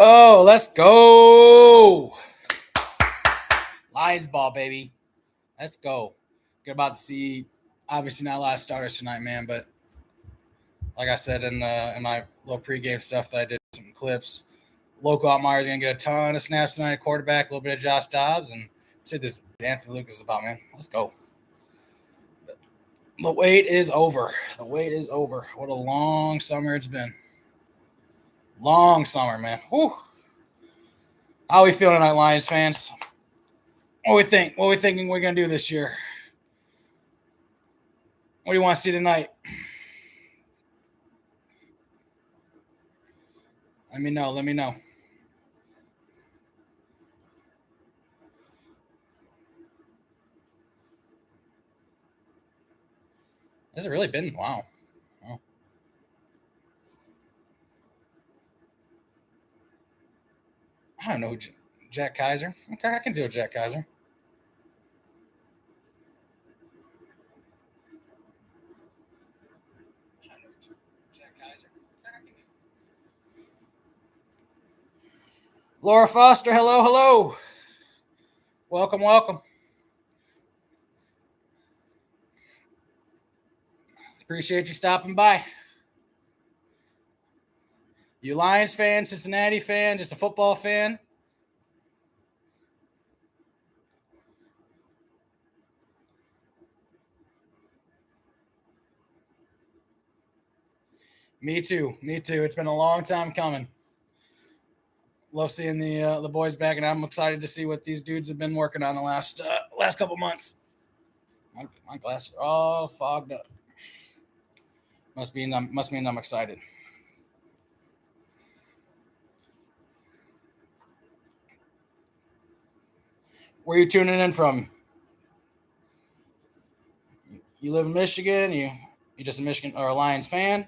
Oh, let's go. Lions ball, baby. Let's go. Get about to see, obviously not a lot of starters tonight, man, but like I said in my little pregame stuff that I did, some clips, Loco Altmaier's going to get a ton of snaps tonight at quarterback, a little bit of Josh Dobbs, and see what this Anthony Lucas is about, man. Let's go. The wait is over. The wait is over. What a long summer it's been. Long summer, man. Whew. How are we feeling tonight, Lions fans? What we think? What we thinking we're gonna do this year? What do you want to see tonight? Let me know. Let me know. Has it really been? Wow. I don't know. Jack Kaiser. Okay, I can do a Jack Kaiser. Laura Foster, hello, hello. Welcome, welcome. Appreciate you stopping by. You Lions fan, Cincinnati fan, just a football fan? Me too. Me too. It's been a long time coming. Love seeing the boys back, and I'm excited to see what these dudes have been working on the last couple months. My glasses are all fogged up. Must mean I'm excited. Where are you tuning in from? You live in Michigan? You just a Michigan or a Lions fan?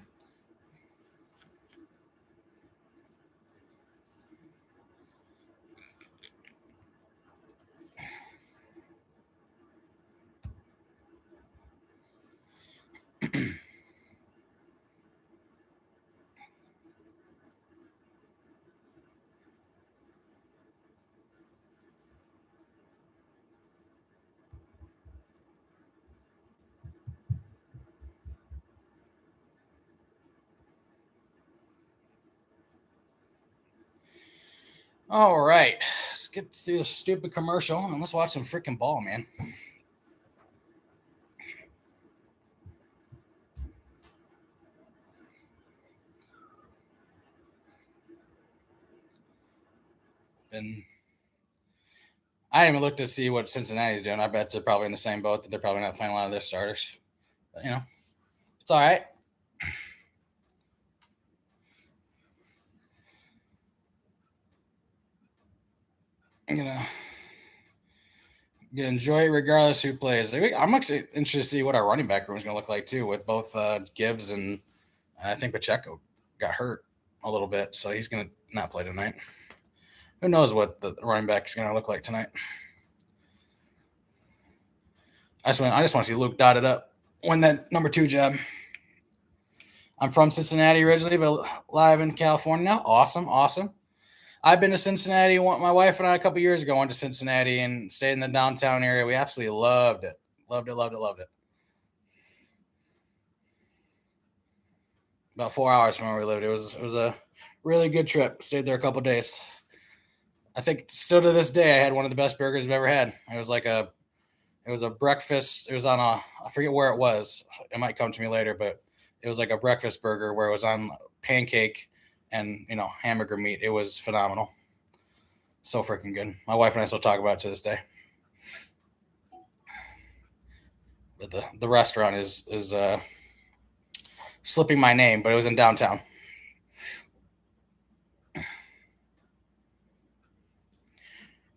All right, let's get through this stupid commercial and let's watch some freaking ball, man. And I didn't even look to see what Cincinnati's doing. I bet they're probably in the same boat that they're probably not playing a lot of their starters. But, it's all right. I'm gonna enjoy it regardless who plays. I'm actually interested to see what our running back room is going to look like too, with both Gibbs and I think Pacheco got hurt a little bit, so he's going to not play tonight. Who knows what the running back is going to look like tonight? I just want to see Luke dotted up, win that number 2 job. I'm from Cincinnati originally, but live in California now. Awesome, awesome. I've been to Cincinnati. My wife and I a couple years ago went to Cincinnati and stayed in the downtown area. We absolutely loved it. Loved it, loved it, loved it. About 4 hours from where we lived. It was a really good trip. Stayed there a couple days. I think still to this day, I had one of the best burgers I've ever had. It was a breakfast. It was on I forget where it was. It might come to me later, but it was like a breakfast burger where it was on pancake and hamburger meat. It was phenomenal. So freaking good. My wife and I still talk about it to this day. But the restaurant is slipping my name, but it was in downtown.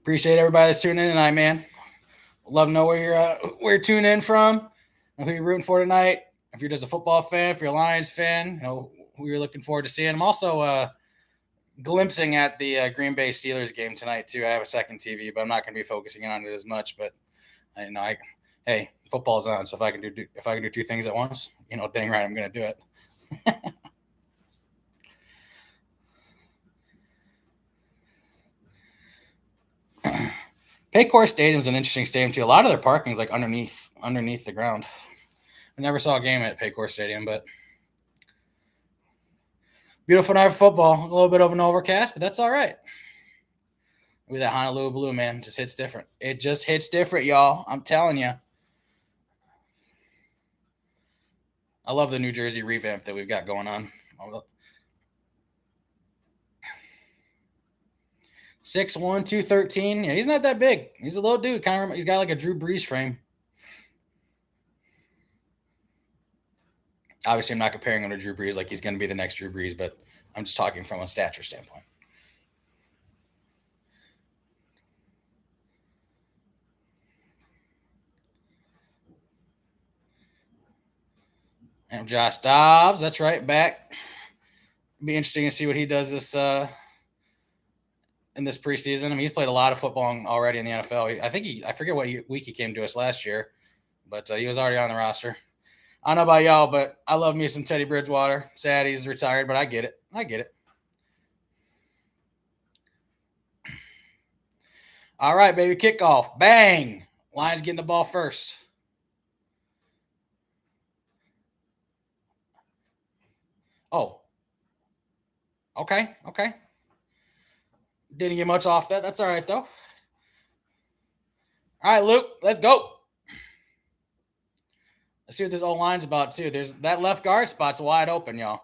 Appreciate everybody that's tuning in tonight, man. Love to know where you're tuning in from, who you're rooting for tonight. If you're just a football fan, if you're a Lions fan, who you're looking forward to seeing. I'm also glimpsing at the Green Bay Steelers game tonight too. I have a second TV, but I'm not going to be focusing on it as much. But hey, football's on, so if I can do 2 things at once, dang right, I'm going to do it. Paycor Stadium's an interesting stadium too. A lot of their parking is like underneath the ground. I never saw a game at Paycor Stadium, but beautiful night for football. A little bit of an overcast, but that's all right. With that Honolulu blue, man, just hits different. It just hits different, y'all. I'm telling you. I love the New Jersey revamp that we've got going on. 6'1", 213. Yeah, he's not that big. He's a little dude. He's got like a Drew Brees frame. Obviously, I'm not comparing him to Drew Brees like he's going to be the next Drew Brees, but I'm just talking from a stature standpoint. And Josh Dobbs, that's right, back. It'll be interesting to see what he does this in this preseason. I mean, he's played a lot of football already in the NFL. I forget what week he came to us last year, but he was already on the roster. I don't know about y'all, but I love me some Teddy Bridgewater. Sad he's retired, but I get it. All right, baby, kickoff. Bang! Lions getting the ball first. Oh. Okay. Didn't get much off that. That's all right, though. All right, Luke, let's go. Let's see what this O-line's about, too. There's that left guard spot's wide open, y'all.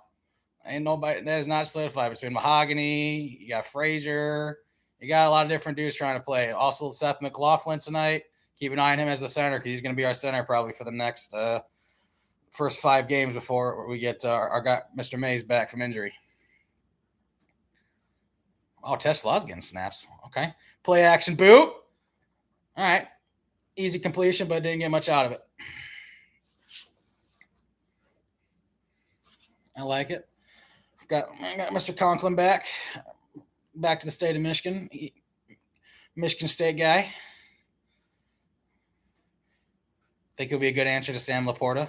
Ain't nobody that is not solidified between Mahogany. You got Frazier. You got a lot of different dudes trying to play. Also, Seth McLaughlin tonight. Keep an eye on him as the center because he's going to be our center probably for the next first 5 games before we get our guy Mr. Mays back from injury. Oh, Tesla's getting snaps. Okay. Play action boot. All right. Easy completion, but didn't get much out of it. I like it. I got Mr. Conklin back to the state of Michigan. Michigan State guy. Think he'll be a good answer to Sam Laporta.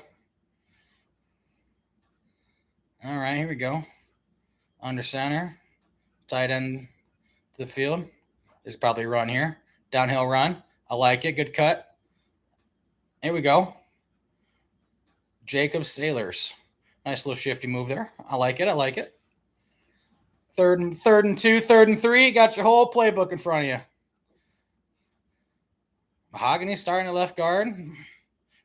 All right, here we go. Under center. Tight end to the field. There's probably a run here. Downhill run. I like it. Good cut. Here we go. Jacob Sailors. Nice little shifty move there. I like it. Third and 2, 3rd and 3. Got your whole playbook in front of you. Mahogany starting at left guard.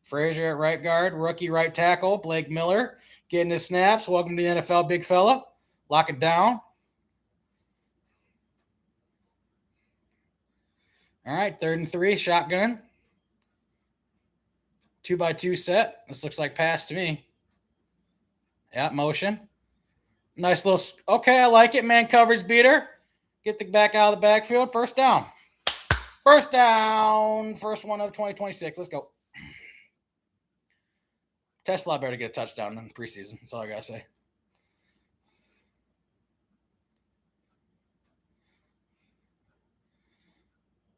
Frazier at right guard. Rookie right tackle. Blake Miller getting his snaps. Welcome to the NFL, big fella. Lock it down. All right, 3rd and 3. Shotgun. 2x2 set. This looks like pass to me. Yeah, motion. Nice little. Okay, I like it. Man coverage beater. Get the back out of the backfield. First down. First one of 2026. Let's go. Tesla better get a touchdown in the preseason. That's all I got to say.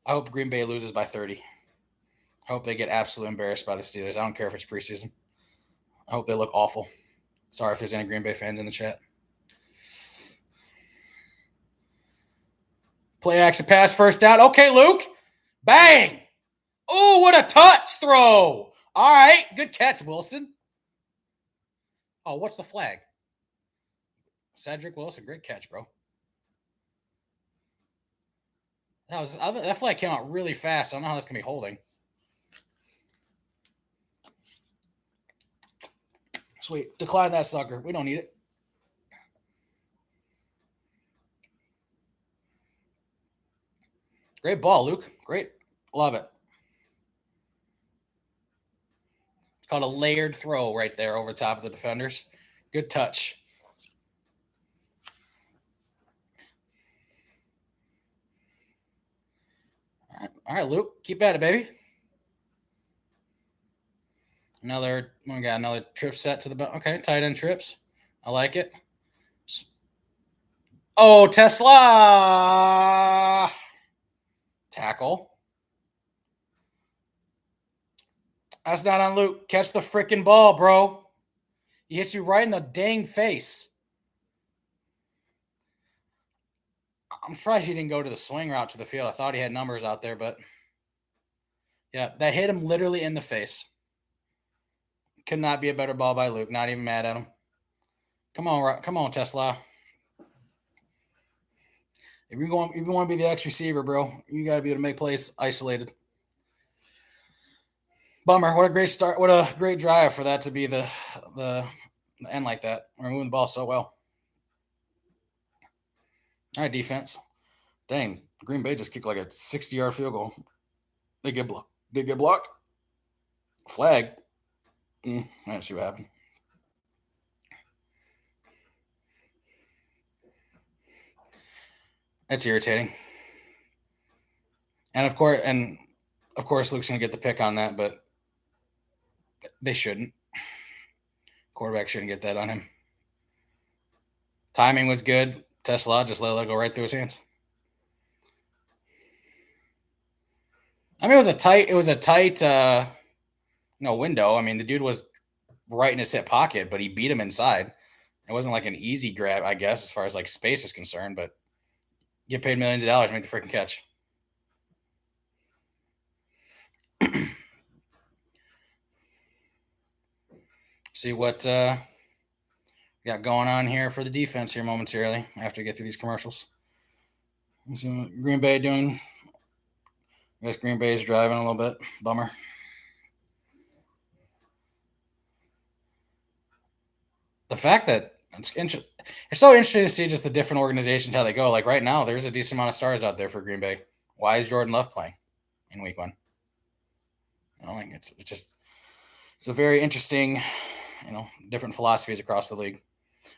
I hope Green Bay loses by 30. I hope they get absolutely embarrassed by the Steelers. I don't care if it's preseason. I hope they look awful. Sorry if there's any Green Bay fans in the chat. Play action pass, first down. Okay, Luke. Bang. Oh, what a touch throw. All right. Good catch, Wilson. Oh, what's the flag? Cedric Wilson. Great catch, bro. That flag came out really fast. I don't know how that's going to be holding. Sweet. Decline that sucker. We don't need it. Great ball, Luke. Great. Love it. It's called a layered throw right there over top of the defenders. Good touch. All right, Luke. Keep at it, baby. We got another trip set to the okay, tight end trips. I like it. Oh, Tesla. Tackle. That's not on Luke. Catch the freaking ball, bro. He hits you right in the dang face. I'm surprised he didn't go to the swing route to the field. I thought he had numbers out there, but Yeah, that hit him literally in the face. Could not be a better ball by Luke. Not even mad at him. Come on, Tesla. If you want to be the X receiver, bro, you got to be able to make plays isolated. Bummer. What a great start. What a great drive for that to be the end like that. We're moving the ball so well. All right, defense. Dang, Green Bay just kicked like a 60-yard field goal. They get blocked. They get blocked. Flag. I didn't see what happened. That's irritating. And of course, Luke's gonna get the pick on that, but they shouldn't. Quarterback shouldn't get that on him. Timing was good. Tesla just let it go right through his hands. I mean, it was a tight window. I mean, the dude was right in his hip pocket, but he beat him inside. It wasn't like an easy grab, I guess, as far as like space is concerned, but get paid millions of dollars, make the freaking catch. See what we got going on here for the defense here momentarily after we get through these commercials. See what Green Bay doing. I guess Green Bay is driving a little bit. Bummer. The fact that it's so interesting to see just the different organizations, how they go. Like right now, there's a decent amount of stars out there for Green Bay. Why is Jordan Love playing in week 1? I don't think it's a very interesting, different philosophies across the league.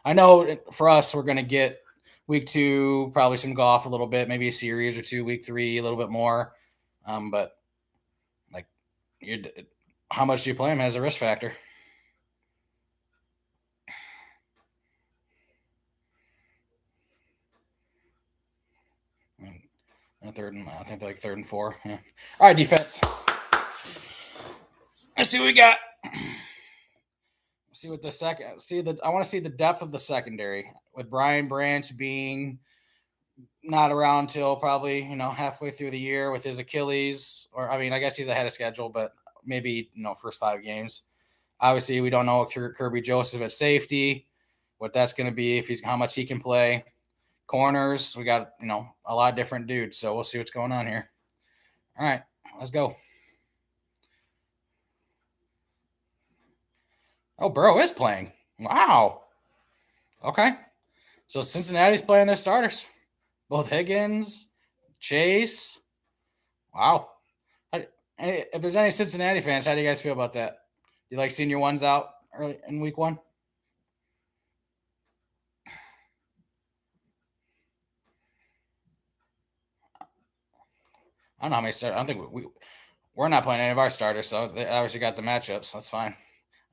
I know for us, we're going to get week 2, probably some golf a little bit, maybe a series or 2, week 3, a little bit more. But like, how much do you play him has a risk factor. I think they're like 3rd and 4. Yeah. All right, defense. Let's see what we got. See what the second. I want to see the depth of the secondary with Brian Branch being not around till probably halfway through the year with his Achilles, or I mean, I guess he's ahead of schedule, but maybe first 5 games. Obviously, we don't know Kirby Joseph at safety, what that's going to be, how much he can play. Corners, we got a lot of different dudes, so we'll see what's going on here. All right, let's go. Oh, Burrow is playing. Wow. Okay. So Cincinnati's playing their starters. Both Higgins, Chase. Wow. If there's any Cincinnati fans, how do you guys feel about that? You like seeing your ones out early in week 1? I don't know how many starters. I don't think we're not playing any of our starters, so they obviously got the matchups. That's fine.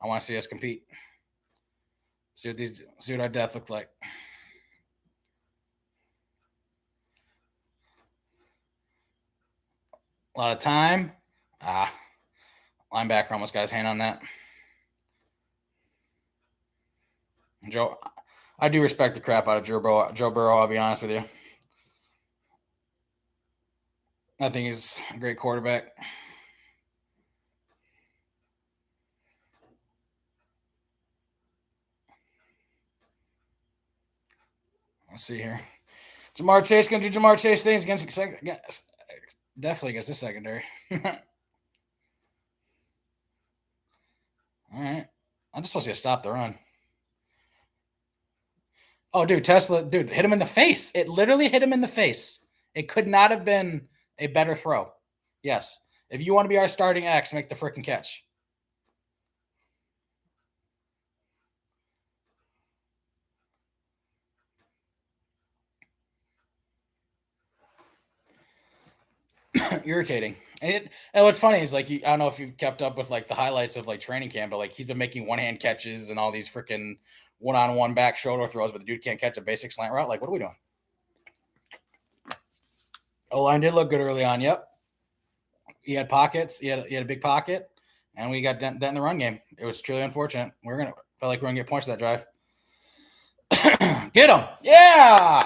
I want to see us compete. See what our depth looks like. A lot of time. Linebacker almost got his hand on that. Joe, I do respect the crap out of Joe Burrow, I'll be honest with you. I think he's a great quarterback. Let's see here. Jamar Chase going to do Jamar Chase things definitely against this secondary. All right. I'm just supposed to stop the run. Oh, dude, hit him in the face. It literally hit him in the face. It could not have been a better throw. Yes. If you want to be our starting X, make the freaking catch. Irritating. And what's funny is like I don't know if you've kept up with like the highlights of like training camp, but like he's been making one-hand catches and all these freaking one-on-one back shoulder throws, but the dude can't catch a basic slant route. Like, what are we doing? O-line did look good early on. Yep. He had pockets. He had a big pocket, and we got dent in the run game. It was truly unfortunate. Felt like we're gonna get points that drive. Get him. Yeah.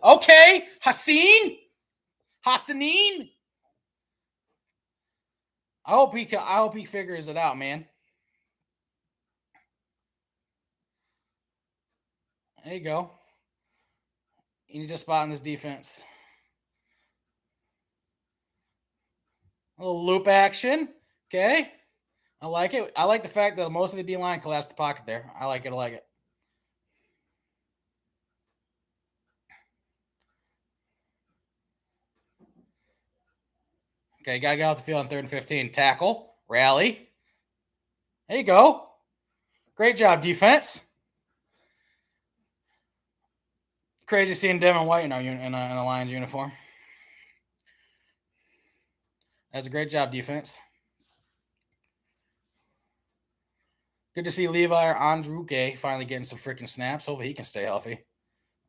Okay. Hassaneen. I hope he figures it out, man. There you go. You need to spot in this defense. A little loop action. Okay. I like it. I like the fact that most of the D line collapsed the pocket there. I like it. I like it. Okay, got to get off the field on 3rd and 15. Tackle. Rally. There you go. Great job, defense. Crazy seeing Devin White in a Lions uniform. That's a great job, defense. Good to see Levi Onwuzurike finally getting some freaking snaps. Hopefully he can stay healthy.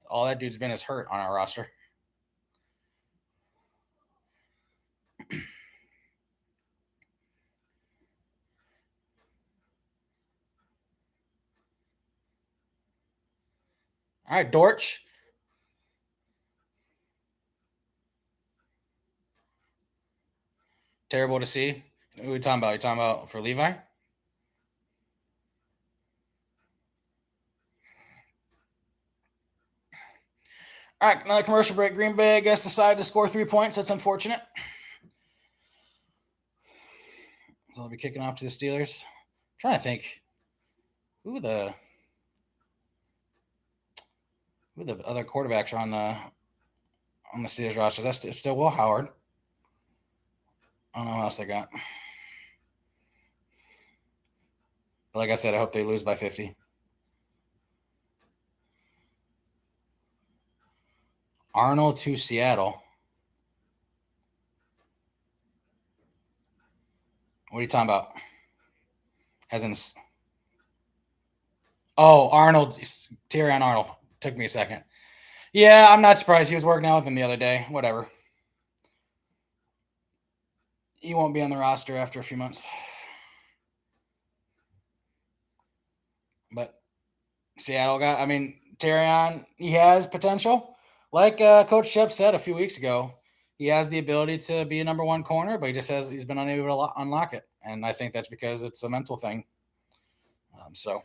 All that dude's been is hurt on our roster. All right, Dortch. Terrible to see. Who are we talking about? You talking about for Levi? All right, another commercial break. Green Bay, I guess, decided to score 3 points. That's unfortunate. So they'll be kicking off to the Steelers. I'm trying to think who the other quarterbacks are on the Steelers roster. That's still Will Howard. I don't know what else they got. But like I said, I hope they lose by 50. Arnold to Seattle. What are you talking about? As in, Arnold, Tyrion Arnold. Took me a second. Yeah, I'm not surprised. He was working out with him the other day. Whatever. He won't be on the roster after a few months. But Seattle got, Tyrion, he has potential. Like Coach Shep said a few weeks ago, he has the ability to be a number one corner, but he's been unable to unlock it. And I think that's because it's a mental thing. So,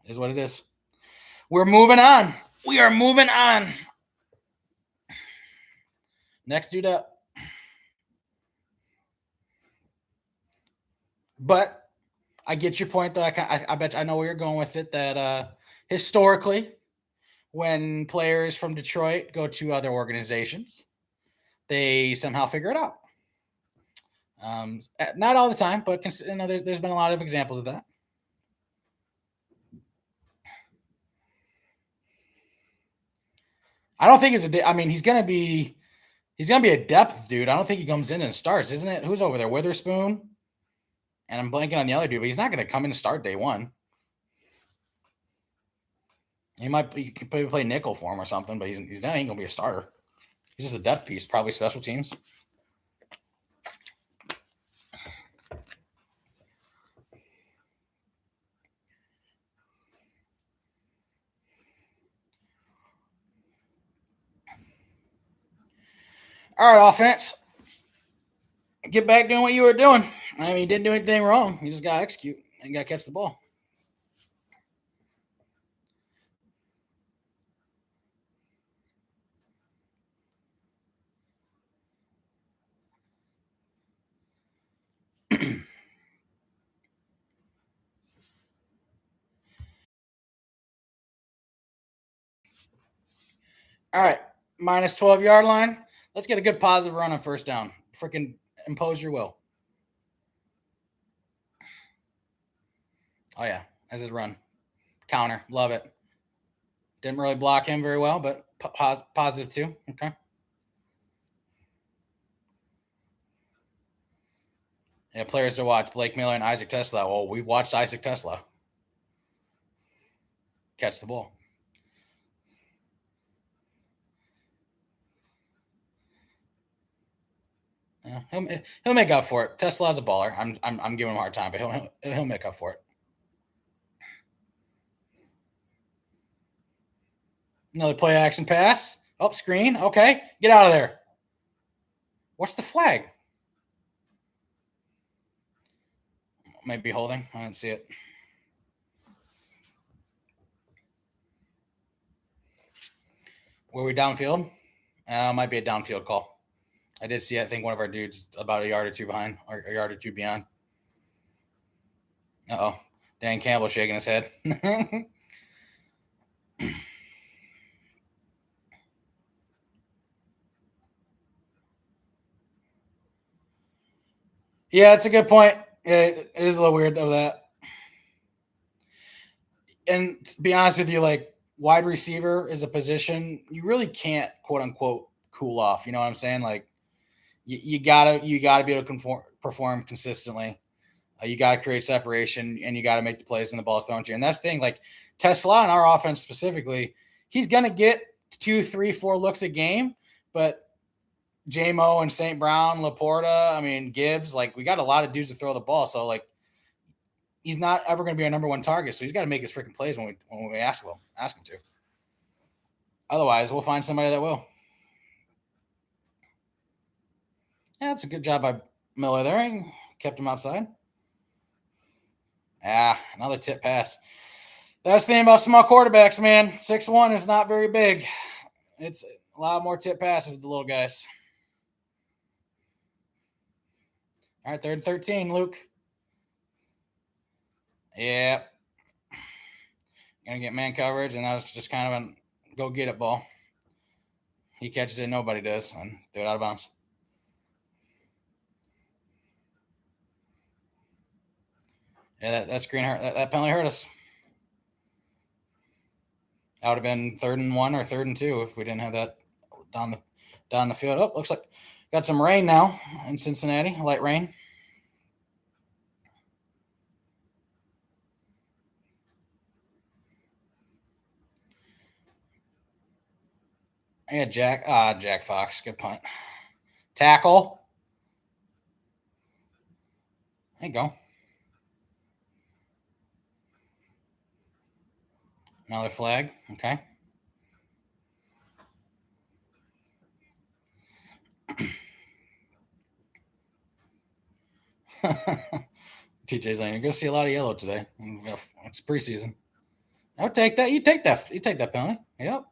is what it is. We're moving on. We are moving on. Next dude up. But I get your point, though. I bet I know where you're going with it. That historically, when players from Detroit go to other organizations, they somehow figure it out. Not all the time, but there's been a lot of examples of that. I don't think he's gonna be a depth dude. I don't think he comes in and starts, isn't it? Who's over there? Witherspoon, and I'm blanking on the other dude, but he's not gonna come in and start day one. He could play nickel for him or something, but he's not ain't gonna be a starter. He's just a depth piece, probably special teams. All right, offense. Get back doing what you were doing. You didn't do anything wrong. You just got to execute and got to catch the ball. All right, minus 12-yard line. Let's get a good positive run on first down. Freaking impose your will. Oh, yeah, as his run. Counter. Love it. Didn't really block him very well, but positive too. Okay. Yeah, players to watch. Blake Miller and Isaac Tesla. Well, we watched Isaac Tesla catch the ball. Yeah, he'll make up for it. Tesla's a baller. I'm giving him a hard time, but he'll make up for it. Another play action pass. Oh, screen. Okay, get out of there. What's the flag? Maybe holding. I didn't see it. Were we downfield? Might be a downfield call. I did see, I think, one of our dudes about a yard or two behind, or a yard or two beyond. Uh oh. Dan Campbell shaking his head. Yeah, it's a good point. Yeah, it is a little weird of that. And to be honest with you, like wide receiver is a position you really can't quote unquote cool off. You know what I'm saying? Like you gotta be able to perform consistently. You got to create separation and you got to make the plays when the ball's thrown to you. And that's the thing, like Tesla and our offense specifically, he's going to get 2, 3, 4 looks a game. But JMO and St. Brown, Laporta, I mean, Gibbs, like we got a lot of dudes to throw the ball. So, like, he's not ever going to be our number one target. So he's got to make his freaking plays when we ask him to. Otherwise, we'll find somebody that will. Yeah, that's a good job by Miller there. Kept him outside. Another tip pass. That's the thing about small quarterbacks, man. 6'1" is not very big. It's a lot more tip passes with the little guys. All right, 3rd and 13, Luke. Yeah. Gonna get man coverage, and that was just kind of a go get it ball. He catches it, nobody does, and threw it out of bounds. Yeah, that screen hurt. That penalty hurt us. That would have been 3rd and 1 or 3rd and 2 if we didn't have that down the field. Oh, looks like got some rain now in Cincinnati, light rain. Yeah, Jack Fox, good punt. Tackle. There you go. Another flag. Okay. TJ's like, you're gonna see a lot of yellow today. It's preseason. I would take that. You take that. You take that penalty. Yep.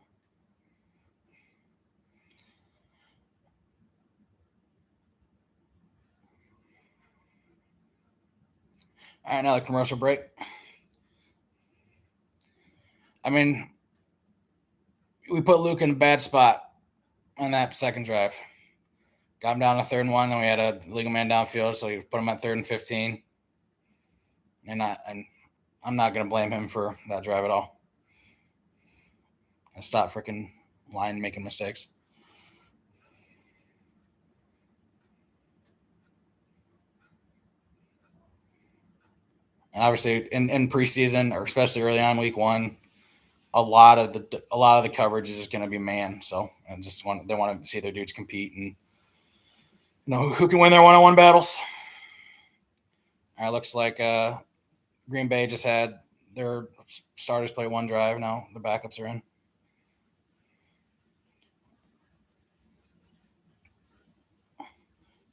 All right, another commercial break. I mean, we put Luke in a bad spot on that second drive. Got him down to 3rd and 1, then we had a legal man downfield, so we put him at 3rd and 15. And I'm not going to blame him for that drive at all. I stop freaking line making mistakes. And obviously, in preseason or especially early on week 1, a lot of the coverage is just going to be man. So they want to see their dudes compete and who can win their one-on-one battles. All right, looks like Green Bay just had their starters play one drive. Now the backups are in.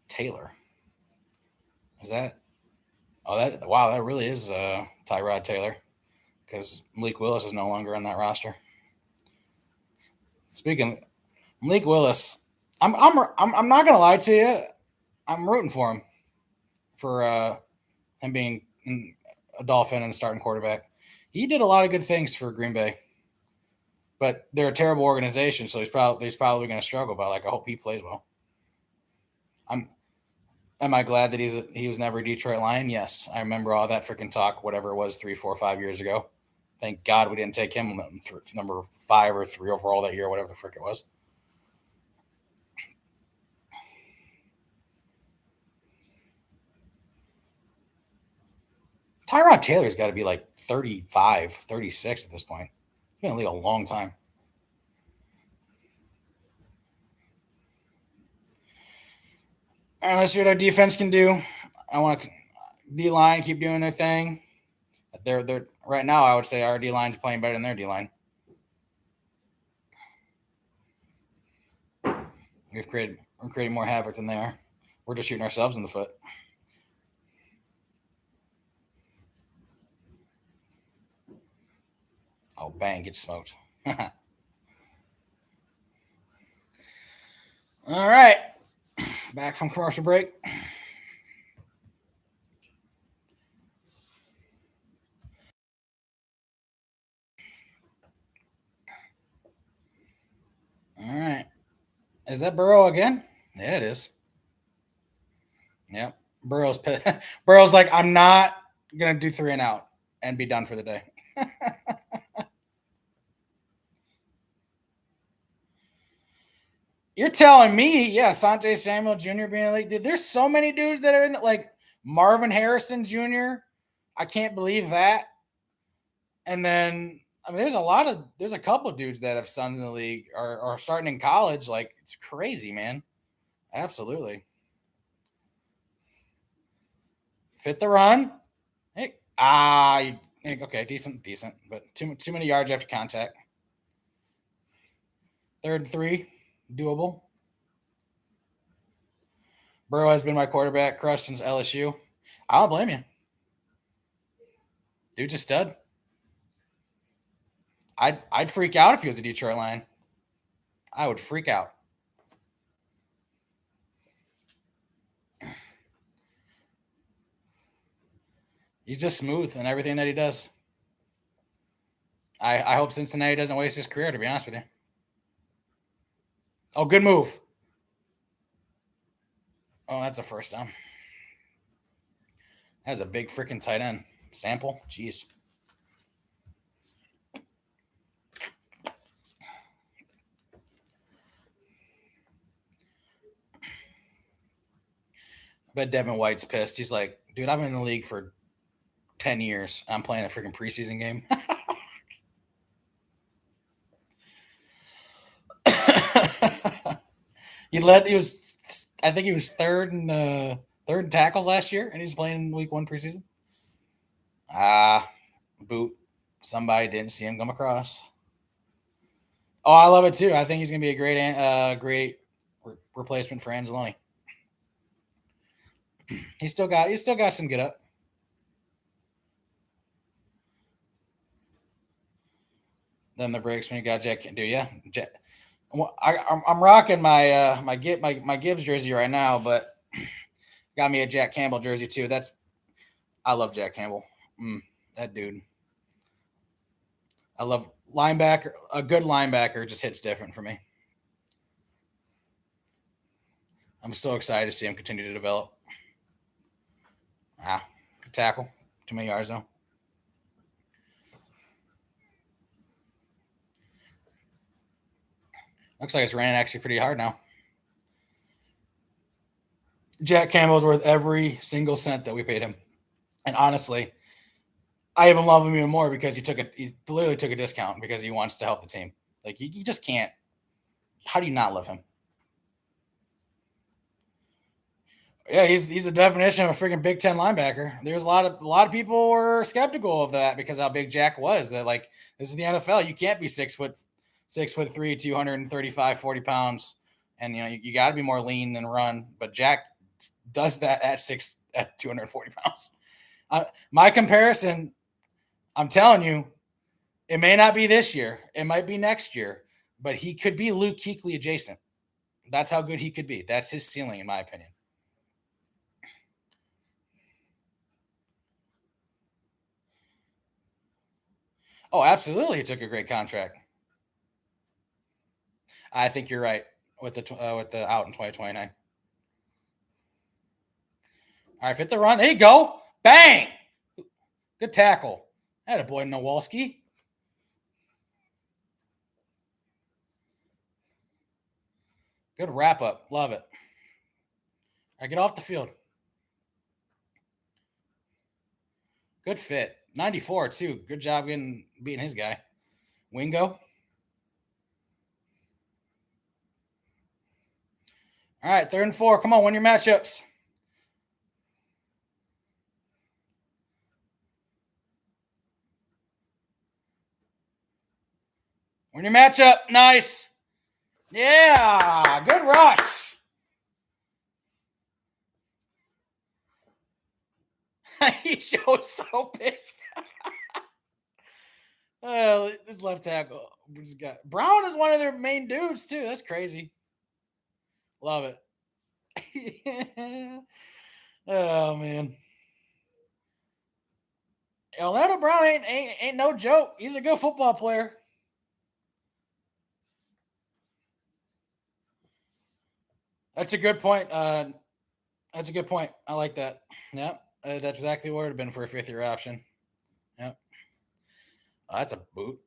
Taylor. Is that? Oh, that really is Tyrod Taylor, because Malik Willis is no longer on that roster. Speaking of Malik Willis, I'm not gonna lie to you. I'm rooting for him for him being a Dolphin and starting quarterback. He did a lot of good things for Green Bay, but they're a terrible organization, so he's probably going to struggle. But like, I hope he plays well. Am I glad that he was never a Detroit Lion? Yes, I remember all that freaking talk, whatever it was, 3, 4, 5 years ago. Thank God we didn't take him number 5 or 3 overall that year, whatever the frick it was. Tyrod Taylor's got to be like 35, 36 at this point. He's been in the league a long time. All right, let's see what our defense can do. I want to D-line keep doing their thing. They're right now, I would say our D-line's playing better than their D-line. We're creating more havoc than they are. We're just shooting ourselves in the foot. Oh, bang, get smoked. All right. Back from commercial break. All right. Is that Burrow again? Yeah, it is. Yep. Burrow's like, I'm not gonna do 3 and out and be done for the day. You're telling me, yeah, Sante Samuel Jr. being like, dude, there's so many dudes that are in like Marvin Harrison Jr. I can't believe that. And then I mean, there's a couple dudes that have sons in the league or are starting in college. Like it's crazy, man. Absolutely. Fit the run. Hey, okay, decent, but too many yards after contact. 3rd and 3, doable. Burrow has been my quarterback crush since LSU. I don't blame you. Dude's a stud. I'd freak out if he was a Detroit Lion. I would freak out. He's just smooth in everything that he does. I hope Cincinnati doesn't waste his career, to be honest with you. Oh, good move. Oh, that's a first down. That's a big freaking tight end. Sample? Jeez. I bet Devin White's pissed. He's like, dude, I've been in the league for 10 years. I'm playing a freaking preseason game. he was I think he was third in tackles last year, and he's playing in week 1 preseason. Boot. Somebody didn't see him come across. Oh, I love it too. I think he's gonna be a great replacement for Angeloni. He's still got some get up. Then the breaks when you got Jack. Do yeah, Jack. I'm rocking my Gibbs jersey right now, but got me a Jack Campbell jersey too. I love Jack Campbell. That dude. I love linebacker. A good linebacker just hits different for me. I'm so excited to see him continue to develop. Good tackle. Too many yards though. Looks like it's raining actually pretty hard now. Jack Campbell's worth every single cent that we paid him. And honestly, I even love him even more because he literally took a discount because he wants to help the team. Like you just can't. How do you not love him? Yeah, he's the definition of a freaking Big Ten linebacker. There's a lot of people were skeptical of that because how big Jack was. That like this is the NFL. You can't be 6'3", 235, 40 pounds, and you got to be more lean than run. But Jack does that at 240 pounds. My comparison, I'm telling you, it may not be this year. It might be next year, but he could be Luke Kuechly adjacent. That's how good he could be. That's his ceiling, in my opinion. Oh, absolutely, he took a great contract. I think you're right with the out in 2029. All right, fit the run. There you go. Bang. Good tackle. Had a boy Nowalski. Good wrap up. Love it. All right, get off the field. Good fit. 94 too. Good job beating his guy. Wingo. All right, 3rd and 4. Come on, win your matchups. Win your matchup. Nice. Yeah, good rush. He showed so pissed. This left tackle. Brown is one of their main dudes too. That's crazy. Love it. Oh man. Orlando Brown ain't no joke. He's a good football player. That's a good point. That's a good point. I like that. Yep. That's exactly what it would have been for a fifth year option. Yep. That's a boot.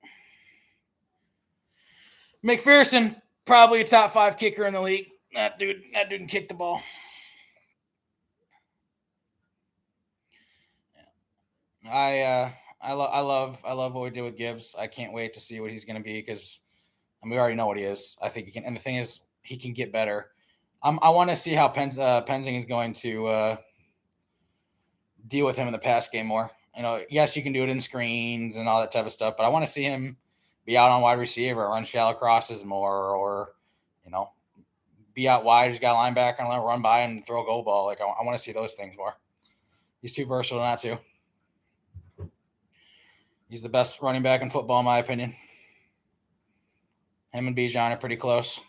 McPherson, probably a top 5 kicker in the league. That dude can kick the ball. I love what we did with Gibbs. I can't wait to see what he's going to be because we already know what he is. I think he can, and the thing is, he can get better. I want to see how Penzing is going to deal with him in the pass game more. Yes, you can do it in screens and all that type of stuff, but I want to see him be out on wide receiver, run shallow crosses more, or be out wide. He's got a linebacker and let him run by and throw a goal ball. Like I want to see those things more. He's too versatile not to. He's the best running back in football, in my opinion. Him and Bijan are pretty close.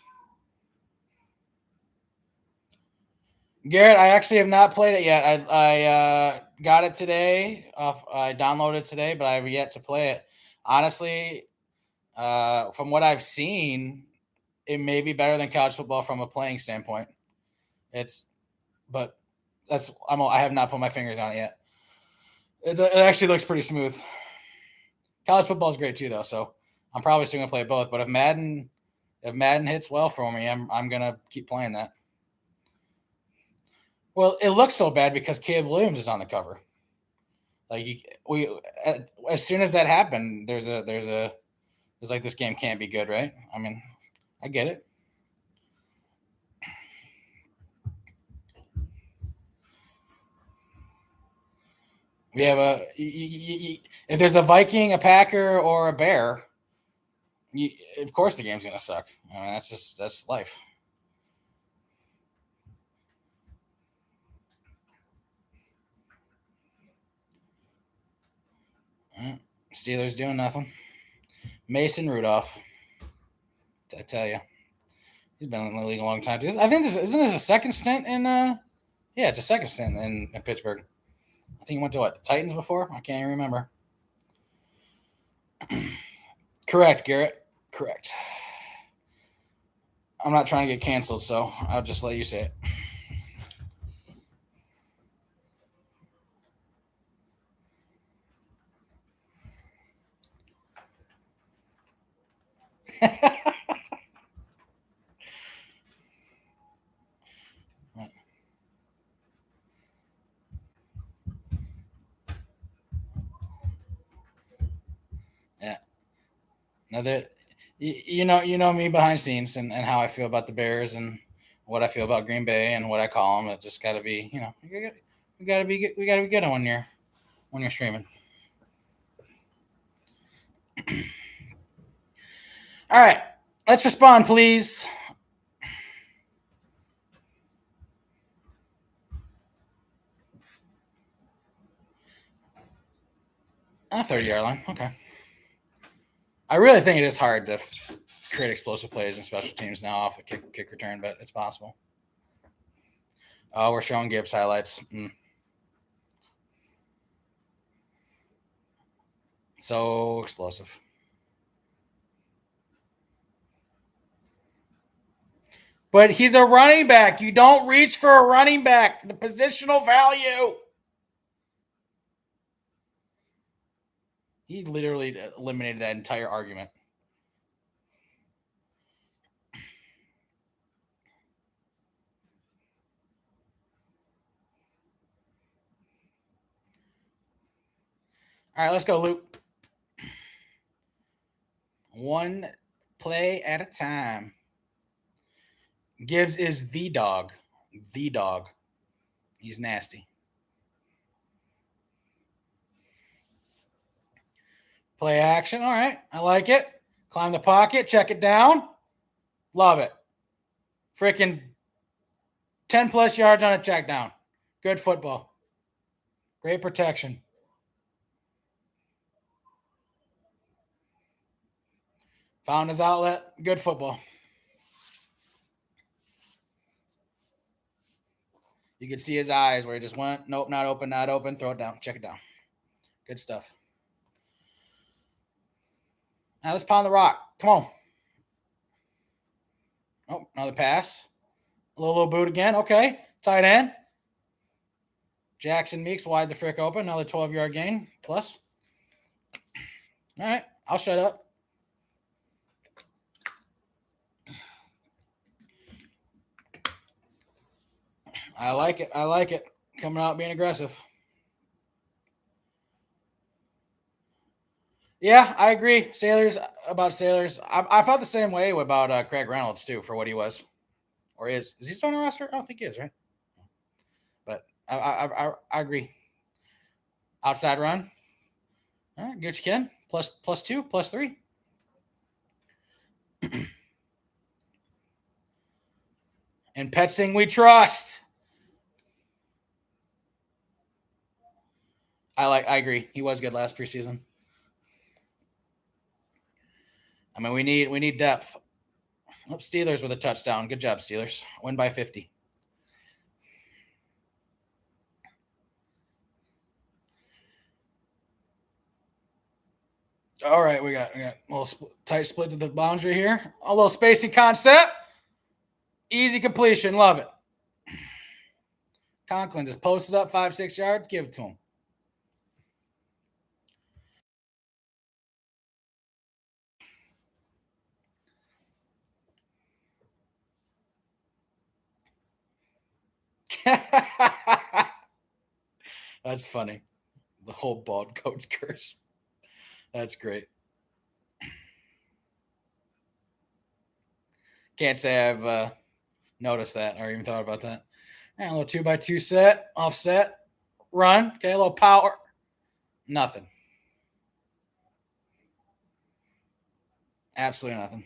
Garrett, I actually have not played it yet. I got it today. I downloaded it today, but I have yet to play it. Honestly, from what I've seen, it may be better than college football from a playing standpoint. But I have not put my fingers on it yet. It actually looks pretty smooth. College football is great too, though. So I'm probably still gonna play both. But if Madden hits well for me, I'm gonna keep playing that. Well, it looks so bad because Caleb Williams is on the cover. As soon as that happened, there's like this game can't be good, right? I mean, I get it. We have if there's a Viking, a Packer, or a Bear, of course the game's gonna suck. I mean, that's life. Steelers doing nothing. Mason Rudolph, I tell you, he's been in the league a long time. I think isn't this a second stint in. Yeah, it's a second stint in Pittsburgh. I think he went to the Titans before. I can't even remember. Correct, Garrett. Correct. I'm not trying to get canceled, so I'll just let you say it. Yeah. Now that you know me behind scenes and how I feel about the Bears and what I feel about Green Bay and what I call them. It just got to be we got to be good when you're streaming. All right, let's respond, please. 30-yard line. Okay. I really think it is hard to create explosive plays in special teams now off a kick return, but it's possible. Oh, we're showing Gibbs highlights. So explosive. But he's a running back. You don't reach for a running back. The positional value. He literally eliminated that entire argument. All right, let's go, Luke. One play at a time. Gibbs is the dog. The dog. He's nasty. Play action. All right. I like it. Climb the pocket. Check it down. Love it. Freaking 10 plus yards on a check down. Good football. Great protection. Found his outlet. Good football. You could see his eyes where he just went, nope, not open, not open. Throw it down. Check it down. Good stuff. Now let's pound the rock. Come on. Oh, another pass. A little boot again. Okay. Tight end. Jackson Meeks wide the frick open. Another 12-yard gain plus. All right. I'll shut up. I like it. I like it. Coming out being aggressive. Yeah, I agree. Sailors about Sailors. I felt the same way about Craig Reynolds too for what he was or is. Is he still on the roster? I don't think he is, right? But I agree. Outside run. All right, get what you can. Plus two, plus three. And Petsing we trust. I agree. He was good last preseason. I mean, we need depth. Oh, Steelers with a touchdown. Good job, Steelers. Win by 50. All right, we got a little tight split to the boundary here. A little spacing concept. Easy completion. Love it. Conklin just posted up 5-6 yards. Give it to him. That's funny. The whole bald coach curse. That's great. Can't say I've noticed that or even thought about that. And a little 2x2 set, offset, run. Okay, a little power. Nothing. Absolutely nothing.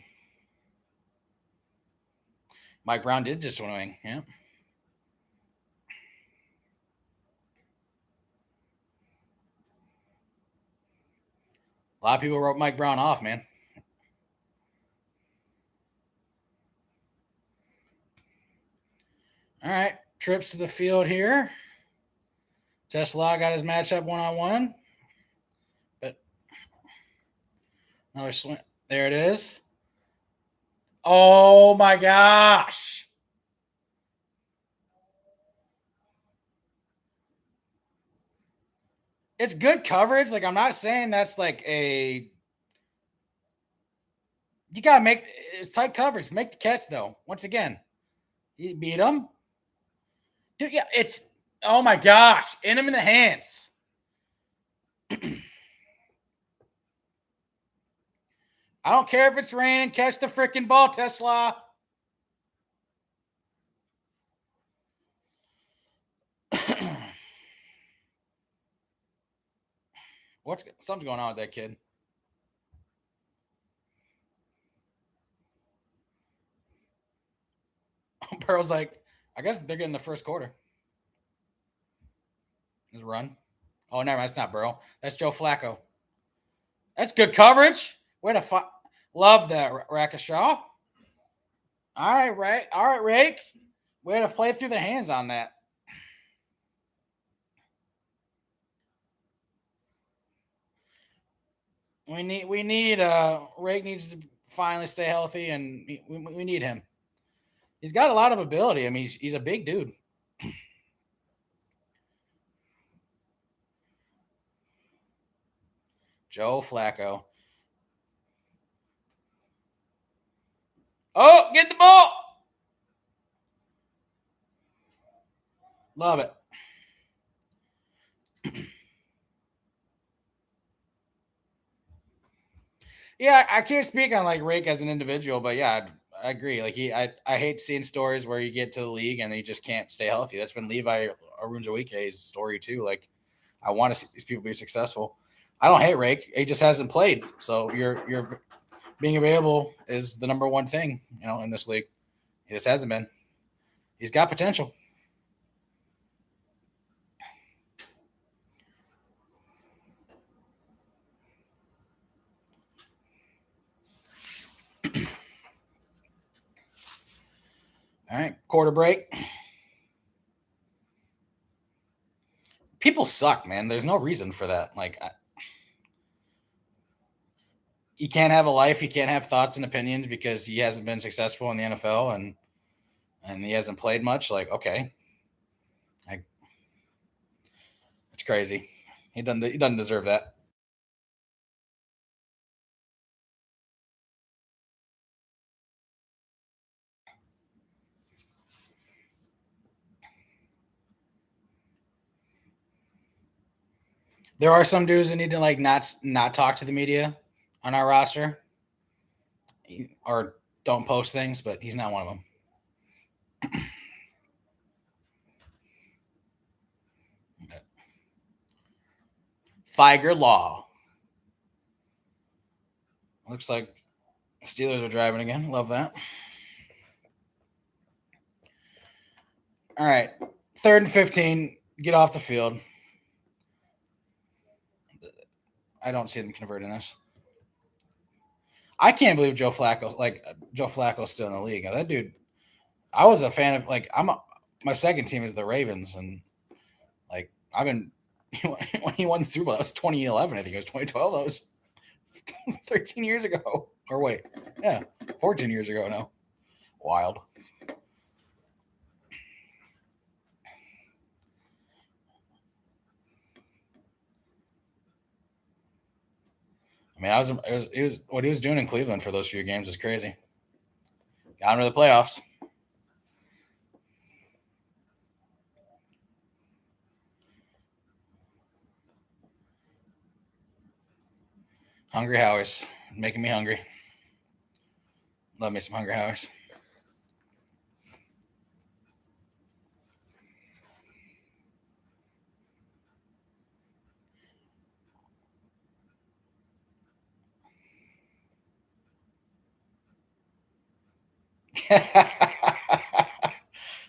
Mike Brown did just swing. Yeah. A lot of people wrote Mike Brown off, man. All right. Trips to the field here. Tesla got his matchup one-on-one. But another swing. There it is. Oh my gosh. It's good coverage. Like, I'm not saying that's like a. You got to make it's tight coverage. Make the catch, though. Once again, you beat him. Dude, yeah, it's. Oh my gosh. In him in the hands. I don't care if it's raining. Catch the freaking ball, Tesla. Something's going on with that kid? Burrow's like, I guess they're getting the first quarter. His run. Oh, never mind. That's not Burrow. That's Joe Flacco. That's good coverage. Way to love that, Rackashaw. All right, right. All right, Rake. Way to play through the hands on that. We need Rake needs to finally stay healthy, and we need him. He's got a lot of ability. I mean, he's a big dude. Joe Flacco. Oh, get the ball. Love it. Yeah, I can't speak on like Rake as an individual, but yeah, I agree. Like I hate seeing stories where you get to the league and you just can't stay healthy. That's been Levi Arunjawike's story too. Like, I want to see these people be successful. I don't hate Rake. He just hasn't played. So you're being available is the number one thing, in this league. He just hasn't been. He's got potential. All right, quarter break. People suck, man. There's no reason for that. Like, you can't have a life, you can't have thoughts and opinions because he hasn't been successful in the NFL and he hasn't played much. Like, okay, I, it's crazy. He doesn't deserve that. There are some dudes that need to like not talk to the media on our roster or don't post things, but he's not one of them. Figer Law. Looks like Steelers are driving again. Love that. All right. 3rd and 15. Get off the field. I don't see them converting this. I can't believe Joe Flacco's still in the league. That dude, I was a fan of my second team is the Ravens, and like I've been when he won the Super Bowl, that was 2011. I think it was 2012. That was 13 years ago. Or wait, yeah, 14 years ago now. Wild. I mean, it was what he was doing in Cleveland for those few games was crazy. Got him to the playoffs. Hungry Howies, making me hungry. Love me some Hungry Howies.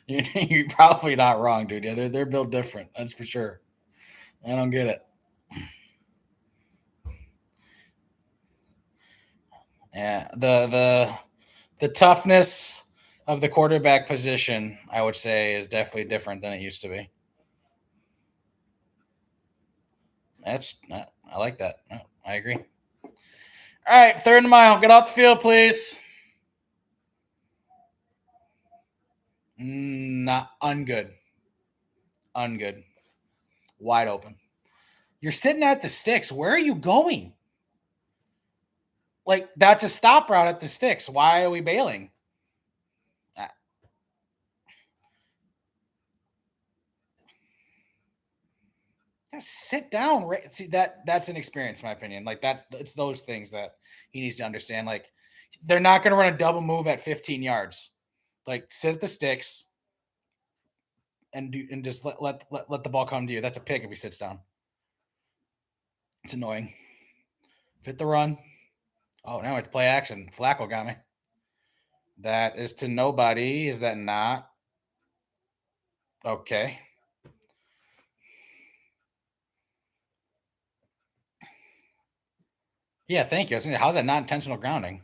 You're probably not wrong, dude. Yeah, they're built different. That's for sure. I don't get it. Yeah, the toughness of the quarterback position, I would say, is definitely different than it used to be. I like that. I agree. All right, 3rd and 1 mile. Get off the field, please. Not ungood. Ungood. Wide open. You're sitting at the sticks. Where are you going? Like, that's a stop route at the sticks. Why are we bailing? Uh, Just sit down. Right? See that's an experience, in my opinion. Like that, it's those things that he needs to understand. Like, they're not going to run a double move at 15 yards. Like, sit at the sticks and just let the ball come to you. That's a pick if he sits down. It's annoying. Fit the run. Oh, now it's play action. Flacco got me. That is to nobody. Is that not? Okay. Yeah, thank you. I was how's that not intentional grounding?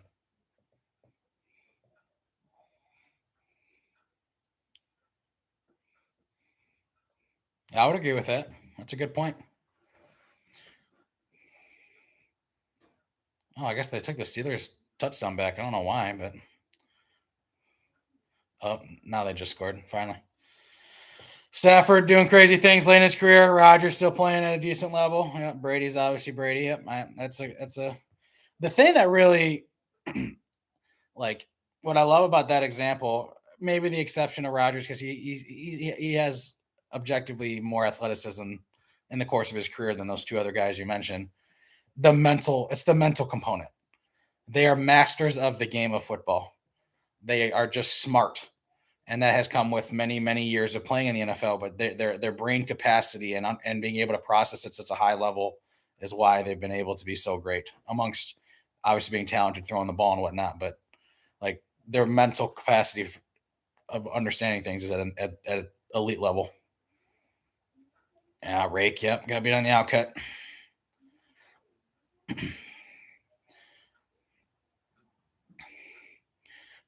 I would agree with that. That's a good point. Oh, I guess they took the Steelers touchdown back. I don't know why, but oh, now they just scored finally. Stafford doing crazy things late in his career. Rodgers still playing at a decent level. Yep, Brady's obviously Brady. Yep, that's a the thing that really like what I love about that example. Maybe the exception of Rodgers because he has objectively more athleticism in the course of his career than those two other guys you mentioned. It's the mental component. They are masters of the game of football. They are just smart, and that has come with many years of playing in the NFL. But their brain capacity and being able to process at such a high level is why they've been able to be so great. Amongst obviously being talented, throwing the ball and whatnot, but like their mental capacity of understanding things is at an elite level. Yeah, rake. Yep, gotta be on the outcut.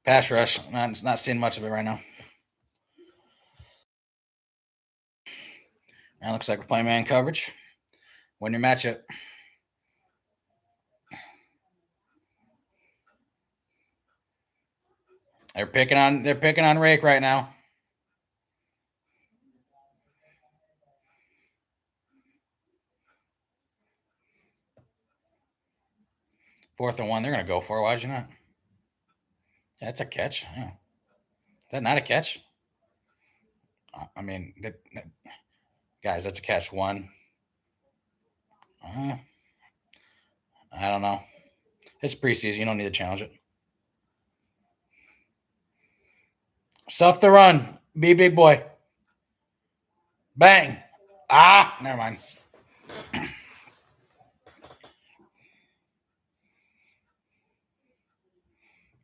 Pass rush. Not seeing much of it right now. And looks like we're playing man coverage. Win your matchup. They're picking on Rake right now. Fourth and 1, they're gonna go for it. Why'd you not? That's a catch. Yeah. Is that not a catch? I mean, guys, that's a catch. One. I don't know. It's preseason. You don't need to challenge it. Stuff the run. Be a big boy. Bang. Never mind.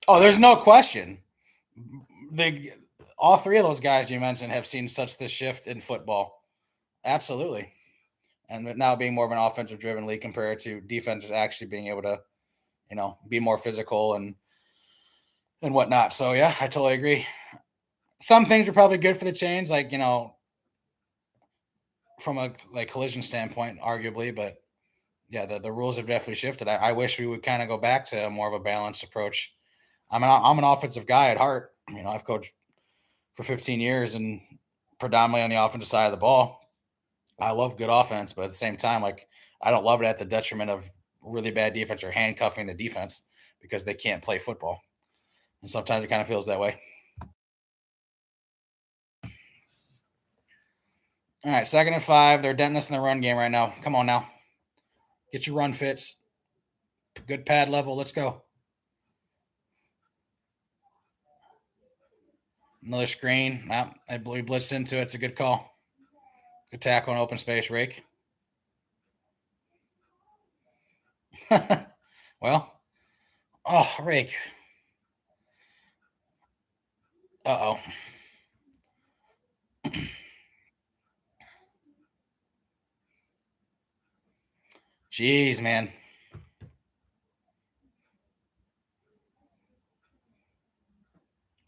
Oh, there's no question. All three of those guys you mentioned have seen such the shift in football. Absolutely. And now being more of an offensive driven league compared to defenses actually being able to, be more physical and whatnot. So yeah, I totally agree. Some things are probably good for the change, like, from a collision standpoint, arguably, but yeah, the rules have definitely shifted. I wish we would kind of go back to more of a balanced approach. I'm an offensive guy at heart. I've coached for 15 years and predominantly on the offensive side of the ball. I love good offense, but at the same time, I don't love it at the detriment of really bad defense or handcuffing the defense because they can't play football. And sometimes it kind of feels that way. All right, 2nd and 5. They're denting us in the run game right now. Come on now. Get your run fits. Good pad level. Let's go. Another screen. I believe blitzed into it. It's a good call. Good tackle in open space, Rake. Well, Rake. Uh-oh. Jeez, man.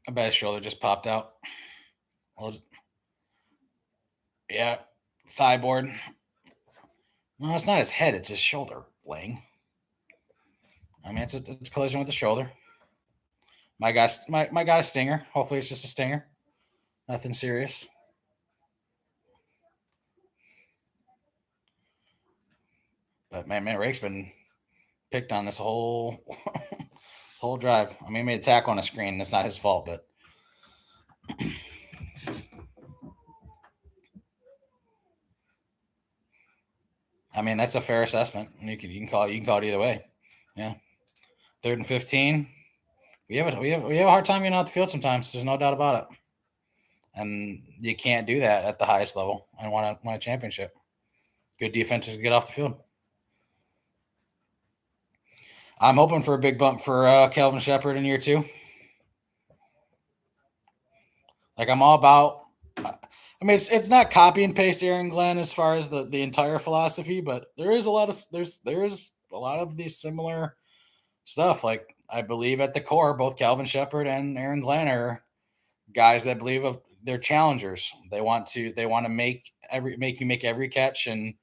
I bet his shoulder just popped out. Well, yeah, thigh board. No, it's not his head. It's his shoulder, Lang. I mean, it's a collision with the shoulder. My got a stinger. Hopefully, it's just a stinger. Nothing serious. But man, Rake's been picked on this whole this whole drive. I mean, he made a tackle on a screen. That's not his fault, but I mean, that's a fair assessment. You can call it either way. Yeah. 3rd and 15. We have a hard time getting out the field sometimes. There's no doubt about it. And you can't do that at the highest level and win a championship. Good defenses get off the field. I'm hoping for a big bump for Kelvin Shepard in year 2. I'm all about. I mean, it's not copy and paste Aaron Glenn as far as the entire philosophy, but there is a lot of these similar stuff. I believe at the core, both Calvin Shepard and Aaron Glenn are guys that believe they're challengers. They want to make you make every catch and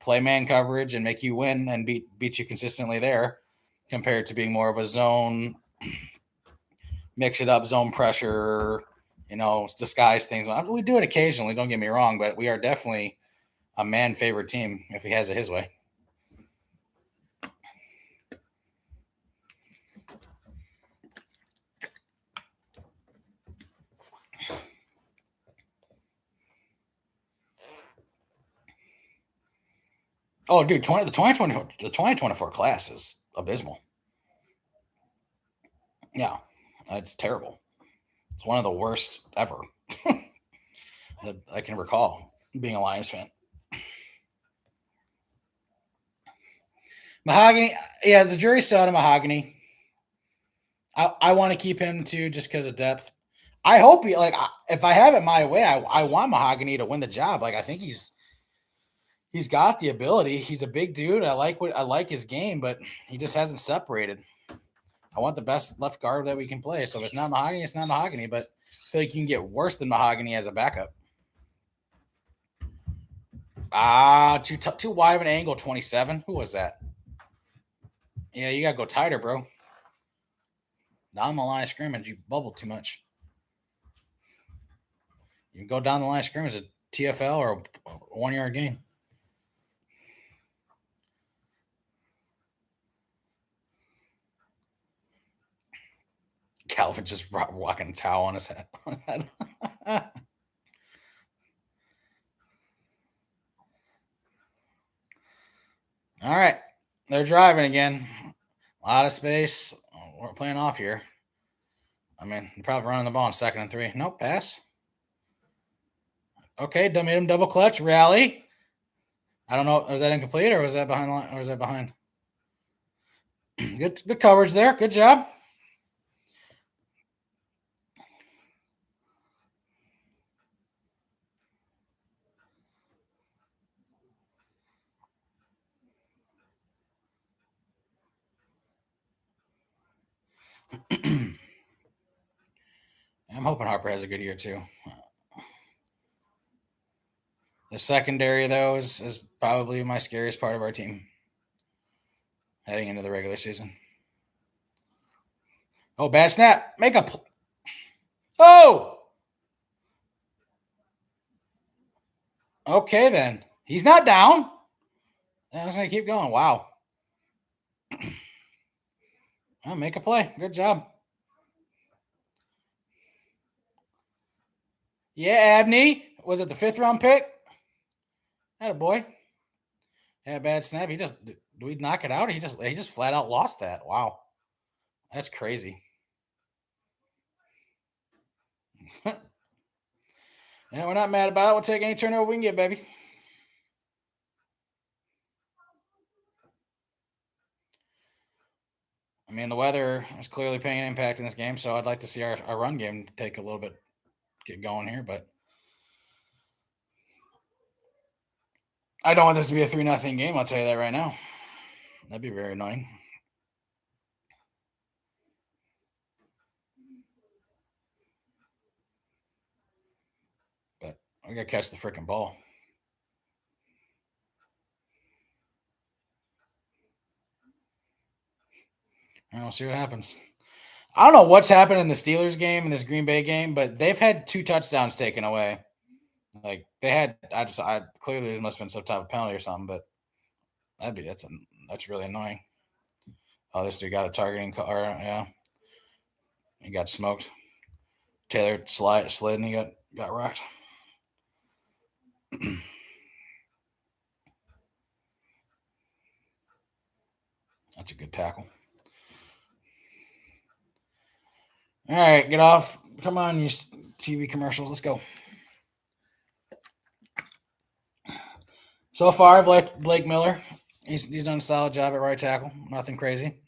play man coverage and make you win and beat you consistently there, compared to being more of a zone, mix it up, zone pressure, disguise things. We do it occasionally, don't get me wrong, but we are definitely a man favorite team if he has it his way. Oh, dude, the 2024 class is abysmal. Yeah, it's terrible. It's one of the worst ever that I can recall being a Lions fan. Mahogany, yeah, the jury's still out of Mahogany. I want to keep him too, just because of depth. I hope if I have it my way, I want Mahogany to win the job. I think he's got the ability. He's a big dude. I like his game, but he just hasn't separated. I want the best left guard that we can play. So if it's not Mahogany, it's not Mahogany. But I feel like you can get worse than Mahogany as a backup. Too wide of an angle. 27. Who was that? Yeah, you gotta go tighter, bro. Down the line of scrimmage, you bubbled too much. You can go down the line of scrimmage, a TFL or a 1 yard gain. Calvin just walking a towel on his head. All right. They're driving again. A lot of space. We're playing off here. I mean, they're probably running the ball in 2nd and 3. Nope, pass. Okay, made him double clutch. Rally. I don't know. Was that incomplete or was that behind line? Or was that behind? Good coverage there. Good job. I'm hoping Harper has a good year too. The secondary, though, is probably my scariest part of our team heading into the regular season. Oh, bad snap. Make a. Oh! Okay, then. He's not down. I was going to keep going. Wow. Well, make a play. Good job. Yeah, Abney. Was it the 5th-round pick? Had a boy. Yeah, bad snap. He just did we knock it out? He just flat out lost that. Wow. That's crazy. Yeah, we're not mad about it. We'll take any turnover we can get, baby. I mean, the weather is clearly playing an impact in this game, so I'd like to see our run game take a little bit, get going here, but I don't want this to be a 3-0 game. I'll tell you that right now. That'd be very annoying. But we got to catch the freaking ball. And we'll see what happens. I don't know what's happened in the Steelers game and this Green Bay game, but they've had 2 touchdowns taken away. Like they had, I clearly there must have been some type of penalty or something, but that's really annoying. Oh, this dude got a targeting car. Yeah, he got smoked. Taylor slid and he got rocked. That's a good tackle. All right, get off. Come on, you TV commercials. Let's go. So far, I've liked Blake Miller. He's done a solid job at right tackle. Nothing crazy.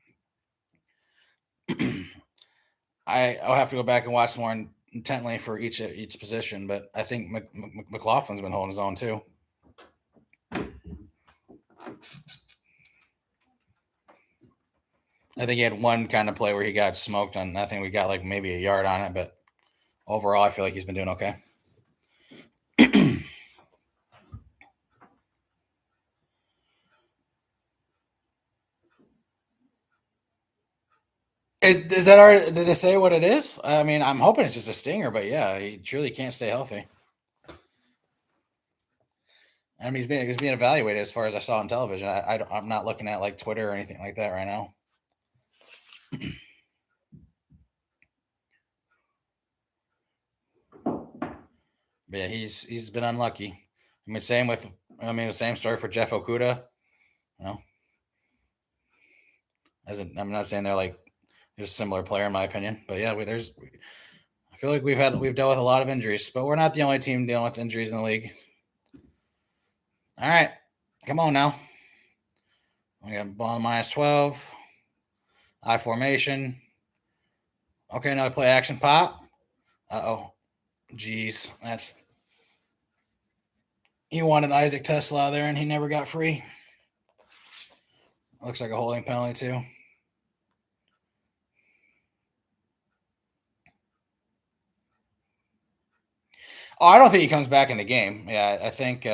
I'll have to go back and watch more intently for each position, but I think McLaughlin's been holding his own too. I think he had one kind of play where he got smoked on. I think we got like maybe a yard on it, but overall, I feel like he's been doing okay. Is that already? Did they say what it is? I mean, I'm hoping it's just a stinger, but yeah, he truly can't stay healthy. I mean, he's being evaluated as far as I saw on television. I'm not looking at like Twitter or anything like that right now. But yeah, he's been unlucky. I mean, the same story for Jeff Okuda. You know, I'm not saying they're like there's a similar player in my opinion, but yeah, I feel like we've dealt with a lot of injuries, but we're not the only team dealing with injuries in the league. All right, come on now. We got ball minus 12. I formation. Okay, now I play action pop. Oh, jeez, he wanted Isaac Tesla there, and he never got free. Looks like a holding penalty too. Oh, I don't think he comes back in the game. Yeah, I think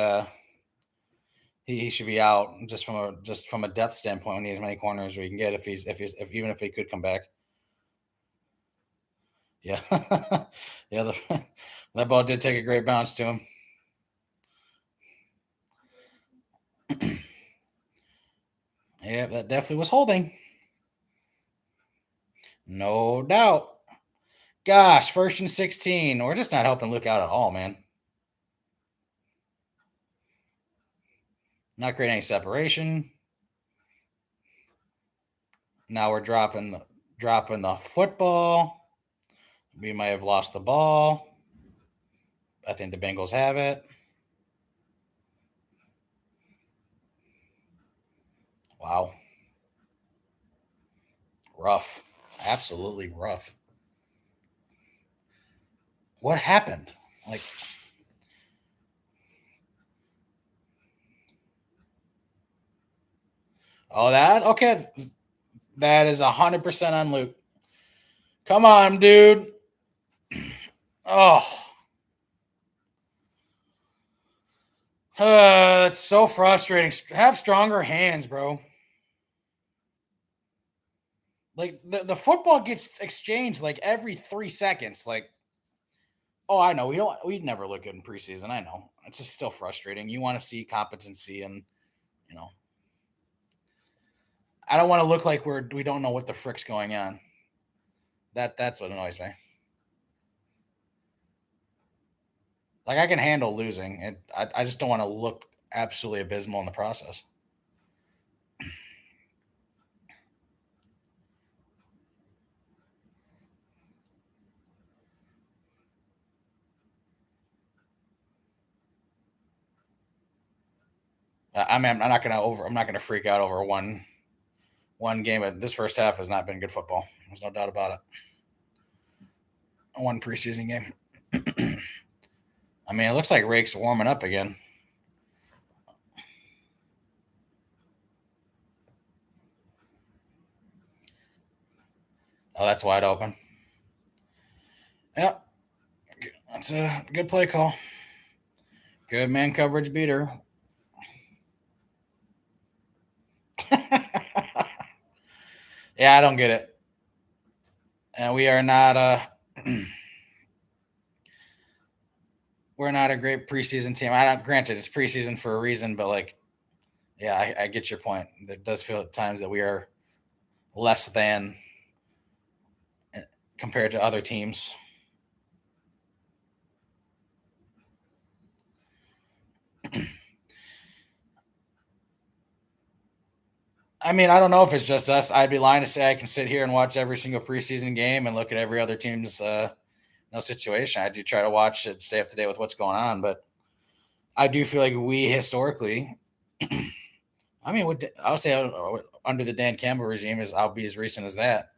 He should be out just from a depth standpoint. We need as many corners we can get if even if he could come back. Yeah, yeah. That ball did take a great bounce to him. Yeah, that definitely was holding. No doubt. Gosh, 1st and 16. We're just not helping Luke out at all, man. Not creating any separation. Now we're dropping the football. We might have lost the ball. I think the Bengals have it. Wow. Rough. Absolutely rough. What happened? Like, oh, that? Okay. That is 100% on Luke. Come on, dude. Oh, it's so frustrating. Have stronger hands, bro. Like the football gets exchanged like every 3 seconds. Like, oh, I know we'd never look good in preseason. I know it's just still frustrating. You want to see competency, and you know, I don't want to look like we don't know what the frick's going on. That's what annoys me. Like I can handle losing, and I just don't want to look absolutely abysmal in the process. I mean, I'm not gonna freak out over one game. But this first half has not been good football. There's no doubt about it. One preseason game. I mean, it looks like Rake's warming up again. Oh, that's wide open. Yep, that's a good play call. Good man coverage beater. Yeah, I don't get it. And we are not we're not a great preseason team. I don't granted it's preseason for a reason, but like, yeah, I get your point. It does feel at times that we are less than compared to other teams. I mean, I don't know if it's just us. I'd be lying to say I can sit here and watch every single preseason game and look at every other team's no situation. I do try to watch it, stay up to date with what's going on, but I do feel like we historically, I mean, I would say under the Dan Campbell regime is I'll be as recent as that.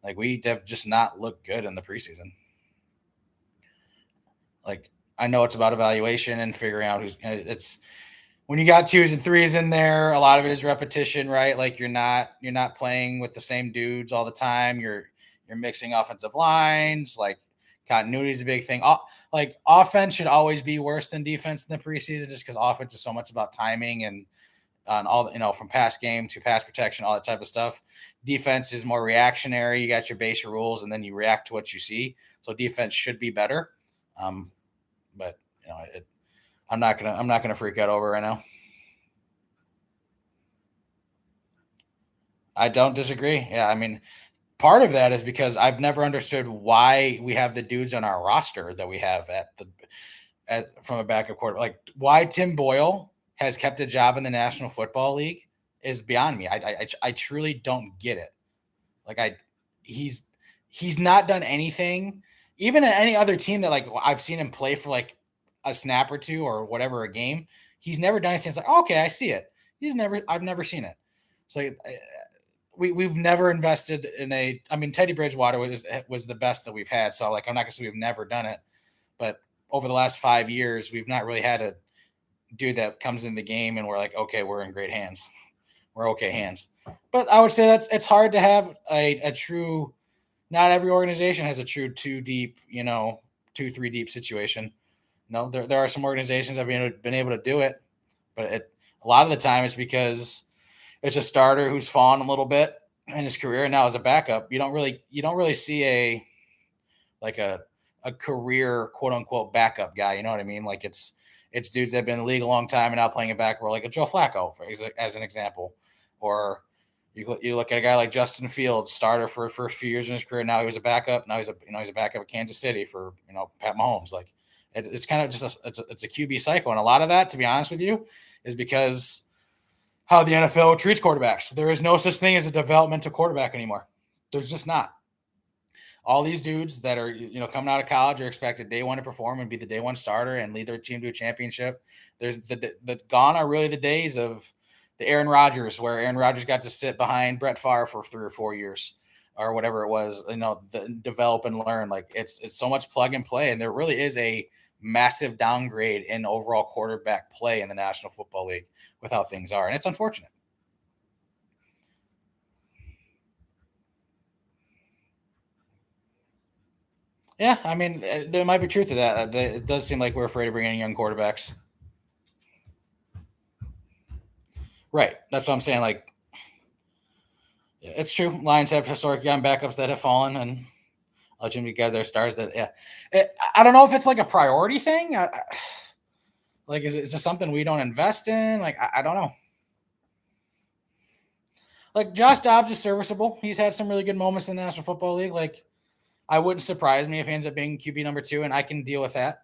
Like we have just not looked good in the preseason. Like I know it's about evaluation and figuring out who's. It's when you got twos and threes in there. A lot of it is repetition, right? Like you're not playing with the same dudes all the time. You're mixing offensive lines. Like continuity is a big thing. Like offense should always be worse than defense in the preseason, just because offense is so much about timing and on all from pass game to pass protection, all that type of stuff. Defense is more reactionary. You got your base rules, and then you react to what you see. So defense should be better. Um, but I'm not gonna freak out over it right now. I don't disagree. Yeah, I mean, part of that is because I've never understood why we have the dudes on our roster that we have from a backup quarter. Like why Tim Boyle has kept a job in the National Football League is beyond me. I truly don't get it. Like he's he's not done anything, even in any other team that like I've seen him play for like a snap or two or whatever a game. He's never done anything. It's like okay, I see it. I've never seen it. It's like we've never invested in a. I mean, Teddy Bridgewater was the best that we've had. So like I'm not gonna say we've never done it, but over the last 5 years, we've not really had a dude that comes in the game and we're like, okay, we're in great hands. We're okay hands. But I would say it's hard to have a true. Not every organization has a true two deep, 2-3 deep situation. No, there are some organizations that have been able to do it, but A lot of the time, it's because it's a starter who's fallen a little bit in his career, and now as a backup, you don't really see like a career quote unquote backup guy. You know what I mean? Like it's dudes that have been in the league a long time and now playing a back role, like a Joe Flacco, as an example, or you look at a guy like Justin Fields, starter for a few years in his career. Now he was a backup. Now he's a backup at Kansas City for Pat Mahomes. Like it's kind of just it's a QB cycle, and a lot of that, to be honest with you, is because how the NFL treats quarterbacks. There is no such thing as a developmental quarterback anymore. There's just not. All these dudes that are coming out of college are expected day one to perform and be the day one starter and lead their team to a championship. There's the gone are really the days of the Aaron Rodgers, where Aaron Rodgers got to sit behind Brett Favre for 3 or 4 years or whatever it was. Develop and learn. Like it's so much plug and play, and there really is a massive downgrade in overall quarterback play in the National Football League with how things are, and it's unfortunate. Yeah, I mean, there might be truth to that. It does seem like we're afraid of bringing in young quarterbacks. Right. That's what I'm saying. Like, yeah, it's true. Lions have historic young backups that have fallen, and ultimately guys are stars that, yeah. I don't know if it's like a priority thing. Like, is it something we don't invest in? Like, I don't know. Like, Josh Dobbs is serviceable. He's had some really good moments in the National Football League. Like, I wouldn't surprise me if he ends up being QB number two, and I can deal with that.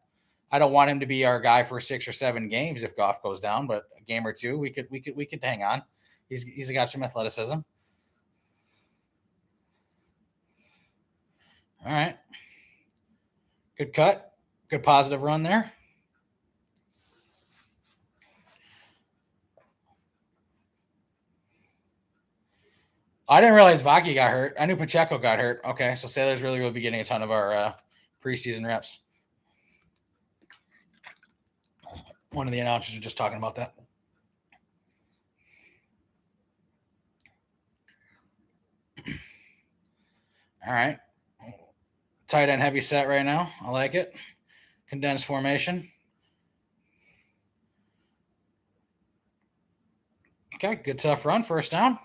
I don't want him to be our guy for 6 or 7 games if Goff goes down, but a game or two, we could hang on. He's got some athleticism. All right, good cut, good positive run there. I didn't realize Vaki got hurt. I knew Pacheco got hurt. Okay, so Sailors really will be getting a ton of our preseason reps. One of the announcers was just talking about that. All right, tight end heavy set right now. I like it. Condensed formation. Okay, good tough run. First down.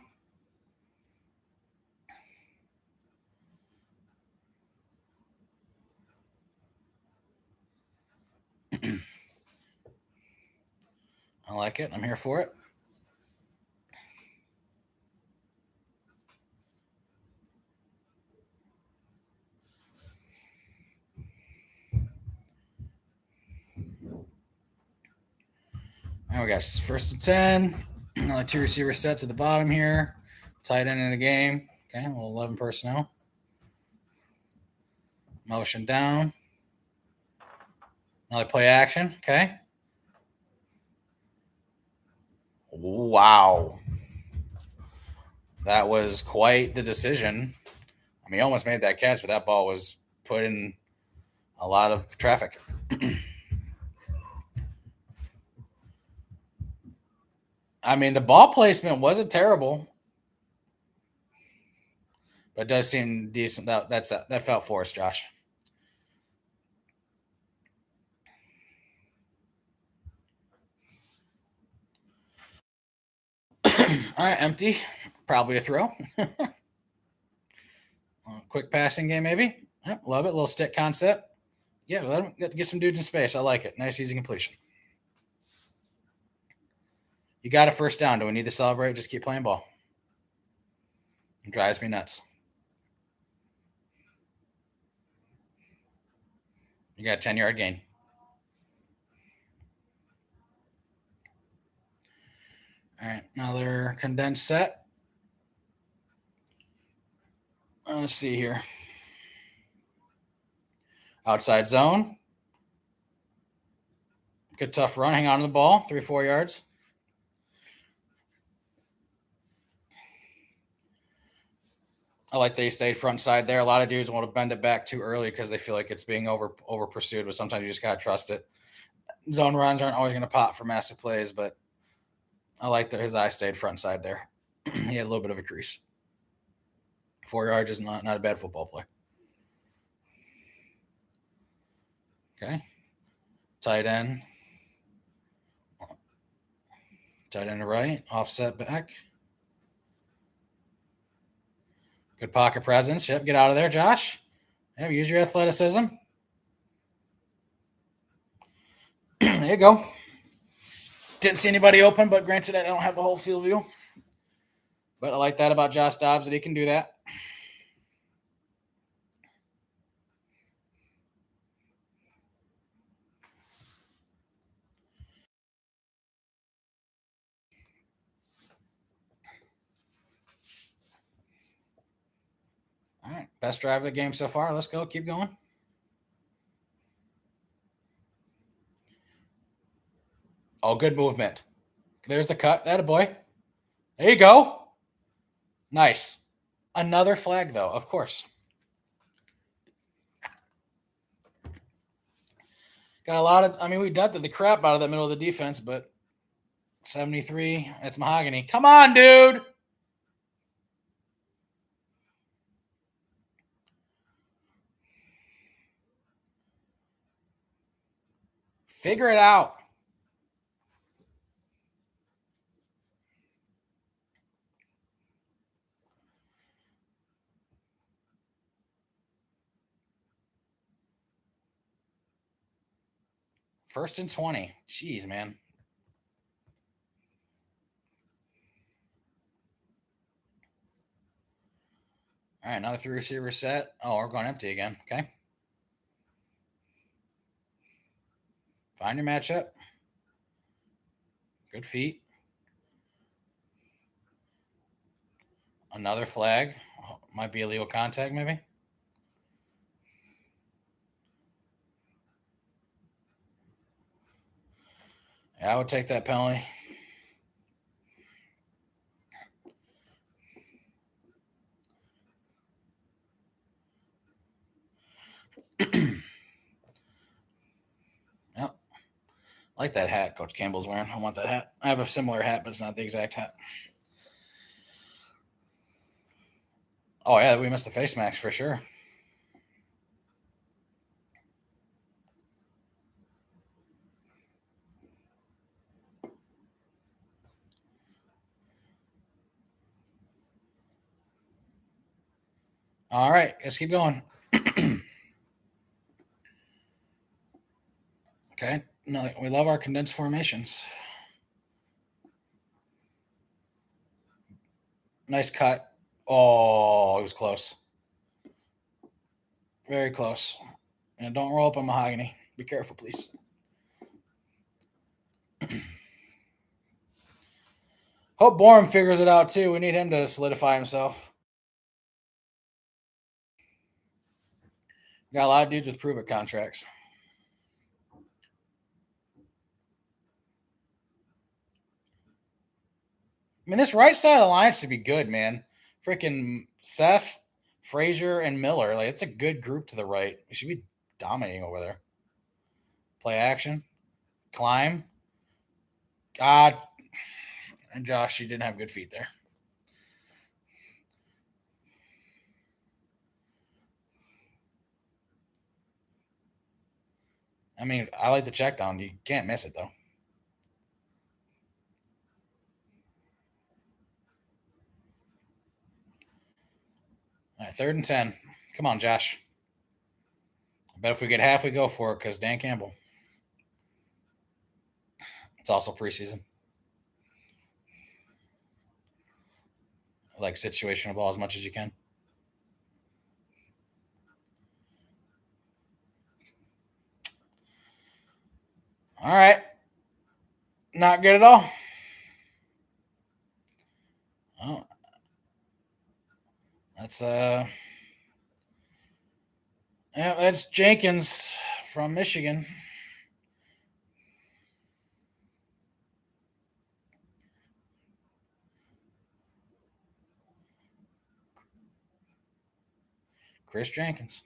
I like it. I'm here for it. All right, we got first and 10. Another two receiver sets at the bottom here. Tight end in the game. Okay, well, 11 personnel. Motion down. Another play action. Okay. Wow. That was quite the decision. I mean, he almost made that catch, but that ball was put in a lot of traffic. I mean, the ball placement wasn't terrible, but it does seem decent. That felt forced, Josh. All right, empty. Probably a throw. Quick passing game, maybe. Yep, love it. Little stick concept. Yeah, let him get some dudes in space. I like it. Nice, easy completion. You got a first down. Do we need to celebrate? Just keep playing ball. It drives me nuts. You got a 10-yard gain. All right, another condensed set. Let's see here. Outside zone. Good tough run. Hang on to the ball. 3 or 4 yards. I like they stayed front side there. A lot of dudes want to bend it back too early because they feel like it's being over pursued, but sometimes you just gotta trust it. Zone runs aren't always gonna pop for massive plays, but I like that his eye stayed front side there. He had a little bit of a crease. 4 yards is not a bad football play. Okay. Tight end. Tight end to right, offset back. Good pocket presence. Yep, get out of there, Josh. Yep, use your athleticism. There you go. Didn't see anybody open, but granted, I don't have the whole field view. But I like that about Josh Dobbs, that he can do that. All right, best drive of the game so far. Let's go. Keep going. Oh, good movement. There's the cut. That a boy. There you go. Nice. Another flag, though, of course. Got a lot of. I mean, we dunked the crap out of that middle of the defense, but 73. That's mahogany. Come on, dude. Figure it out. First and 20. Jeez, man. All right, another 3-receiver set. Oh, we're going empty again. Okay. Find your matchup. Good feet. Another flag. Oh, might be illegal contact, maybe. Yeah, I would take that penalty. Yep. I like that hat Coach Campbell's wearing. I want that hat. I have a similar hat, but it's not the exact hat. Oh, yeah, we missed the face mask for sure. All right, let's keep going. Okay. No, we love our condensed formations. Nice cut. Oh, it was close. Very close. And don't roll up on mahogany. Be careful, please. Hope Borum figures it out too. We need him to solidify himself. Got a lot of dudes with prove it contracts. I mean, this right side of the line should be good, man. Freaking Seth, Frazier, and Miller. Like, it's a good group to the right. We should be dominating over there. Play action. Climb. God. And Josh, you didn't have good feet there. I mean, I like the check down. You can't miss it, though. All right, 3rd and 10. Come on, Josh. I bet if we get half, we go for it because Dan Campbell. It's also preseason. I like situational ball as much as you can. All right. Not good at all. Oh, that's yeah, that's Jenkins from Michigan. Chris Jenkins.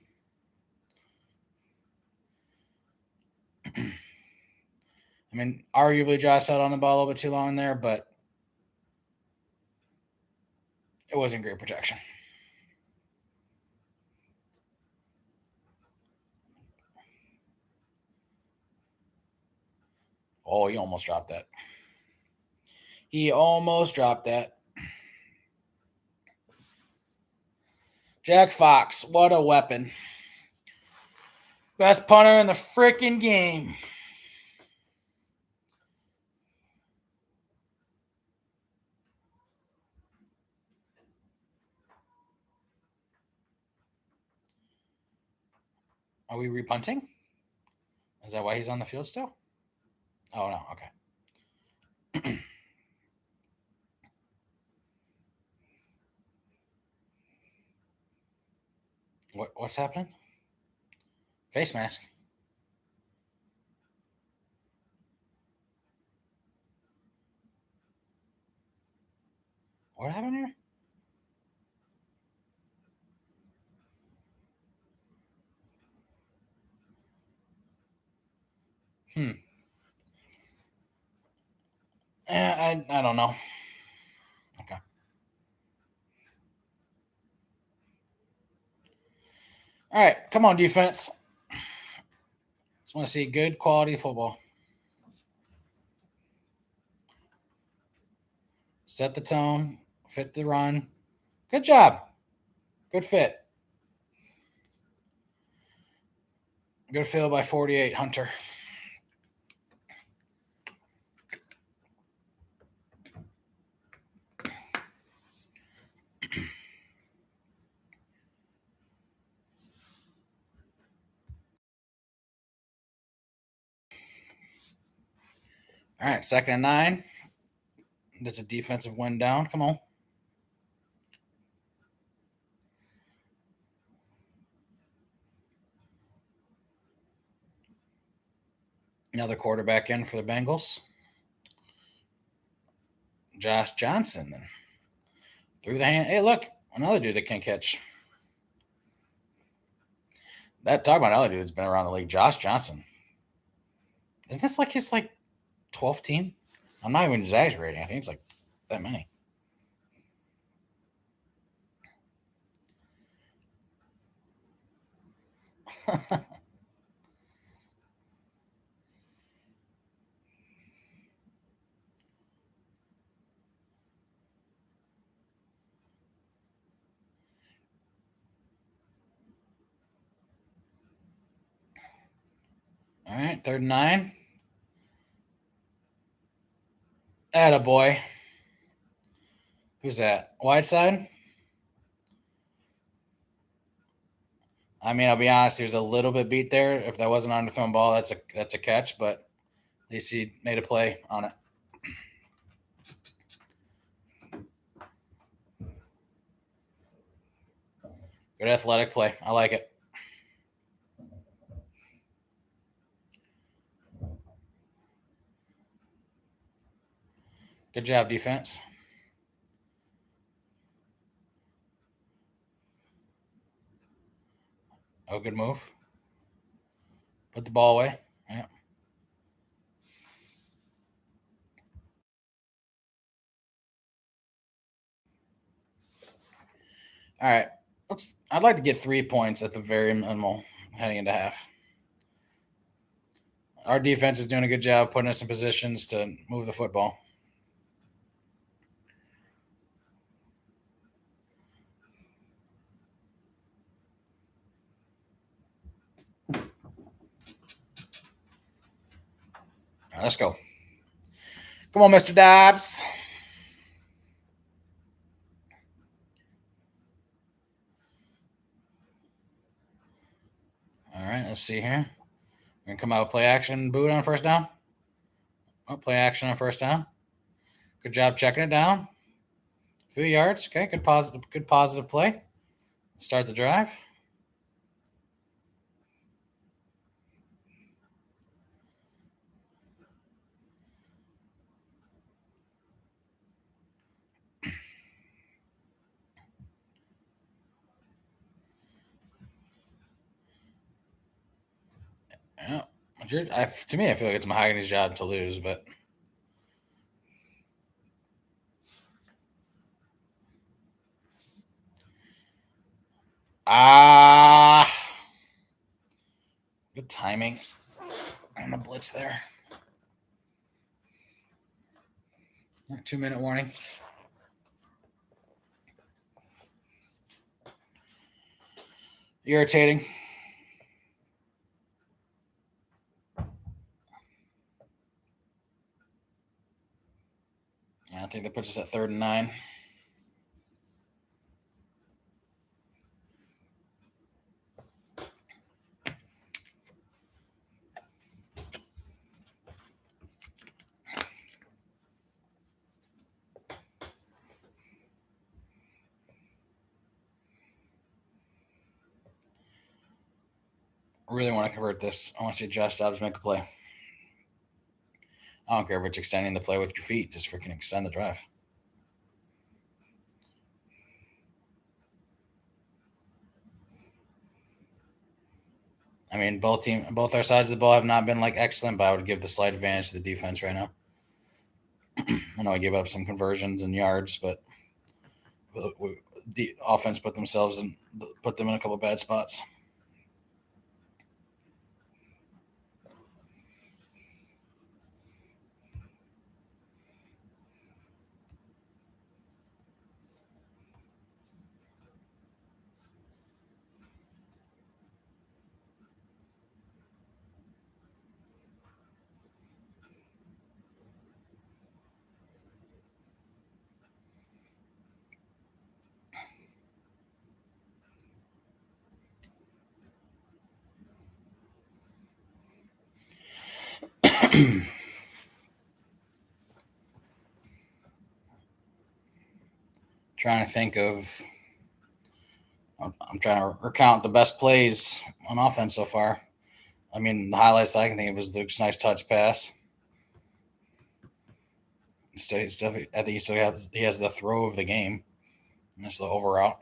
I mean, arguably Josh held on the ball a little bit too long there, but it wasn't great protection. Oh, he almost dropped that. He almost dropped that. Jack Fox, what a weapon. Best punter in the freaking game. Are we repunting? Is that why he's on the field still? Oh, no. Okay. What's happening? Face mask. What happened here? I don't know. Okay. All right. Come on, defense. Just want to see good quality football. Set the tone. Fit the run. Good job. Good fit. Good fill by 48, Hunter. All right, 2nd and 9. That's a defensive win down. Come on. Another quarterback in for the Bengals. Josh Johnson. Through the hand. Hey, look. Another dude that can't catch. Talk about another dude that's been around the league. Josh Johnson. Isn't this like his 12th team? I'm not even exaggerating. I think it's like that many. All right, 3rd and 9. Attaboy. Who's that? Whiteside? I mean, I'll be honest, he was a little bit beat there. If that wasn't an underthrown ball, that's a catch, but at least he made a play on it. Good athletic play. I like it. Good job, defense. Oh, good move. Put the ball away. Yeah. All right. I'd like to get 3 points at the very minimal heading into half. Our defense is doing a good job putting us in positions to move the football. All right, let's go. Come on, Mr. Dobbs. All right, let's see here. We're going to come out with play action, boot on 1st down. Oh, play action on 1st down. Good job checking it down. A few yards. Okay, good positive play. Start the drive. Yeah. To me, I feel like it's Mahogany's job to lose, but good timing on the blitz there. 2-minute warning. Irritating. Yeah, I think that puts us at 3rd and 9. I really want to convert this. I want to see Josh Dobbs make a play. I don't care if it's extending the play with your feet. Just freaking extend the drive. I mean, both our sides of the ball have not been like excellent, but I would give the slight advantage to the defense right now. I know I gave up some conversions and yards, but the offense put them in a couple of bad spots. Trying to think of. I'm trying to recount the best plays on offense so far. I mean, the highlights I can think of was Luke's nice touch pass. I think he has the throw of the game. And that's the overall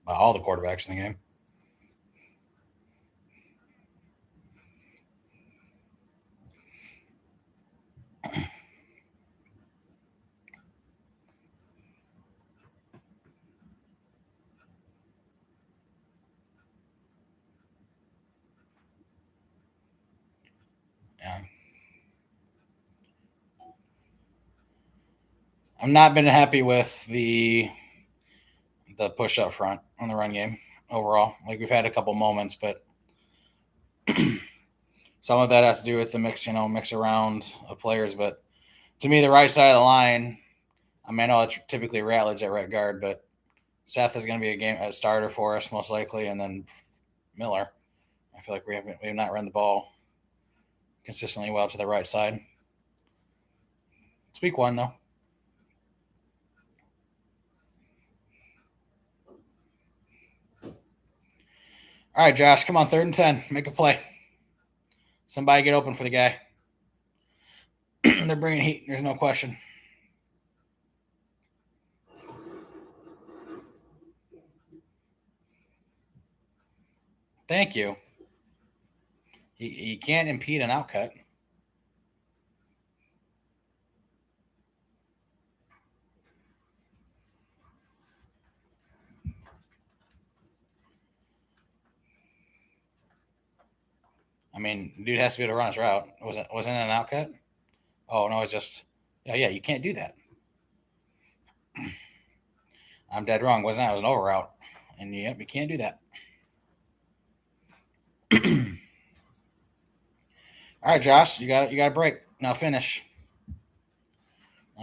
by all the quarterbacks in the game. Yeah. I've not been happy with the push up front on the run game overall. Like we've had a couple moments, but some of that has to do with the mix around of players. But to me, the right side of the line, I mean, I know it's typically Ratledge at right guard, but Seth is going to be a starter for us most likely, and then Miller. I feel like we have not run the ball consistently well to the right side. It's week 1 though. All right, Josh, come on, 3rd and 10, make a play. Somebody get open for the guy. They're bringing heat. There's no question. Thank you. You can't impede an outcut. I mean, dude has to be able to run his route. Wasn't it an outcut? Oh no, it's just yeah. You can't do that. I'm dead wrong. Wasn't it? It was an over route, and yep, you can't do that. All right, Josh, you got a break now. Finish.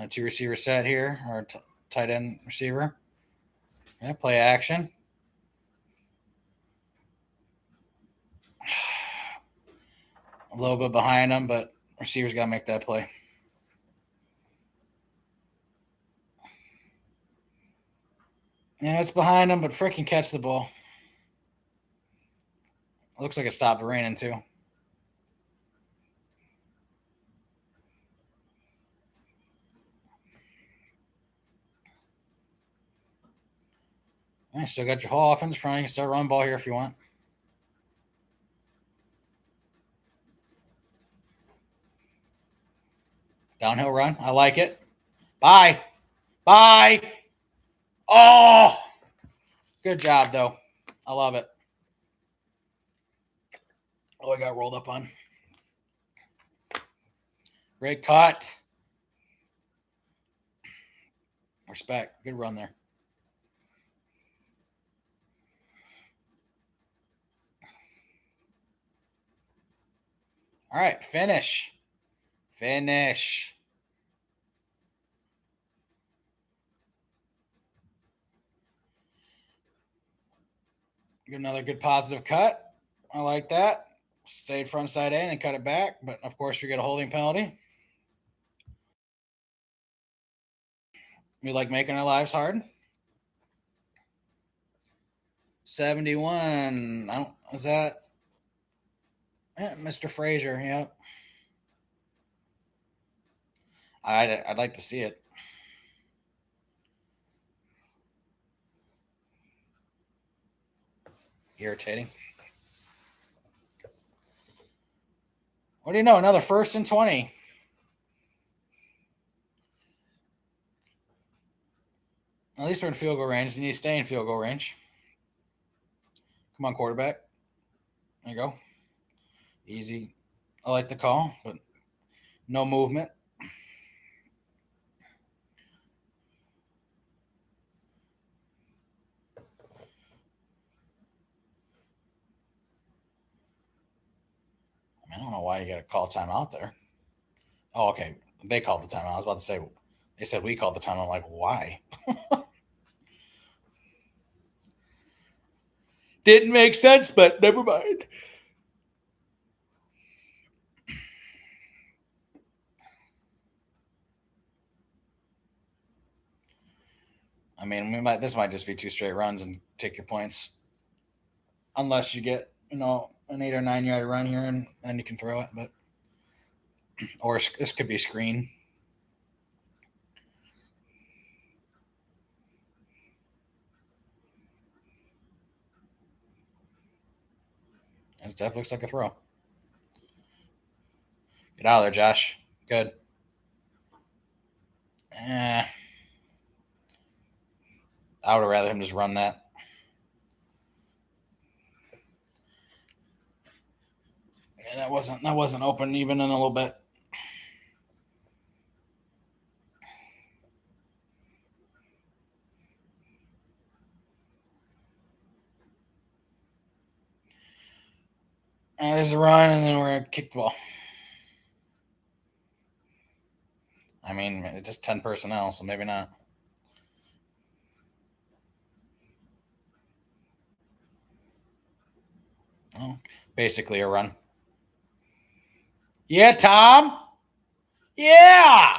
2 receiver set here, or tight end receiver. Yeah, play action. A little bit behind him, but receivers got to make that play. Yeah, it's behind him, but freaking catch the ball. Looks like it stopped raining too. You still got your whole offense front. You can start running ball here if you want. Downhill run. I like it. Bye. Bye. Oh, good job, though. I love it. Oh, I got rolled up on. Great cut. Respect. Good run there. All right, finish. Finish. Get another good positive cut. I like that. Stayed front side A and then cut it back. But of course, we get a holding penalty. We like making our lives hard. 71. I don't, is that Mr. Frazier? Yep. I'd like to see it. Irritating. What do you know? Another 1st and 20. At least we're in field goal range. You need to stay in field goal range. Come on, quarterback. There you go. Easy. I like the call, but no movement. I don't know why you got to call timeout there. Oh, okay. They called the timeout. I was about to say, they said we called the timeout. I'm like, why? Didn't make sense, but never mind. I mean, this might just be 2 straight runs and take your points, unless you get an 8 or 9 yard run here and then you can throw it. But or this could be a screen. It definitely looks like a throw. Get out of there, Josh. Good. I would have rather him just run that. Yeah, that wasn't open even in a little bit. There's a run, and then we're gonna kick the ball. I mean, it's just 10 personnel, so maybe not. Oh, basically a run. Yeah, Tom. Yeah.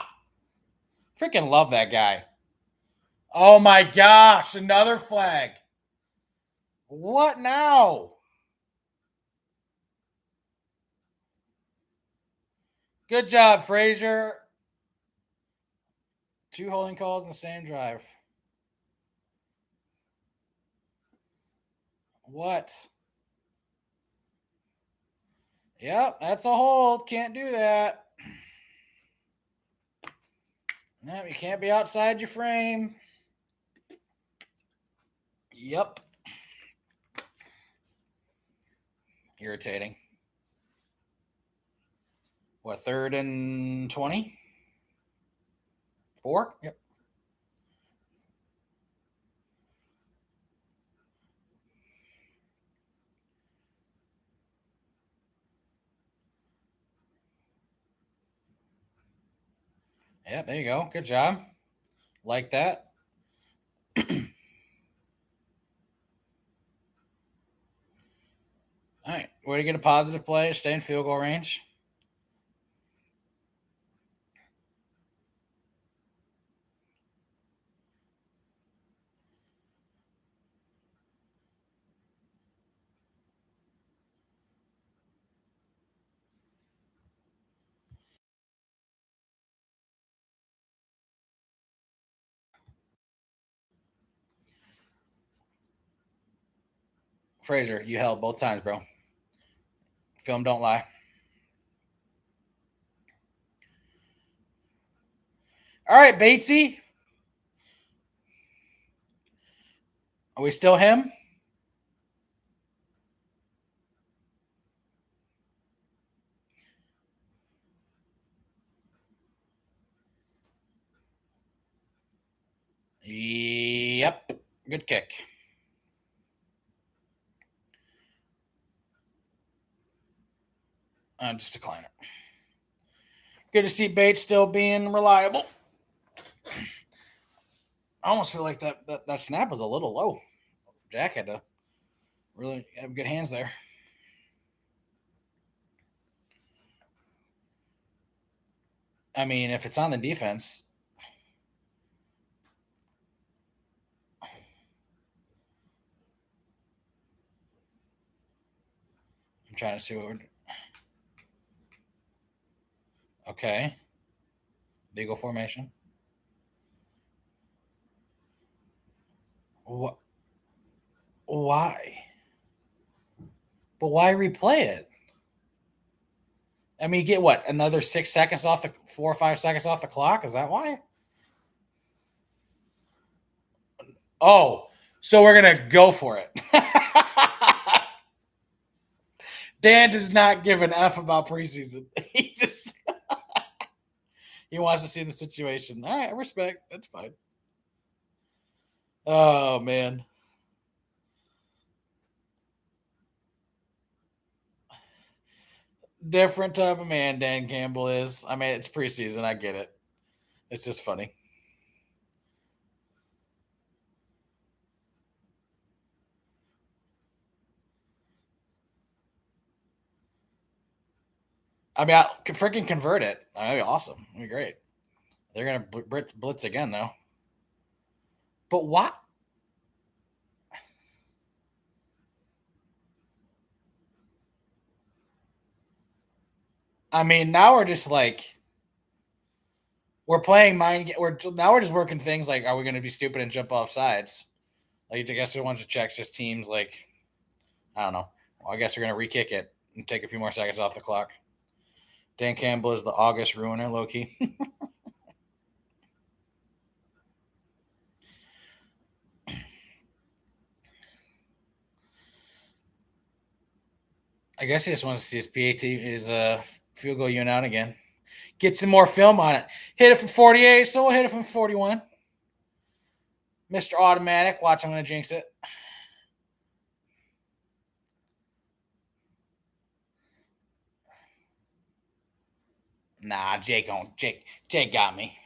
Freaking love that guy. Oh my gosh, another flag. What now? Good job, Frazier. 2 holding calls in the same drive. What? Yep, that's a hold. Can't do that. No, you can't be outside your frame. Yep. Irritating. What, 3rd and 20? 4? Yep. Yep, there you go. Good job. Like that. All right. Way to get a positive play. Stay in field goal range. Frazier, you held both times, bro. Film don't lie. All right, Batesy. Are we still him? Yep. Good kick. Just decline it. Good to see Bates still being reliable. I almost feel like that snap was a little low. Jack had to really have good hands there. I mean, if it's on the defense, I'm trying to see what we're doing. Okay. Beagle formation. What? Why? But why replay it? I mean, you get what, another 6 seconds off the 4 or 5 seconds off the clock? Is that why? Oh, so we're gonna go for it. Dan does not give an F about preseason. He wants to see the situation. All right, respect. That's fine. Oh man. Different type of man Dan Campbell is. I mean, it's preseason. I get it. It's just funny. I mean, I could freaking convert it. That'd be awesome. That'd be great. They're gonna blitz again though. But what? I mean, now we're just like we're playing mind. We're just working things like, are we going to be stupid and jump off sides? Like, I guess we want to check just teams like, I don't know. Well, I guess we're going to re-kick it and take a few more seconds off the clock. Dan Campbell is the August ruiner, low key. I guess he just wants to see his PAT, his field goal unit out again. Get some more film on it. Hit it from 48, so we'll hit it from 41. Mr. Automatic. Watch, I'm going to jinx it. Nah, Jake got me.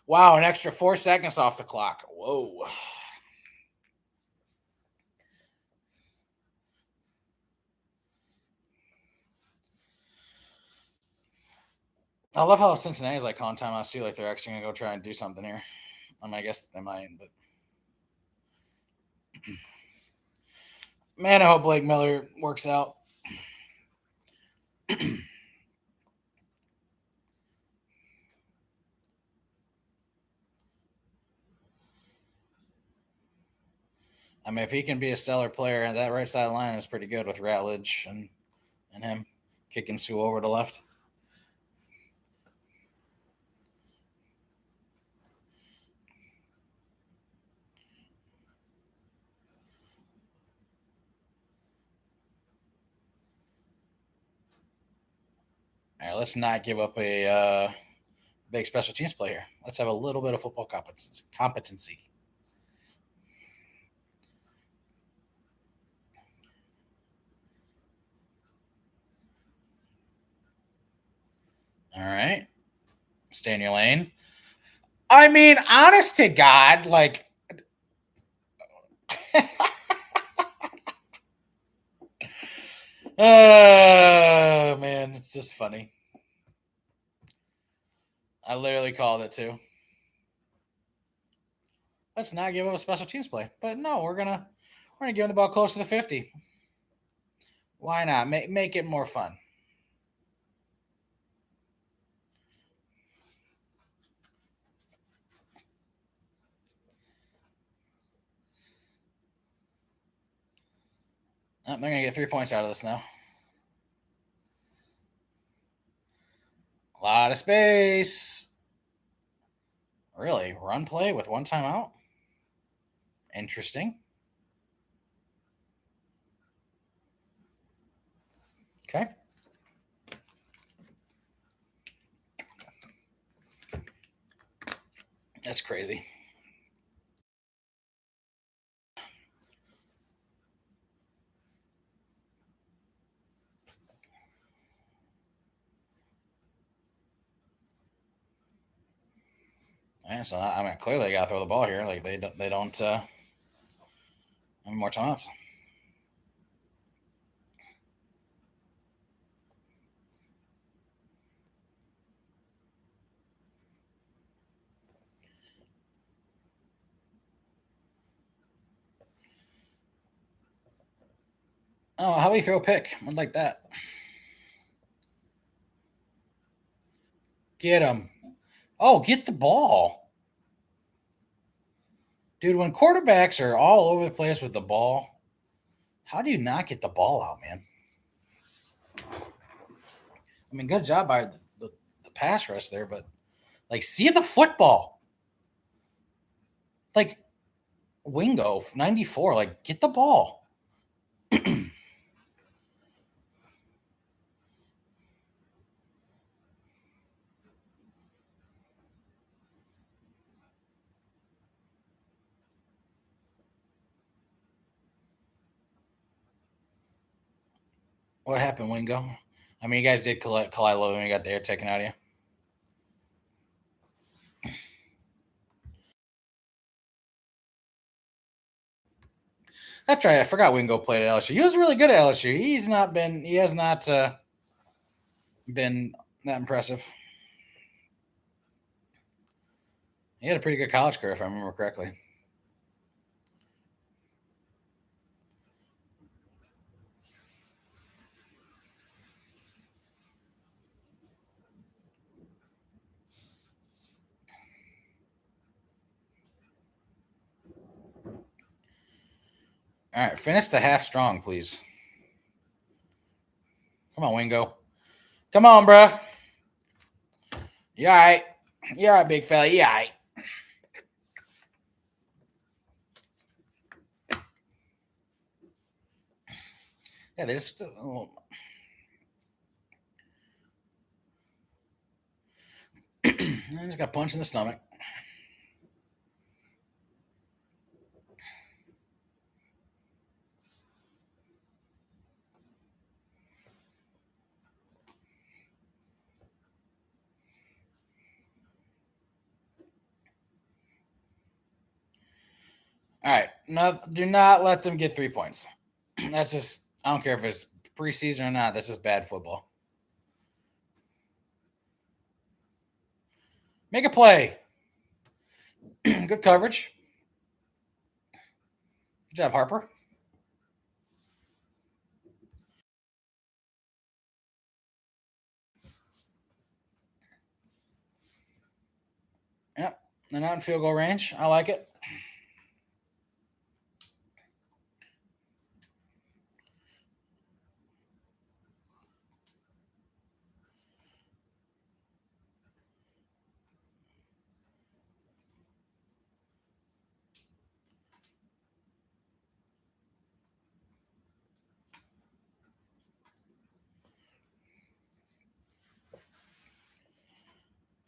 Wow, an extra 4 seconds off the clock. Whoa. I love how Cincinnati's like calling timeouts too. Like they're actually gonna go try and do something here. I mean, I guess they might, but man, I hope Blake Miller works out. I mean, if he can be a stellar player, and that right side of the line is pretty good with Ratledge and him kicking Sue over to left. All right, let's not give up a big special teams play here. Let's have a little bit of football competency. All right, stay in your lane. I mean, honest to God, like. Oh man, it's just funny. I literally called it too. Let's not give him a special teams play. But no, we're gonna give him the ball close to the 50. Why not? Make it more fun. Oh, they're gonna get 3 points out of this now. A lot of space. Really? Run play with one timeout? Interesting. Okay. That's crazy. Yeah, so I mean, clearly they got to throw the ball here. Like they don't have more timeouts. Oh, how do you throw a pick? I'd like that. Get him. Oh, get the ball. Dude, when quarterbacks are all over the place with the ball, how do you not get the ball out, man? I mean, good job by the pass rush there, but like, see the football. Like, Wingo, 94, like, get the ball. What happened, Wingo? I mean, you guys did collide low when you got the air taken out of you. That's right. I forgot Wingo played at LSU. He was really good at LSU. He has not been that impressive. He had a pretty good college career, if I remember correctly. All right, finish the half strong, please. Come on, Wingo. Come on, bro. You all right? You all right, big fella? You all right? Yeah, they just I just got punched in the stomach. All right, no, do not let them get 3 points. That's just I don't care if it's preseason or not. That's just bad football. Make a play. Good coverage. Good job, Harper. Yep, they're not in field goal range. I like it.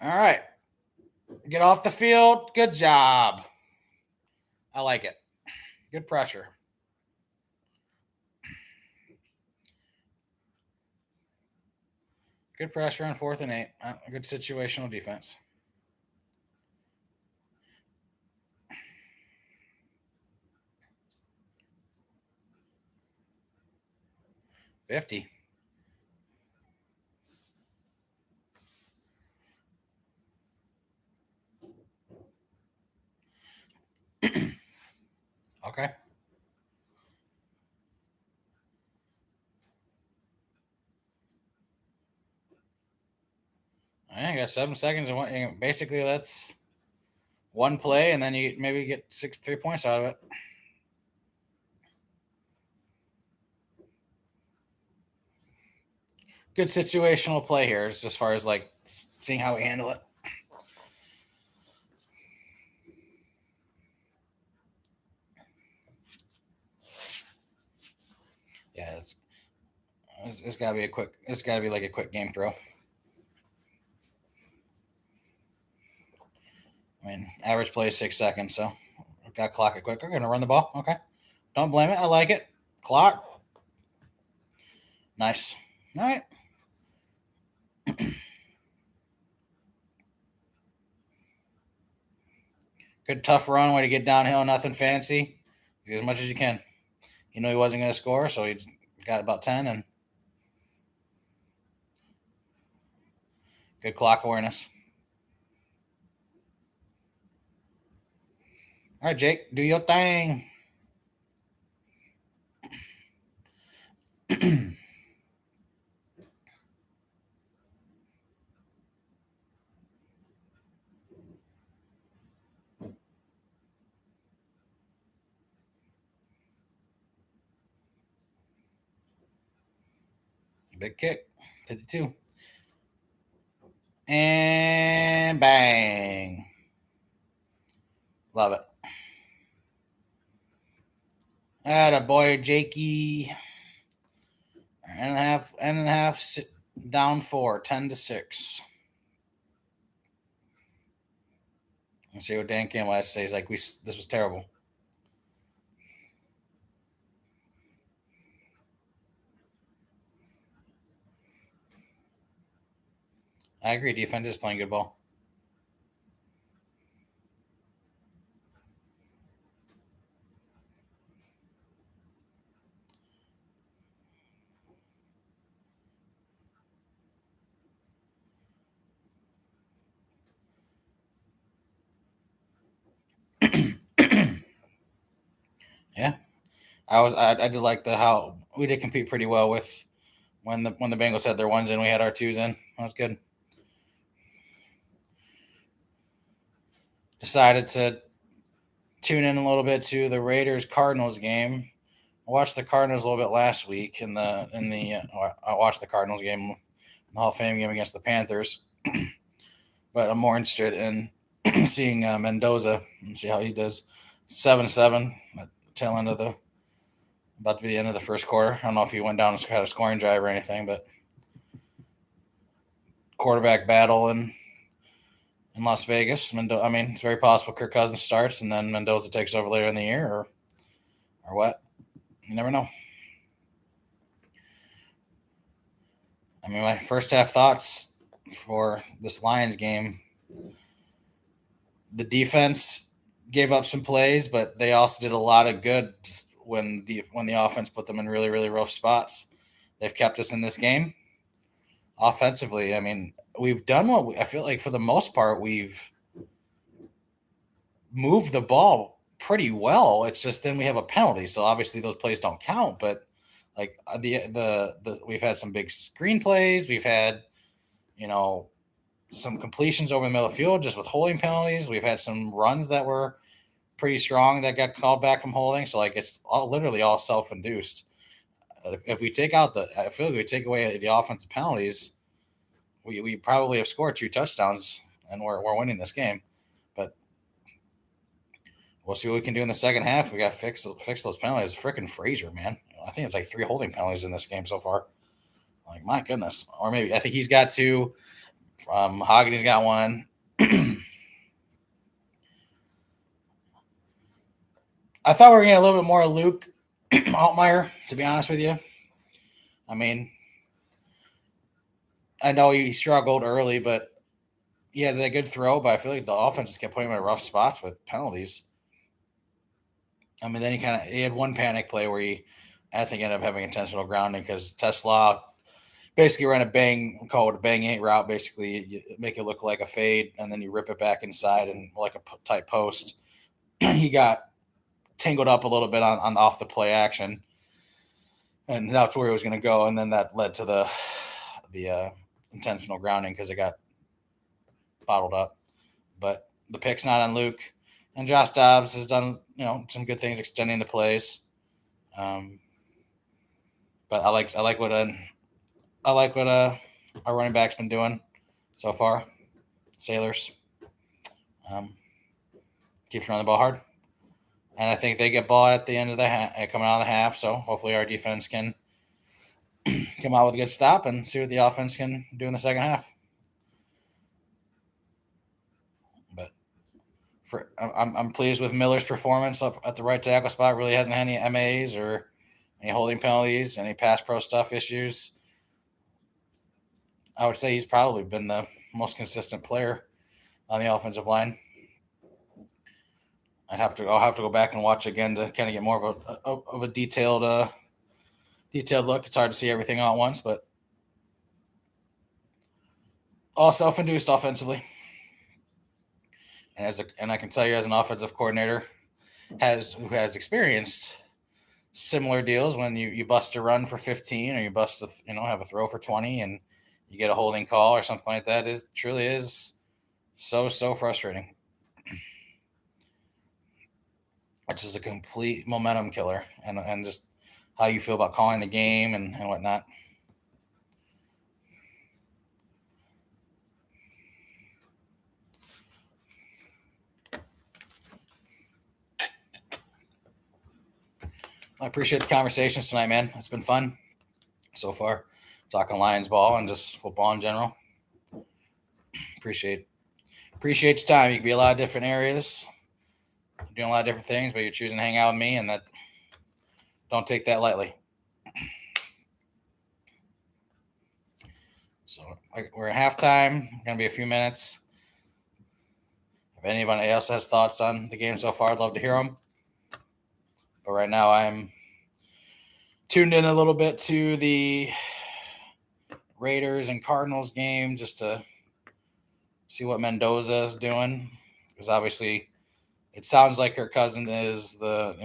All right, get off the field. Good job. I like it. Good pressure. Good pressure on 4th and 8. Good situational defense. 50. Okay. I got 7 seconds and one. Basically, that's one play, and then you maybe get 3 points out of it. Good situational play here, as far as like seeing how we handle it. Yeah, it's got to be a quick. It's got to be like a quick game throw. I mean, average play is 6 seconds, so got to clock it quick. We're gonna run the ball. Okay, don't blame it. I like it. Clock. Nice. All right. good tough run way to get downhill, nothing fancy. As much as you can. You know he wasn't going to score, so he got about 10 and good clock awareness. All right, Jake, do your thing. Big kick. 52. And bang. Love it. Atta boy, Jakey. And a half, down 4, 10-6. Let's see what Dan Campbell has to say. He's like, this was terrible. I agree. Defense is playing good ball. Yeah, I did like how we did compete pretty well with when the Bengals had their ones in, we had our twos in. That was good. Decided to tune in a little bit to the Raiders Cardinals game. I watched the Cardinals a little bit last week I watched the Cardinals game, the Hall of Fame game against the Panthers, but I'm more interested in seeing Mendoza and see how he does. 7-7 at the tail end of the about to be the end of the first quarter. I don't know if he went down and had a scoring drive or anything, but quarterback battle in Las Vegas. I mean, it's very possible Kirk Cousins starts and then Mendoza takes over later in the year, or what? You never know. I mean, my first half thoughts for this Lions game: the defense gave up some plays, but they also did a lot of good when the offense put them in really really rough spots. They've kept us in this game offensively. I mean, we've done I feel like for the most part we've moved the ball pretty well. It's just then we have a penalty, so obviously those plays don't count. But like we've had some big screen plays. We've had you know some completions over the middle of the field just with holding penalties. We've had some runs that were pretty strong that got called back from holding. So like it's literally all self-induced. If we take out I feel like we take away the offensive penalties, we probably have scored 2 touchdowns and we're winning this game. But we'll see what we can do in the second half. We got to fix those penalties. Freaking Frazier, man. I think it's like 3 holding penalties in this game so far. Like my goodness. Or maybe I think he's got 2. Mahogany's got 1. I thought we were going to get a little bit more Luke Altmaier, to be honest with you. I mean, I know he struggled early, but he had a good throw, but I feel like the offense just kept putting him in rough spots with penalties. I mean, then he had one panic play where I think, ended up having intentional grounding because Tesla basically ran call it a bang 8 route. Basically, you make it look like a fade, and then you rip it back inside and like a tight post. He got tangled up a little bit on off the play action, and that's where he was going to go. And then that led to the intentional grounding because it got bottled up. But the pick's not on Luke, and Josh Dobbs has done some good things extending the plays. But I like what our running back's been doing so far. Sailors keeps running the ball hard, and I think they get ball at the end of coming out of the half. So hopefully our defense can come out with a good stop and see what the offense can do in the second half. But I'm pleased with Miller's performance up at the right tackle spot. Really hasn't had any MAs or any holding penalties, any pass pro stuff issues. I would say he's probably been the most consistent player on the offensive line. I'll have to go back and watch again to kind of get more of a detailed look. It's hard to see everything all at once, but all self-induced offensively. And I can tell you as an offensive coordinator who has experienced similar deals when you bust a run for 15 or you have a throw for 20 and you get a holding call or something like that, is truly is so frustrating. It's just a complete momentum killer, and just how you feel about calling the game and whatnot. I appreciate the conversations tonight, man. It's been fun so far, talking Lions ball and just football in general. Appreciate appreciate your time. You can be a lot of different areas, doing a lot of different things, but you're choosing to hang out with me, and that don't take that lightly. So we're at halftime. Gonna be a few minutes. If anybody else has thoughts on the game so far, I'd love to hear them. But right now, I'm tuned in a little bit to the Raiders and Cardinals game just to see what Mendoza is doing, because obviously it sounds like her cousin is the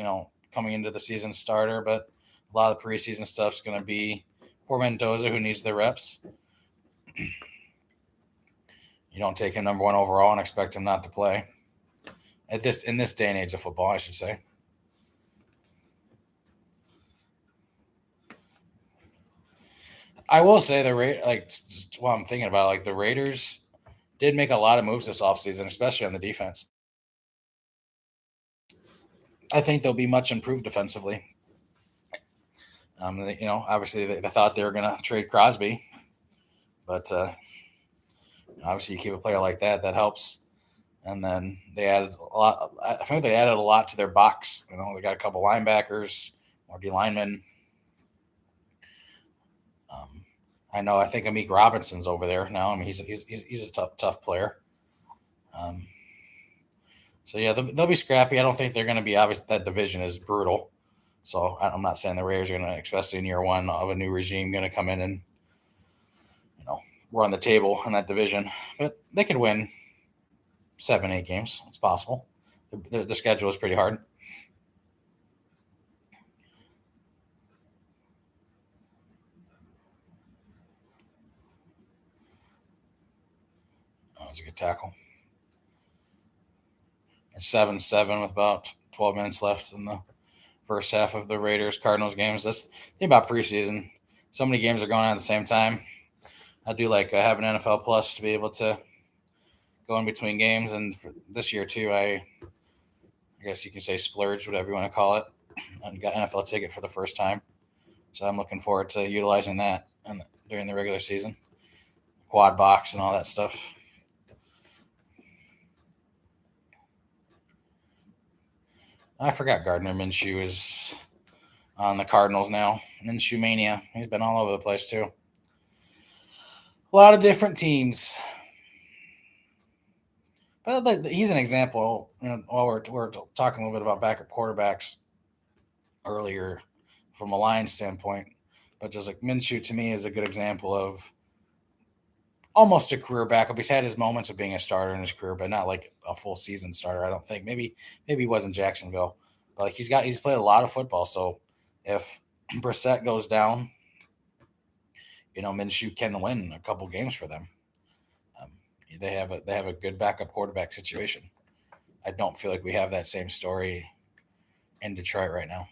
coming into the season starter, but a lot of the preseason stuff is going to be for Mendoza, who needs the reps. You don't take him number one overall and expect him not to play in this day and age of football, I should say. I will say while I'm thinking about it, like the Raiders did make a lot of moves this offseason, especially on the defense. I think they'll be much improved defensively. Obviously they thought they were going to trade Crosby, but obviously you keep a player like that helps. And then they added a lot. I think they added a lot to their box. They got a couple linebackers, more D linemen. I think Amik Robinson's over there now. I mean, he's a tough player. So yeah, they'll be scrappy. I don't think they're going to be obvious. That division is brutal. So I'm not saying the Raiders are going to, especially in year one of a new regime, going to come in and run the table in that division. But they could win 7-8 games. It's possible. The schedule is pretty hard. That was a good tackle. 7-7 with about 12 minutes left in the first half of the Raiders Cardinals games. That's the thing about preseason. So many games are going on at the same time. I do like have an NFL Plus to be able to go in between games, and for this year too, I guess you can say splurge, whatever you want to call it. I got NFL ticket for the first time, so I'm looking forward to utilizing that during the regular season, quad box and all that stuff. I forgot Gardner Minshew is on the Cardinals now. Minshew mania. He's been all over the place too. A lot of different teams. But he's an example. While we're talking a little bit about backup quarterbacks earlier from a Lions standpoint, but just like Minshew to me is a good example of almost a career backup. He's had his moments of being a starter in his career, but not like a full season starter. I don't think. Maybe he was in Jacksonville, but like he's played a lot of football. So if Brissett goes down, Minshew can win a couple games for them. They have a good backup quarterback situation. I don't feel like we have that same story in Detroit right now.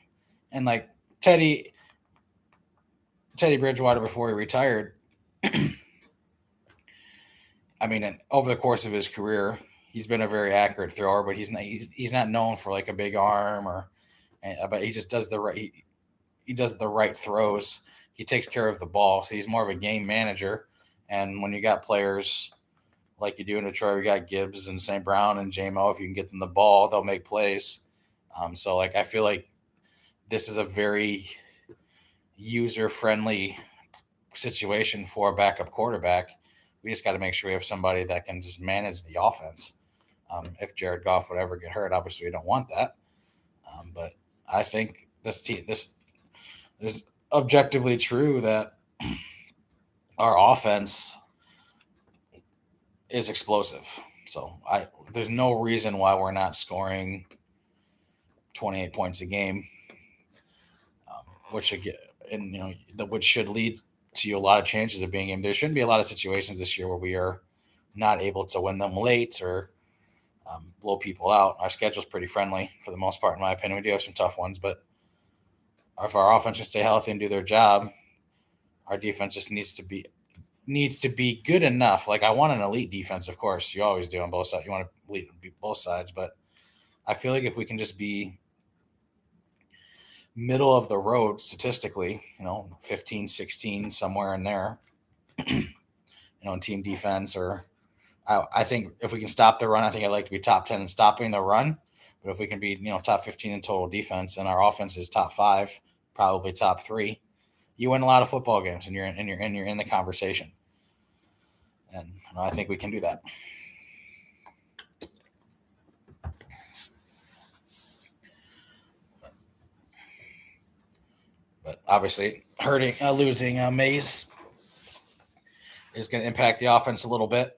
And like Teddy Bridgewater before he retired, I mean, over the course of his career, he's been a very accurate thrower, but he's not known for like a big arm but he just does he does the right throws. He takes care of the ball, so he's more of a game manager. And when you got players like you do in Detroit, we got Gibbs and St. Brown and JMO. If you can get them the ball, they'll make plays. So like I feel like this is a very user friendly situation for a backup quarterback. We just got to make sure we have somebody that can just manage the offense. if Jared Goff would ever get hurt. Obviously, we don't want that. But I think this is objectively true that our offense is explosive. So there's no reason why we're not scoring 28 points a game, which again, and which should lead to a lot of chances of being game. There shouldn't be a lot of situations this year where we are not able to win them late or blow people out. Our schedule's pretty friendly for the most part, in my opinion. We do have some tough ones, but if our offense can stay healthy and do their job, our defense just needs to be good enough. Like, I want an elite defense, of course. You always do on both sides. You want to elite both sides, but I feel like if we can just be middle of the road statistically, 15, 16, somewhere in there, in team defense, or I think if we can stop the run, I think I'd like to be top 10 in stopping the run. But if we can be, top 15 in total defense, and our offense is top 5, probably top 3, you win a lot of football games, and you're in the conversation. And I think we can do that. But obviously, losing Mays is going to impact the offense a little bit.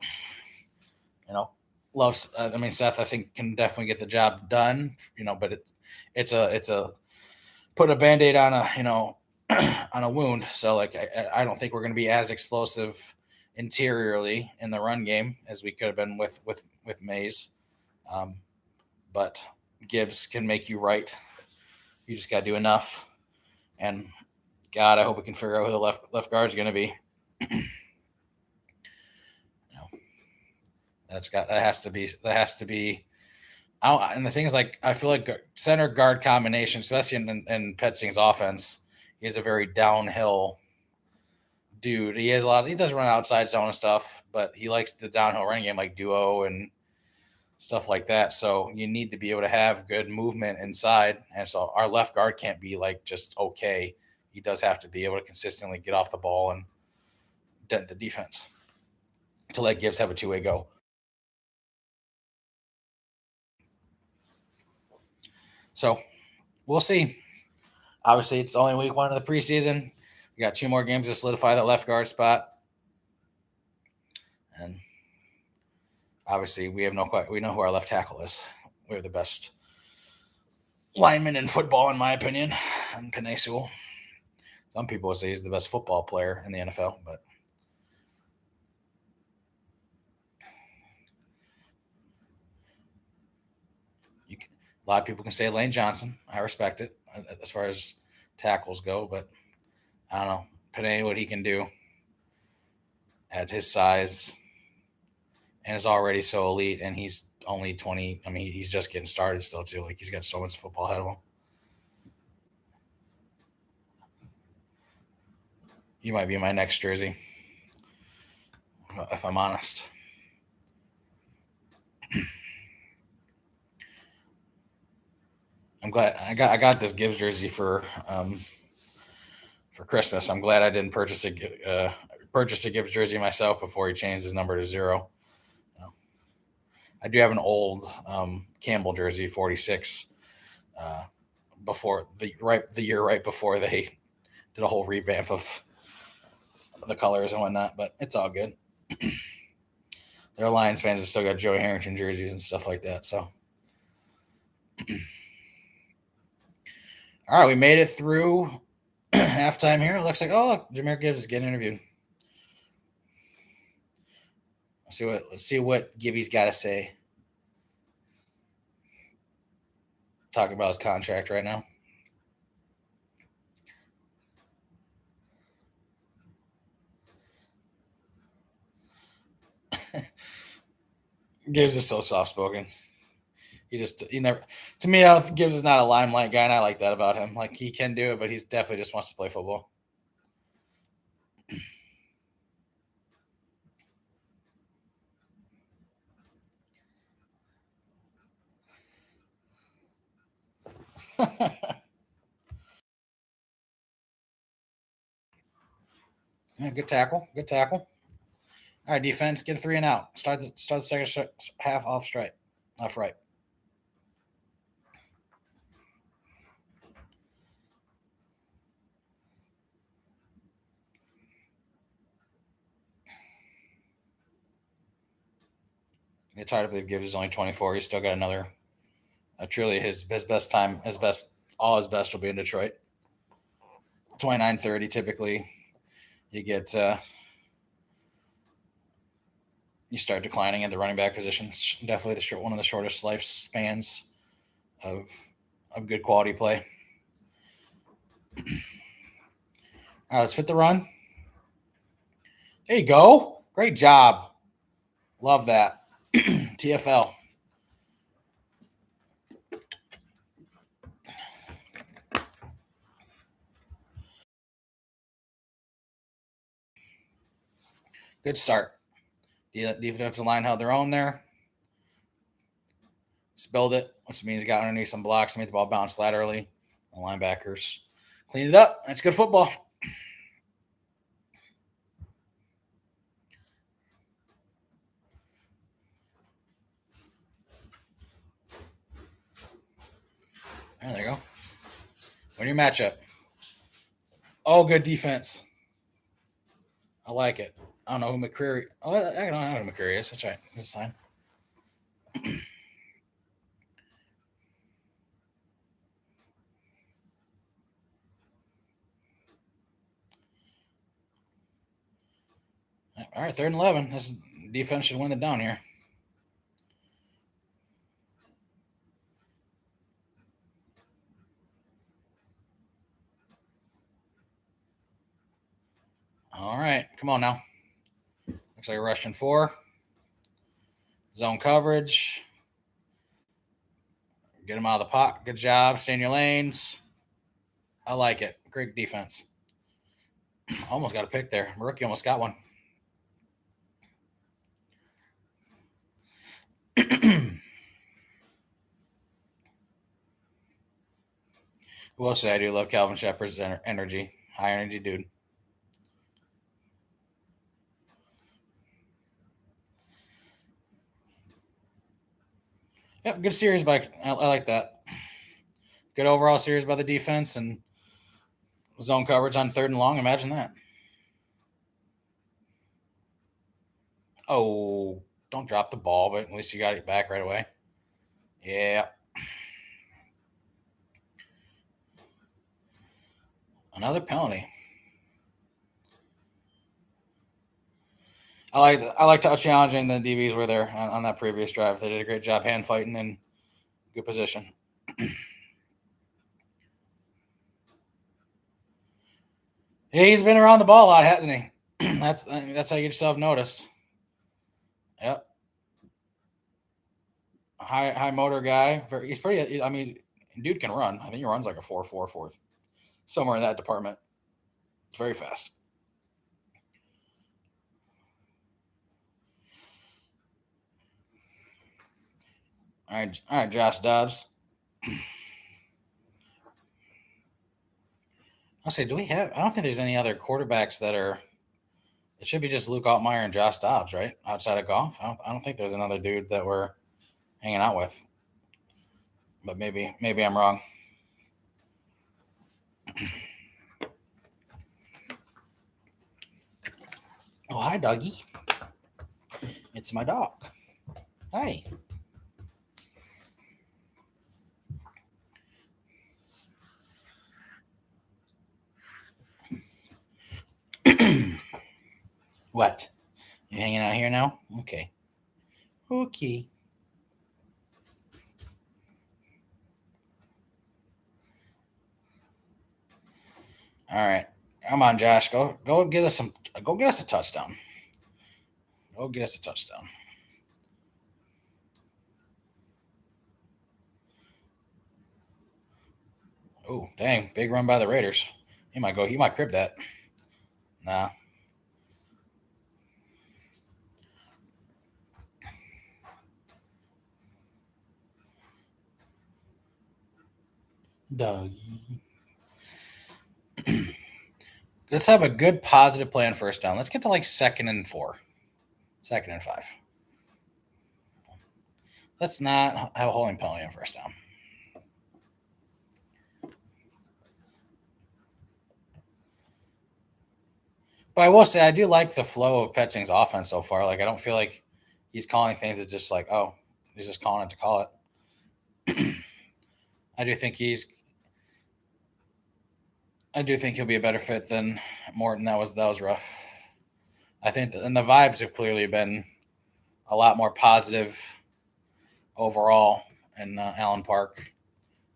Seth, I think, can definitely get the job done. But it's a put a Band-Aid on on a wound. So like, I don't think we're going to be as explosive interiorly in the run game as we could have been with Mays. But Gibbs can make you right. You just got to do enough. And God, I hope we can figure out who the left guard is going to be. That has to be. And the thing is, like, I feel like center guard combination, especially in Petzing's offense, he is a very downhill dude. He does run outside zone and stuff, but he likes the downhill running game, like duo and stuff like that. So you need to be able to have good movement inside. And so our left guard can't be like just okay. He does have to be able to consistently get off the ball and dent the defense to let Gibbs have a two-way go. So we'll see. Obviously, it's only week 1 of the preseason. We got 2 more games to solidify that left guard spot. And obviously, we know who our left tackle is. We're the best lineman in football, in my opinion, and Penei Sewell. Some people say he's the best football player in the NFL, but a lot of people can say Lane Johnson. I respect it as far as tackles go, but I don't know. Penei, what he can do at his size and is already so elite, and he's only 20. I mean, he's just getting started still, too. Like, he's got so much football ahead of him. You might be my next jersey, if I'm honest. I'm glad I got this Gibbs jersey for Christmas. I'm glad I didn't purchase a Gibbs jersey myself before he changed his number to 0. I do have an old Campbell jersey, 46, before the year right before they did a whole revamp of the colors and whatnot, but it's all good. They're Lions fans that still got Joe Harrington jerseys and stuff like that. So, all right, we made it through halftime here. It looks like, look, Jahmyr Gibbs is getting interviewed. Let's see what Gibby's got to say. Talking about his contract right now. Gibbs is so soft spoken. He never, to me, Gibbs is not a limelight guy, and I like that about him. Like, he can do it, but he's definitely just wants to play football. Yeah, good tackle. All right, defense, get a 3 and out. Start the second half off straight. Left, right. It's hard to believe Gibbs is only 24. He's still got another. Truly, his best time, all his best will be in Detroit. 29-30 typically. You get you start declining at the running back position. It's definitely one of the shortest lifespans of good quality play. All right, let's fit the run. There you go. Great job. Love that. TFL. Good start. Defensive line held their own there. Spilled it, which means got underneath some blocks, made the ball bounce laterally. The linebackers cleaned it up. That's good football. There you go. Win your matchup. Oh, good defense. I like it. I don't know who McCreary. Oh, I don't know who McCreary is. That's right. That's fine. All right, 3rd and 11. This defense should win it down here. All right, come on now. Looks like a rushing 4. Zone coverage. Get him out of the pocket. Good job. Stay in your lanes. I like it. Great defense. Almost got a pick there. Rookie almost got one. Will say I do love Calvin Shepard's energy. High energy dude. Yep, good series by. I like that. Good overall series by the defense and zone coverage on 3rd and long. Imagine that. Oh, don't drop the ball, but at least you got it back right away. Yeah. Another penalty. I liked how challenging the DBs were there on that previous drive. They did a great job hand fighting and good position. Yeah, he's been around the ball a lot, hasn't he? That's how you get yourself noticed. Yep. High motor guy. He's pretty. I mean, dude can run. I think he runs like a 4.44, somewhere in that department. It's very fast. All right, Josh Dobbs. I'll say, do we have? I don't think there's any other quarterbacks that are. It should be just Luke Altmaier and Josh Dobbs, right? Outside of Goff, I don't think there's another dude that we're hanging out with. But maybe I'm wrong. Oh, hi, doggy. It's my dog. Hi. What? You hanging out here now? Okay. Okay. All right. Come on, Josh. Go get us some. Go get us a touchdown. Go get us a touchdown. Oh, dang! Big run by the Raiders. He might go. He might crib that. Nah. Doggy. Let's have a good positive play on first down. Let's get to like 2nd and 4, 2nd and 5. Let's not have a holding penalty on first down. But I will say I do like the flow of Petching's offense so far. Like I don't feel like he's calling things that just like, oh, he's just calling it to call it. I do think he's I do think he'll be a better fit than Morton. That was rough. I think and the vibes have clearly been a lot more positive overall in Allen Park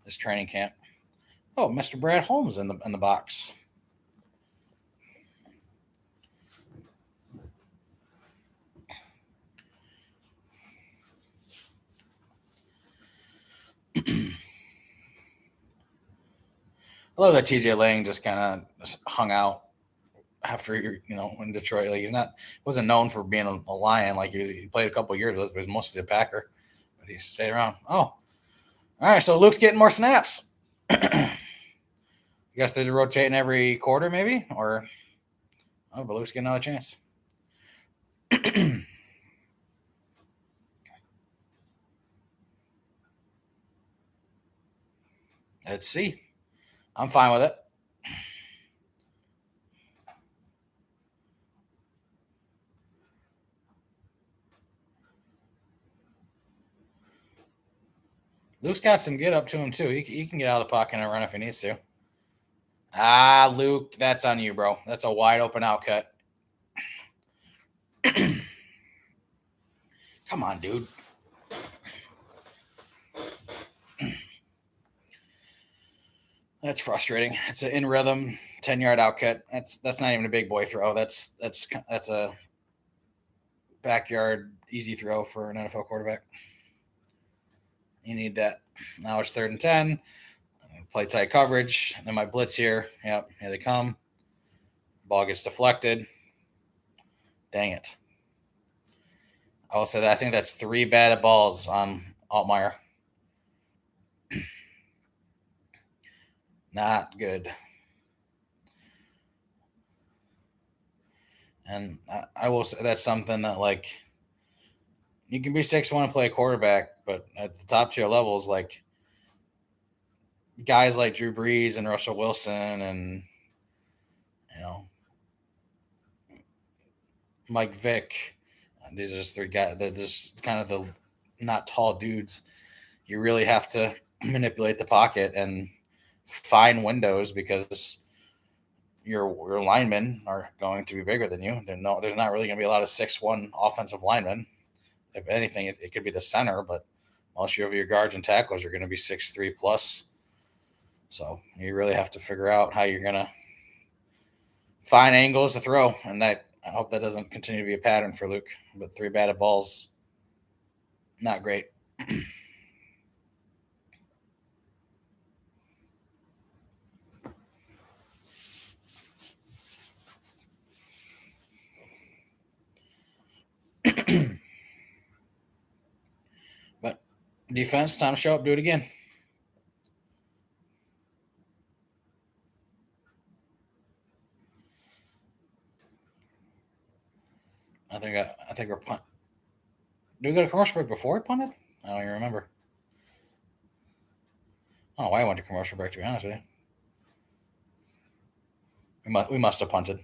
this training camp. Oh, Mr. Brad Holmes in the box. I love that TJ Lang just kind of hung out after in Detroit. Like he's not wasn't known for being a Lion. Like he played a couple years with us, but he's mostly a Packer. But he stayed around. Oh, all right. So Luke's getting more snaps. I guess they're rotating every quarter, maybe, or but Luke's getting another chance. Let's see. I'm fine with it. Luke's got some get up to him too. He can get out of the pocket and run if he needs to. Ah, Luke, that's on you, bro. That's a wide open outcut. Come on, dude. That's frustrating. It's an in rhythm 10-yard outcut. That's not even a big boy throw. That's a backyard easy throw for an NFL quarterback. You need that. Now it's 3rd and 10. Play tight coverage. Then my blitz here. Yep, here they come. Ball gets deflected. Dang it. I will say that I think that's 3 bad balls on Altmaier. Not good. And I will say that's something that like you can be 6'1" and play a quarterback, but at the top tier levels, like guys like Drew Brees and Russell Wilson and you know Mike Vick, these are just 3 guys. They're just kind of the not tall dudes. You really have to manipulate the pocket and find windows because your linemen are going to be bigger than you. There's not really going to be a lot of 6'1" offensive linemen. If anything, it could be the center, but most of your guards and tackles are going to be 6'3" plus. So you really have to figure out how you're going to find angles to throw, and that I hope that doesn't continue to be a pattern for Luke. But 3 batted balls, not great. But defense, time to show up, do it again. I think we're punt. Did we go to commercial break before we punted? I don't even remember. I don't know why I went to commercial break. To be honest with you, we must have punted.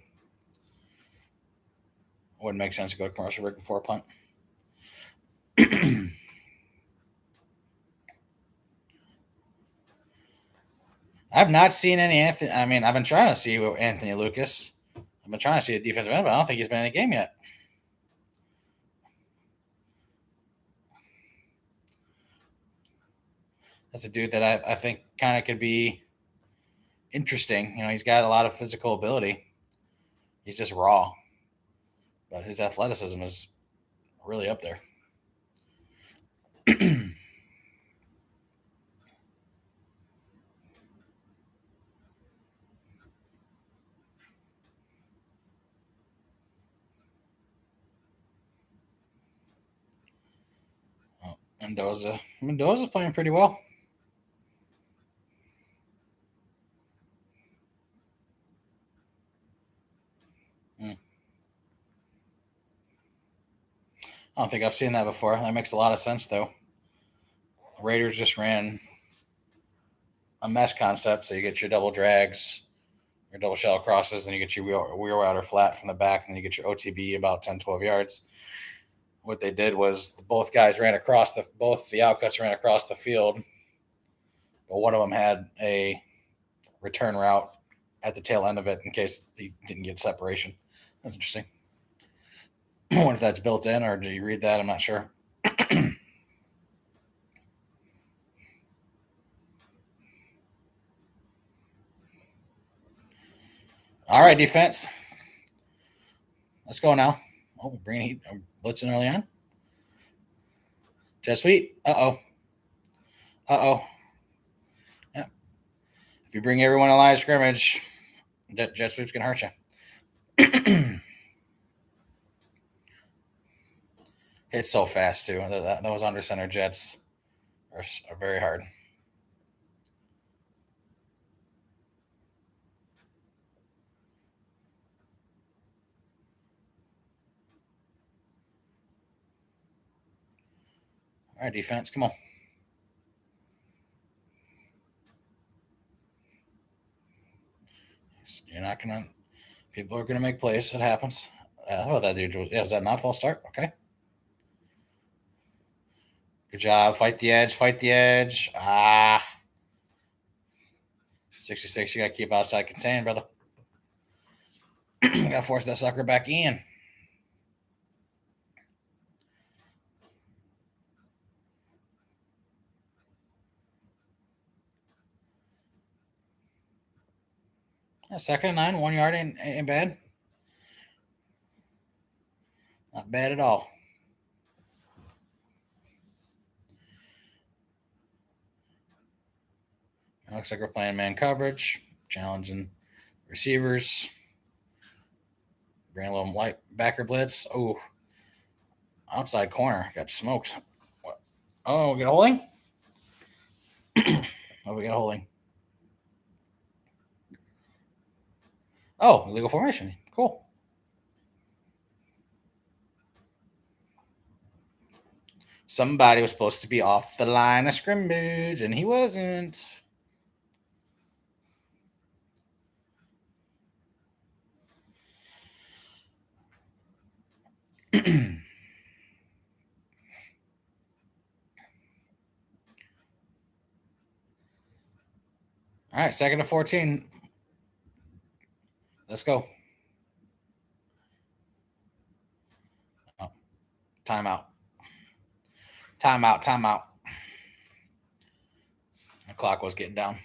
Wouldn't make sense to go to commercial break before a punt. I've not seen any Anthony. I mean, I've been trying to see Anthony Lucas. I've been trying to see a defensive end, but I don't think he's been in the game yet. That's a dude that I think kind of could be interesting. He's got a lot of physical ability. He's just raw, but his athleticism is really up there. Oh, Mendoza's playing pretty well. Mm. I don't think I've seen that before. That makes a lot of sense, though. Raiders just ran a mesh concept, so you get your double drags, your double shell crosses, and you get your wheel outer flat from the back, and you get your OTB about 10, 12 yards. What they did was both guys ran across both the outcuts ran across the field, but one of them had a return route at the tail end of it in case he didn't get separation. That's interesting. I wonder if that's built in, or do you read that? I'm not sure. All right, defense. Let's go now. Oh, bringing heat. Blitzing early on. Jet sweep. Uh-oh. Uh-oh. Yeah. If you bring everyone in line of scrimmage, jet sweep's going to hurt you. Hits so fast, too. Those under center jets are very hard. All right, defense, come on. You're not going to – people are going to make plays. It happens. Oh, that dude was – was that not a false start? Okay. Good job. Fight the edge. Fight the edge. 66. You got to keep outside contained, brother. Got to force that sucker back in. Yeah, 2nd and 9, 1 yard ain't bad. Not bad at all. It looks like we're playing man coverage, challenging receivers. Bring a little white backer blitz. Oh, outside corner. Got smoked. What? Oh, we got holding? Oh, we got holding. Oh, illegal formation. Cool. Somebody was supposed to be off the line of scrimmage, and he wasn't. All right, 2nd and 14. Let's go. Oh, timeout. Timeout. The clock was getting down.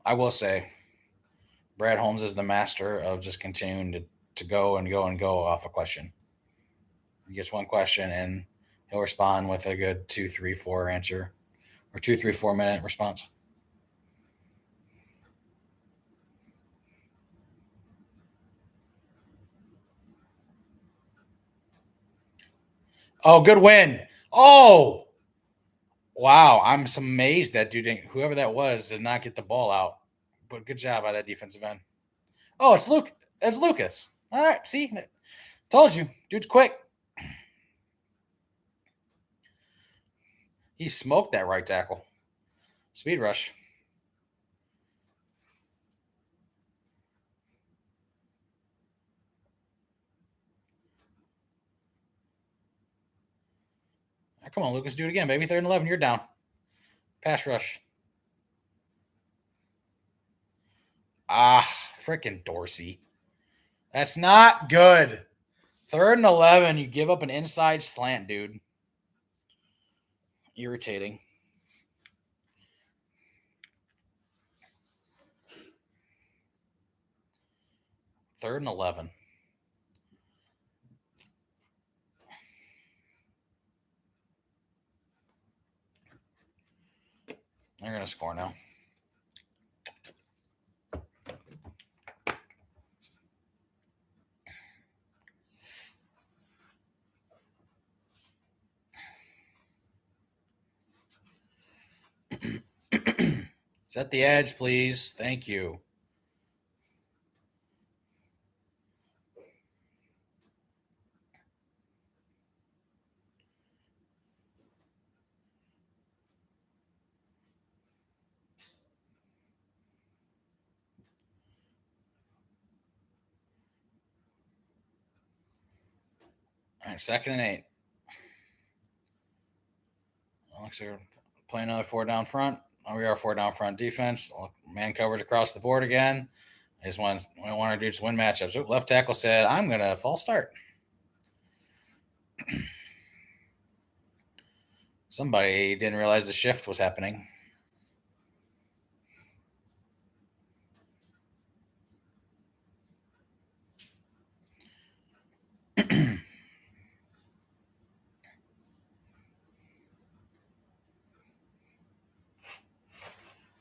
I will say, Brad Holmes is the master of just continuing to go and go and go off a question. He gets one question and he'll respond with a good 2, 3, 4 answer, or 2, 3, 4 minute response. Oh, good win. Oh, wow. I'm amazed that dude, whoever that was, did not get the ball out. But good job by that defensive end. Oh, it's Luke. It's Lucas. All right. See, told you. Dude's quick. He smoked that right tackle. Speed rush. Come on, Lucas. Do it again, baby. 3rd and 11. You're down. Pass rush. Freaking Dorsey. That's not good. 3rd and 11. You give up an inside slant, dude. Irritating. Third and 11. They're going to score now. Set the edge, please. Thank you. All right, 2nd and 8. Looks like we're playing another 4 down front. We are 4 down front defense. Man coverage across the board again. I just want to do just win matchups. Ooh, left tackle said, I'm going to false start. Somebody didn't realize the shift was happening.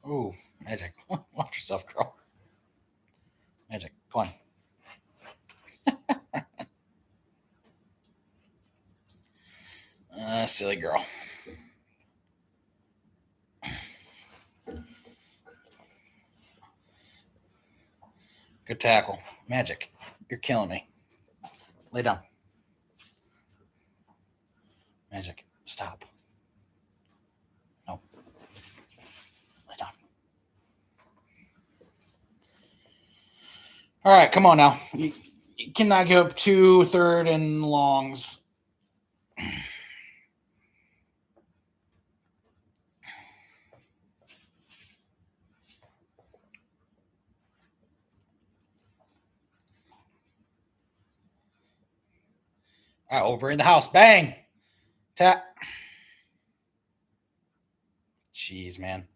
Ooh, Magic. Watch yourself, girl. Magic, come on. Silly girl. Good tackle. Magic, you're killing me. Lay down. Magic, stop. No. Lay down. All right, come on now. You cannot give up 2 3rd and longs. All right, over in the house. Bang. Tap. Jeez, man.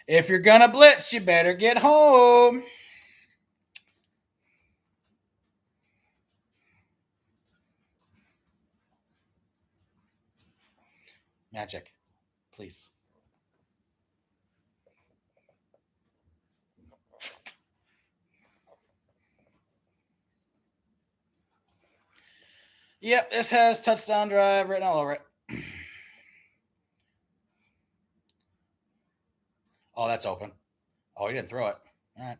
If you're going to blitz, you better get home. Magic, please. Yep, this has touchdown drive written all over it. Oh, that's open. Oh, he didn't throw it. All right.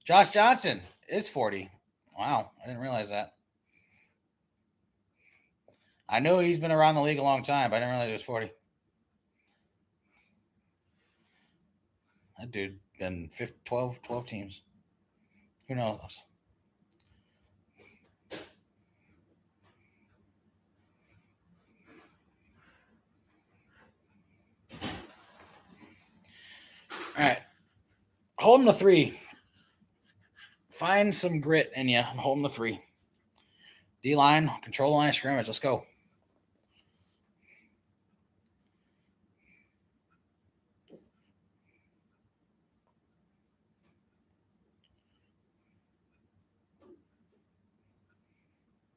Josh Johnson is 40. Wow, I didn't realize that. I knew he's been around the league a long time, but I didn't realize he was 40. That dude been 12 teams. Who knows? All right. Hold him to 3. Find some grit in you and hold him to 3. D-line, control line of scrimmage. Let's go.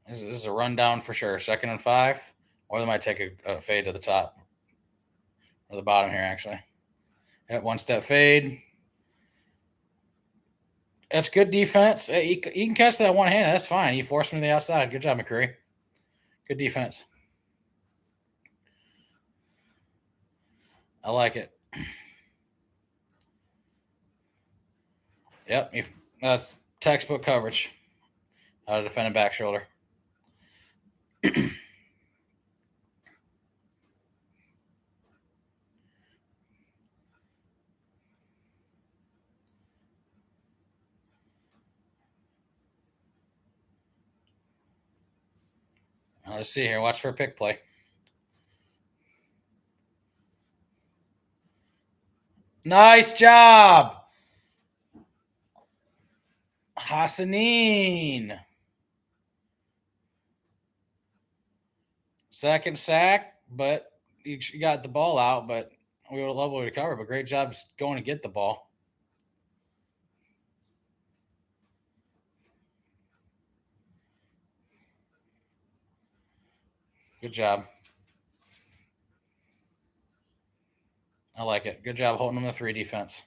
This is a rundown for sure. 2nd and 5. Or they might take a fade to the top. Or the bottom here, actually. Yep, 1-step fade. That's good defense. He can catch that one hand. That's fine. He forced me to the outside. Good job, McCurry. Good defense. I like it. Yep, that's textbook coverage. How to defend a back shoulder. Now, let's see here. Watch for a pick play. Nice job, Hassanin. 2nd sack, but you got the ball out, but we would love to recover. But great job going to get the ball. Good job. I like it. Good job holding them to 3 defense.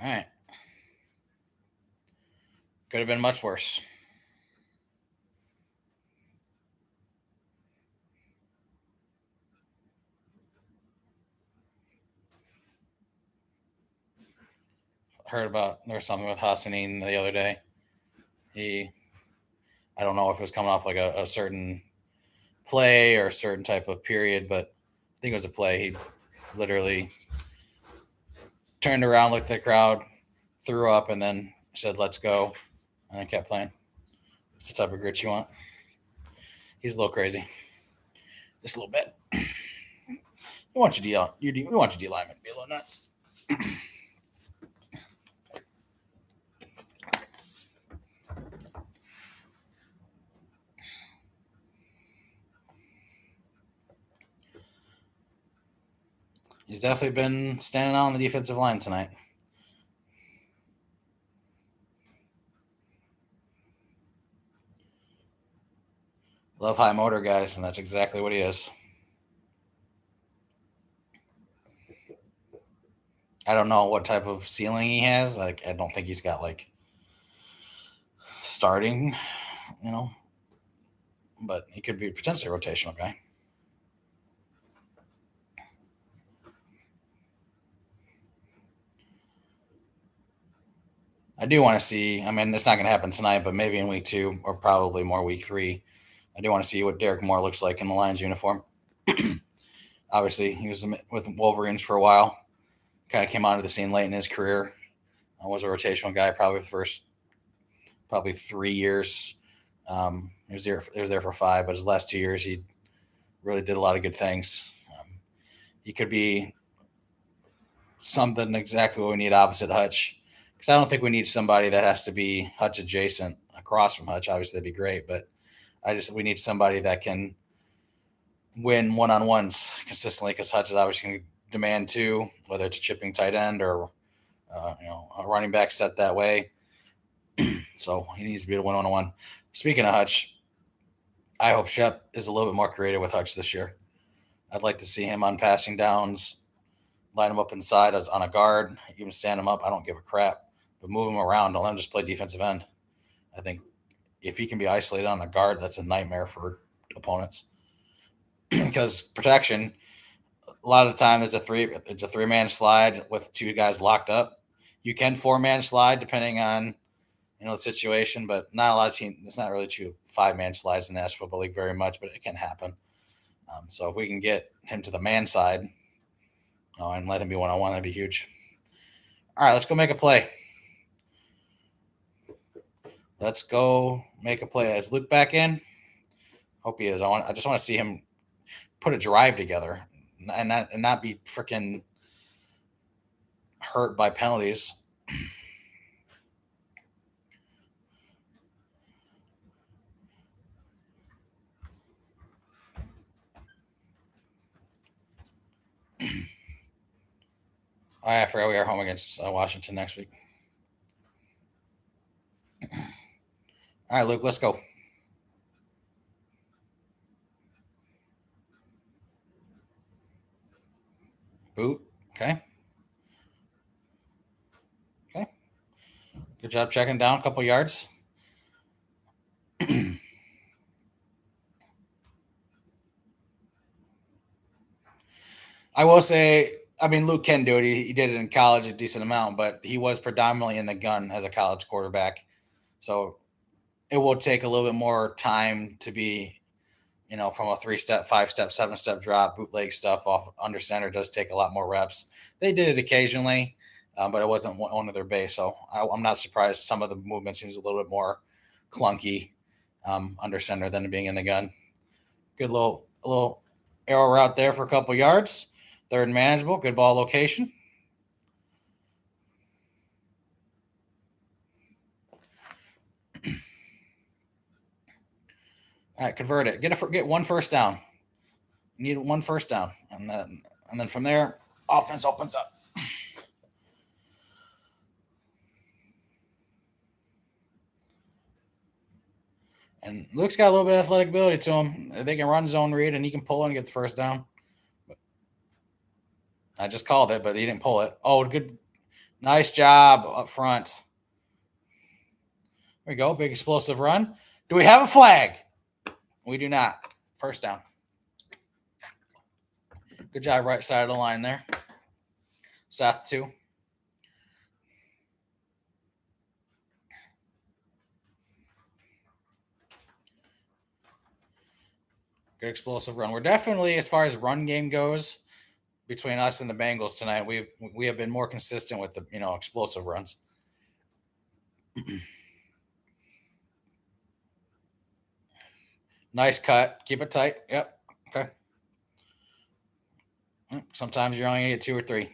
All right. Could have been much worse. Heard about there was something with Hassanin the other day. I don't know if it was coming off like a certain play or a certain type of period, but I think it was a play. He literally turned around, looked at the crowd, threw up, and then said, "Let's go," and then kept playing. It's the type of grit you want. He's a little crazy, just a little bit. We want your D lineman to be a little nuts. He's definitely been standing out on the defensive line tonight. Love high motor guys, and that's exactly what he is. I don't know what type of ceiling he has. Like, I don't think he's got like starting, but he could be potentially a rotational guy. I do want to see. I mean, it's not going to happen tonight, but maybe in week 2 or probably more week 3. I do want to see what Derek Moore looks like in the Lions uniform. Obviously, he was with Wolverines for a while. Kind of came onto the scene late in his career. I was a rotational guy probably the first 3 years. He was there for 5, but his last 2 years he really did a lot of good things. He could be something exactly what we need opposite Hutch. Because I don't think we need somebody that has to be Hutch adjacent across from Hutch. Obviously, that'd be great, but we need somebody that can win one-on-ones consistently, because Hutch is obviously going to demand 2, whether it's a chipping tight end or a running back set that way. So he needs to be able to win one-on-one. Speaking of Hutch, I hope Shep is a little bit more creative with Hutch this year. I'd like to see him on passing downs, line him up inside as on a guard, even stand him up. I don't give a crap, but move him around. Don't let him just play defensive end. I think if he can be isolated on a guard, that's a nightmare for opponents. Because protection, a lot of the time it's a 3-man slide with 2 guys locked up. You can 4-man slide depending on the situation, but not a lot of teams. It's not really 2 5-man slides in the National Football League very much, but it can happen. So if we can get him to the man side and let him be one-on-one, that'd be huge. All right, let's go make a play. Let's go make a play. Is Luke back in? Hope he is. I just want to see him put a drive together and not be freaking hurt by penalties. I forgot we are home against Washington next week. All right, Luke, let's go. Boot. Okay. Good job checking down a couple yards. I will say, I mean, Luke can do it. He did it in college a decent amount, but he was predominantly in the gun as a college quarterback. So it will take a little bit more time to be, from a 3-step, 5-step, 7-step drop, bootleg stuff off under center does take a lot more reps. They did it occasionally, but it wasn't one of their base. So I'm not surprised some of the movement seems a little bit more clunky under center than being in the gun. Good little arrow route there for a couple yards. 3rd and manageable. Good ball location. All right, convert it. Get 1 first down. You need 1 first down, and then from there, offense opens up. And Luke's got a little bit of athletic ability to him. They can run zone read, and he can pull and get the first down. I just called it, but he didn't pull it. Oh, good. Nice job up front. There we go. Big explosive run. Do we have a flag? We do not. First down. Good job, right side of the line there. Seth, 2. Good explosive run. We're definitely, as far as run game goes, between us and the Bengals tonight, we have been more consistent with the explosive runs. Nice cut. Keep it tight. Yep. Okay. Sometimes you're only gonna get 2 or 3.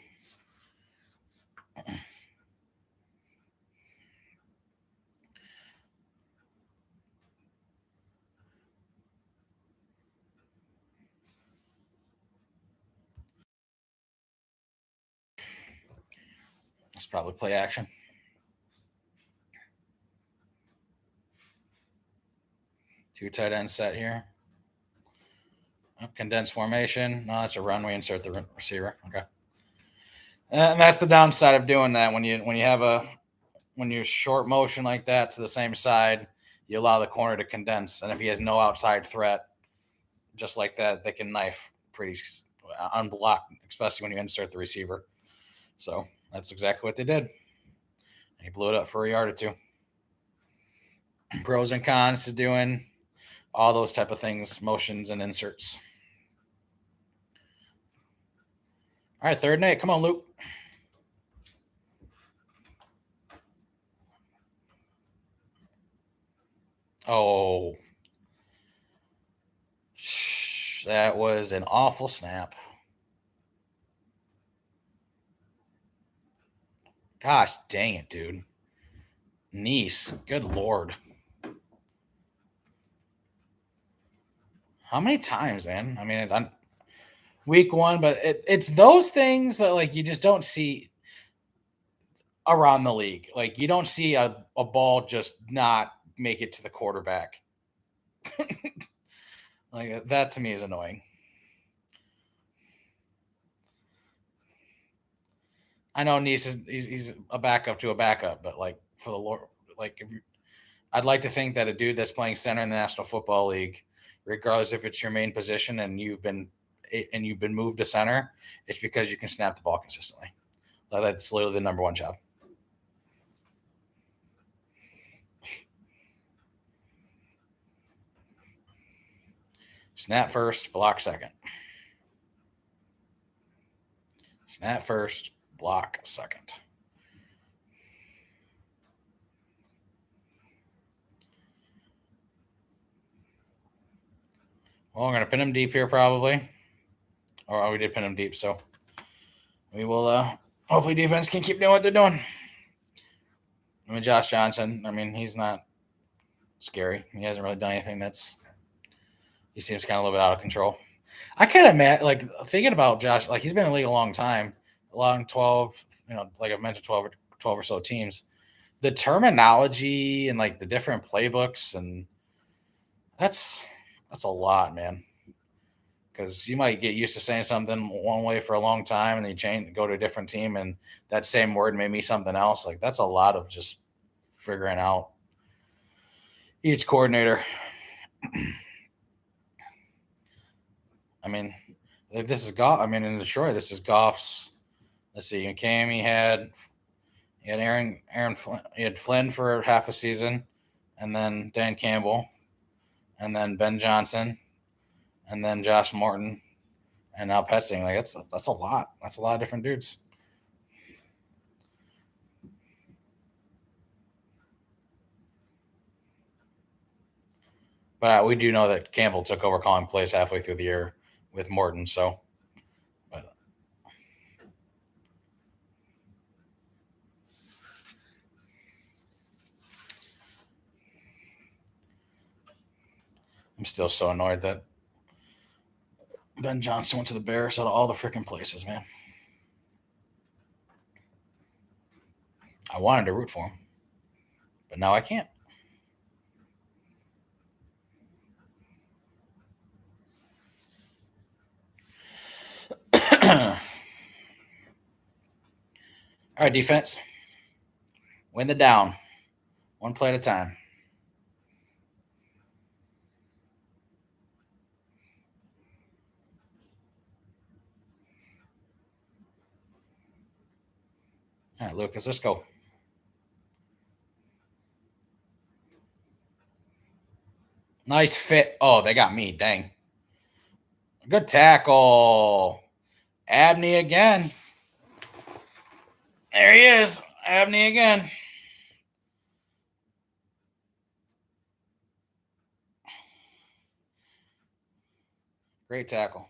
Let's probably play action. 2 tight end set here. Condensed formation. No, it's a run. We insert the receiver. Okay. And that's the downside of doing that. When you short motion like that to the same side, you allow the corner to condense. And if he has no outside threat, just like that, they can knife pretty unblocked, especially when you insert the receiver. So that's exactly what they did. He blew it up for a yard or 2. Pros and cons to doing all those type of things, motions and inserts. All right, 3rd and 8. Come on, Luke. Oh, that was an awful snap. Gosh dang it, dude. Nice. Good Lord. How many times, man? I mean, I'm week 1, but it's those things that like you just don't see around the league. Like you don't see a ball just not make it to the quarterback. Like that to me is annoying. I know Nice is he's a backup to a backup, but like for the Lord, like if you, I'd like to think that a dude that's playing center in the National Football League, regardless if it's your main position and you've been moved to center, it's because you can snap the ball consistently. That's literally the number one job. Snap first, block second. Snap first, block second. Well, I'm going to pin him deep here probably. Or we did pin him deep, so we will hopefully defense can keep doing what they're doing. I mean, Josh Johnson, I mean, he's not scary. He hasn't really done anything he seems kind of a little bit out of control. I kind of like thinking about Josh, like he's been in the league a long time, a long 12, like I've mentioned, 12 or so teams. The terminology and like the different playbooks, and that's a lot, man. Because you might get used to saying something one way for a long time, and then you go to a different team, and that same word may mean something else. Like that's a lot of just figuring out each coordinator. I mean, if this is Goff. I mean, in Detroit, this is Goff's. Let's see. Cam, he had Aaron, he had Flynn for half a season, and then Dan Campbell, and then Ben Johnson, and then Josh Morton, and now Petzing. Like that's a lot. That's a lot of different dudes. But we do know that Campbell took over calling plays halfway through the year with Morton. So, but I'm still so annoyed that Ben Johnson went to the Bears out of all the freaking places, man. I wanted to root for him, but now I can't. All All right, defense. Win the down. One play at a time. All right, Lucas, let's go. Nice fit. Oh, they got me. Dang. Good tackle. Abney again. There he is. Abney again. Great tackle.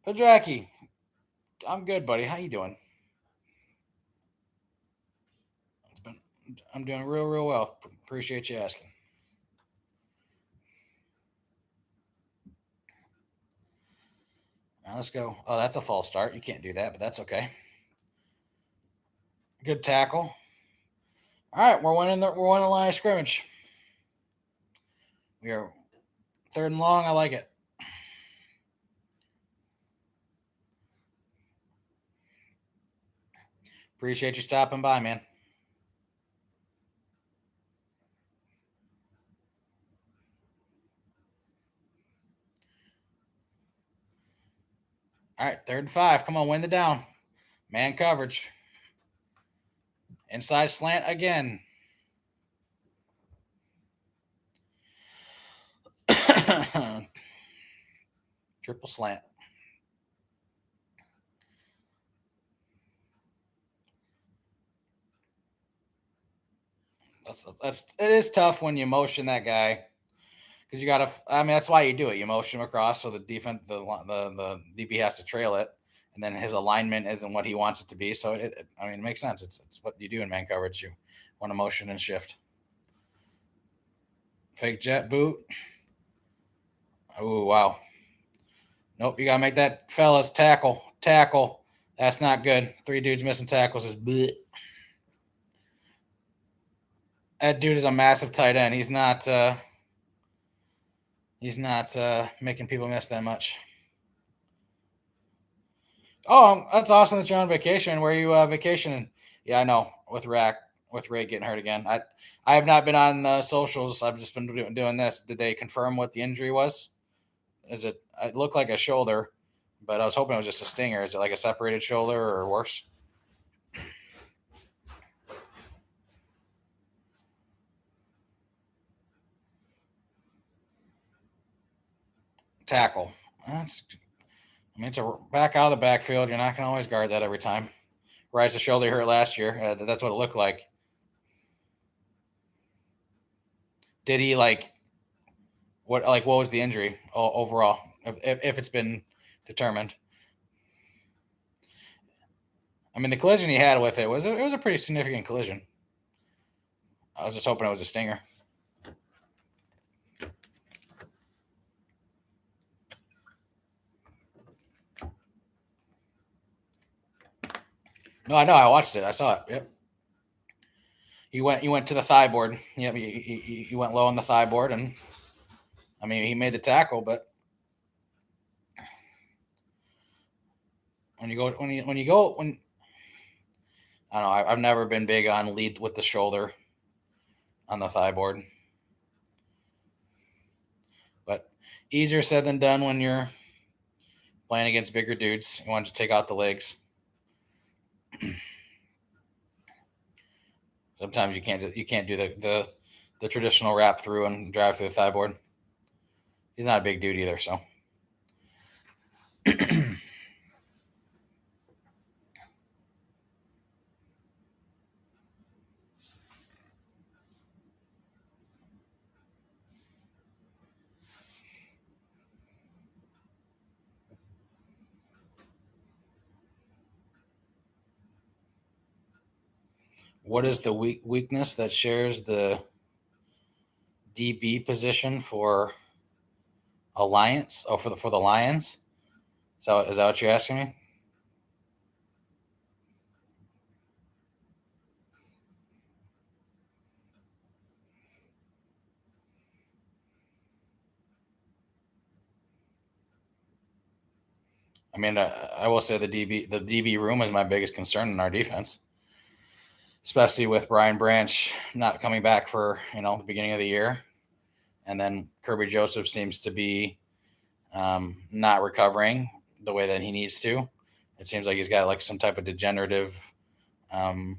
Pedracky. I'm good, buddy. How you doing? I'm doing real well. Appreciate you asking. Now let's go. Oh, that's a false start. You can't do that, but that's okay. Good tackle. All right, we're winning the line of scrimmage. We are third and long. I like it. Appreciate you stopping by, man. All right, 3rd and 5. Come on, win the down. Man coverage. Inside slant again. Triple slant. It is tough when you motion that guy because you got to. I mean, that's why you do it. You motion him across so the defense, the DB has to trail it, and then his alignment isn't what he wants it to be. So I mean, it makes sense. It's what you do in man coverage. You want to motion and shift. Fake jet boot. Oh wow. Nope, you gotta make that fellas tackle. Tackle. That's not good. 3 dudes missing tackles is bleh. That dude is a massive tight end. He's not making people miss that much. Oh, that's awesome that you're on vacation. Where are you vacationing? Yeah, I know. With Ray getting hurt again. I have not been on the socials. I've just been doing this. Did they confirm what the injury was? Is it? It looked like a shoulder, but I was hoping it was just a stinger. Is it like a separated shoulder or worse? Tackle. That's. I mean, it's a back out of the backfield. You're not going to always guard that every time. Rise the shoulder hurt last year. That's what it looked like. Did he what was the injury overall? If it's been determined. I mean, the collision he had with it was a pretty significant collision. I was just hoping it was a stinger. No, I know. I watched it. I saw it. Yep. He went to the thigh board. Yep. He went low on the thigh board, and I mean he made the tackle, but when you go when I don't know. I've never been big on lead with the shoulder on the thigh board, but easier said than done when you're playing against bigger dudes. You want to take out the legs. Sometimes you can't do the traditional wrap through and drive through the thigh board. He's not a big dude either, so. What is the weakness that shares the DB position for Alliance? Oh, for the Lions. So is that what you're asking me? I mean, I will say the DB room is my biggest concern in our defense. especially with Brian Branch not coming back for the beginning of the year, and then Kirby Joseph seems to be not recovering the way that he needs to. It seems like he's got like some type of degenerative um,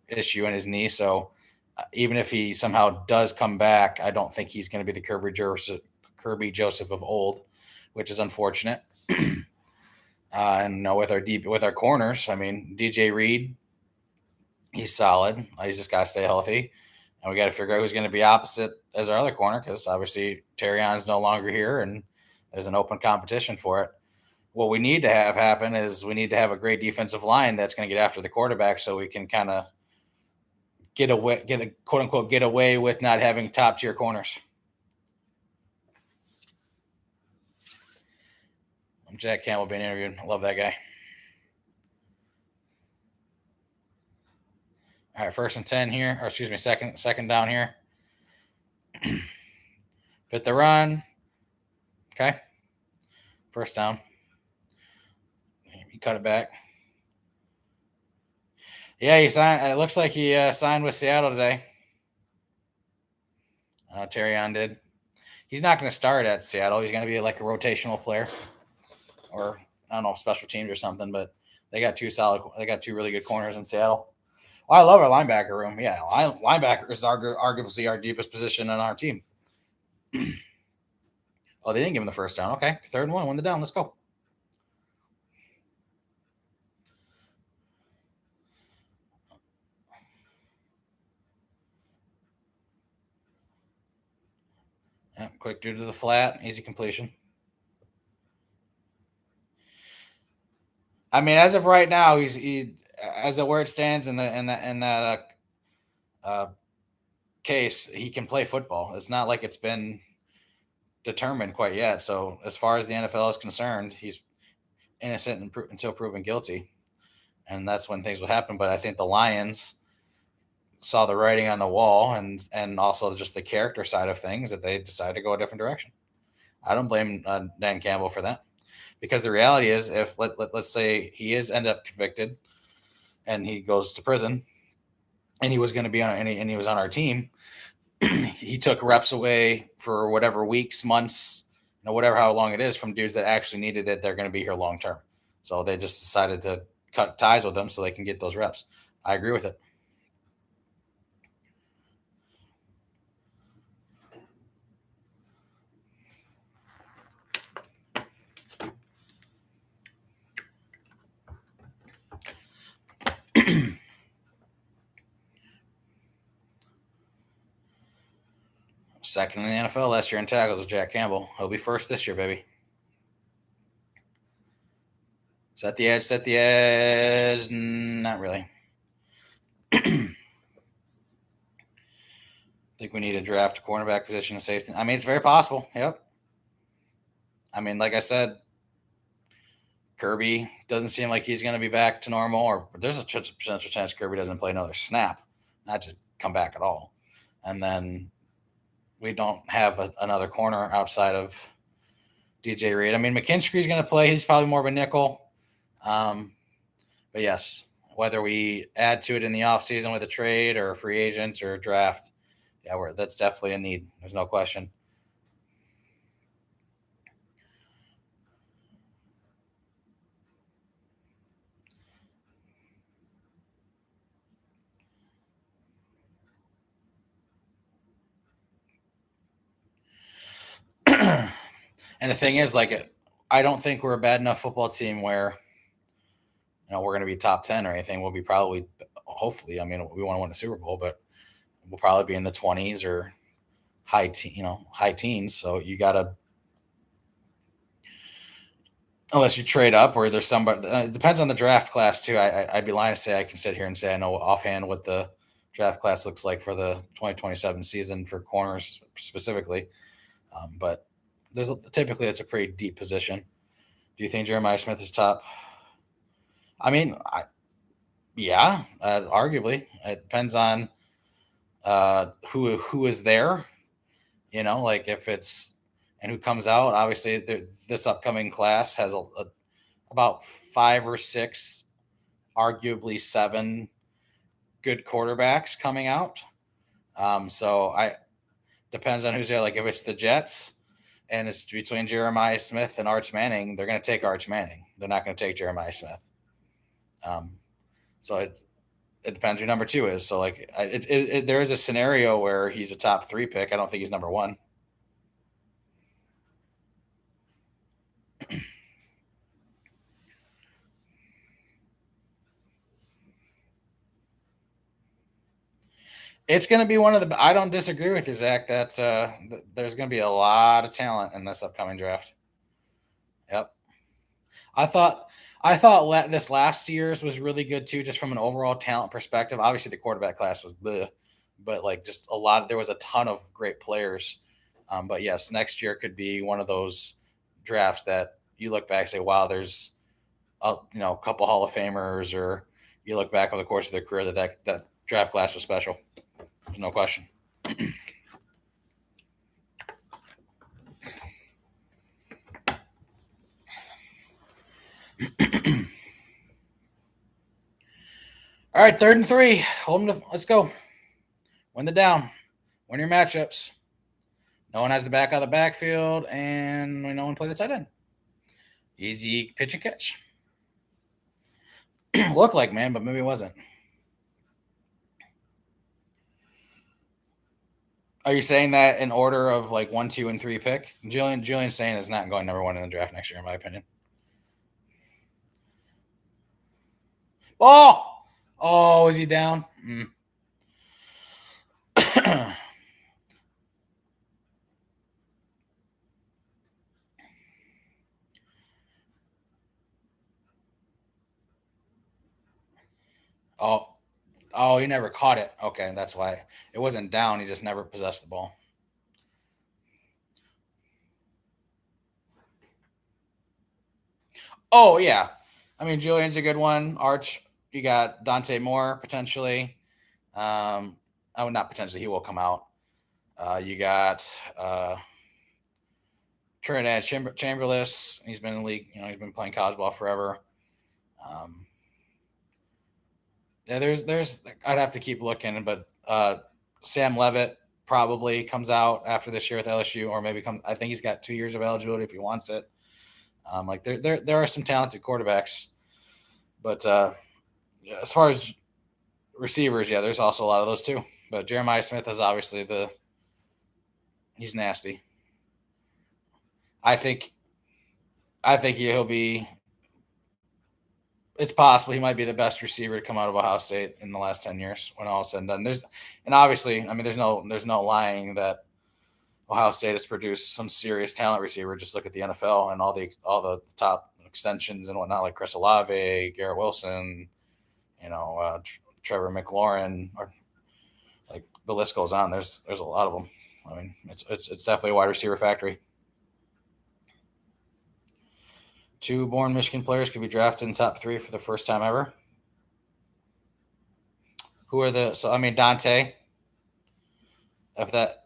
issue in his knee. So even if he somehow does come back, I don't think he's going to be the Kirby Joseph of old, which is unfortunate. And with our corners, I mean DJ Reed, he's solid. He's just got to stay healthy, and we got to figure out who's going to be opposite as our other corner because obviously Terrion's no longer here, and there's an open competition for it. What we need to have happen is we need to have a great defensive line that's going to get after the quarterback, so we can kind of get a quote unquote get away with not having top tier corners. Jack Campbell being interviewed. I love that guy. All right, 1st and 10 here, or excuse me, second down here. Fit the run. Okay. 1st down. He cut it back. Yeah, he signed. It looks like he signed with Seattle today. Terrion did. He's not going to start at Seattle. He's going to be like a rotational player, or I don't know, special teams or something. But they got two really good corners in Seattle. I love our linebacker room. Yeah, linebacker is arguably our deepest position on our team. Oh, they didn't give him the 1st down. Okay, 3rd and 1, win the down. Let's go. Yeah, quick due to the flat, easy completion. I mean, as of right now, as of where it stands in that case, he can play football. It's not like it's been determined quite yet. So as far as the NFL is concerned, he's innocent until proven guilty, and that's when things will happen. But I think the Lions saw the writing on the wall, and also just the character side of things, that they decided to go a different direction. I don't blame Dan Campbell for that, because the reality is, if let's say he is end up convicted and he goes to prison, and he was going to be and he was on our team, he took reps away for whatever weeks, months, whatever how long it is, from dudes that actually needed it. They're going to be here long term, so they just decided to cut ties with them so they can get those reps. I agree with it. Second in the NFL last year in tackles with Jack Campbell. He'll be 1st this year, baby. Set the edge. Not really. Think we need to draft a cornerback position, a safety. I mean, it's very possible. Yep. I mean, like I said, Kirby doesn't seem like he's going to be back to normal, or there's a potential chance Kirby doesn't play another snap, not just come back at all. And then we don't have another corner outside of DJ Reed. I mean, McKinstry's going to play. He's probably more of a nickel. But yes, whether we add to it in the offseason with a trade or a free agent or a draft, yeah, that's definitely a need. There's no question. And the thing is, like, I don't think we're a bad enough football team where we're going to be top 10 or anything. We'll be probably, hopefully, I mean, we want to win the Super Bowl, but we'll probably be in the 20s or high teens. So you got to, unless you trade up, or there's somebody. It depends on the draft class too. I'd be lying to say I can sit here and say I know offhand what the draft class looks like for the 2027 season for corners specifically. But typically it's a pretty deep position. Do you think Jeremiah Smith is top? I mean, yeah, arguably. It depends on who is there. Like if it's and who comes out. Obviously, this upcoming class has about 5 or 6, arguably 7 good quarterbacks coming out. So I depends on who's there. Like if it's the Jets and it's between Jeremiah Smith and Arch Manning, they're going to take Arch Manning. They're not going to take Jeremiah Smith. Um, so it depends who number two is. So like there is a scenario where he's a top three pick. I don't think he's number one. It's going to be one of the. I don't disagree with you, Zach. That there's going to be a lot of talent in this upcoming draft. Yep. I thought this last year's was really good too, just from an overall talent perspective. Obviously, the quarterback class was bleh, but like just a lot. There was a ton of great players. But yes, next year could be one of those drafts that you look back and say, "Wow, there's a couple Hall of Famers," or you look back over the course of their career that draft class was special. There's no question. All right, 3rd and 3. Let's go. Win the down. Win your matchups. No one has the back out of the backfield, and no one play the tight end. Easy pitch and catch. Looked like, man, but maybe it wasn't. Are you saying that in order of like 1, 2, and 3 pick? Julian saying is not going number 1 in the draft next year, in my opinion. Oh, is he down? Oh, he never caught it. Okay, that's why it wasn't down. He just never possessed the ball. Oh yeah, I mean Julian's a good one. Arch, you got Dante Moore potentially. I would not potentially. He will come out. You got Trinidad Chamberlain. He's been in the league. He's been playing college ball forever. Um, yeah, there's. I'd have to keep looking, but Sam Levitt probably comes out after this year with LSU, or maybe comes. I think he's got 2 years of eligibility if he wants it. Like there are some talented quarterbacks, but yeah, as far as receivers, yeah, there's also a lot of those too. But Jeremiah Smith is obviously he's nasty. I think he'll be. It's possible he might be the best receiver to come out of Ohio State in the last 10 years when all is said and done. And obviously, I mean, there's no lying that Ohio State has produced some serious talent receiver. Just look at the NFL and all the top extensions and whatnot, like Chris Olave, Garrett Wilson, Trevor McLaurin, or like the list goes on. There's a lot of them. I mean, it's definitely a wide receiver factory. 2 born Michigan players could be drafted in top 3 for the first time ever. Who are the? So I mean Dante.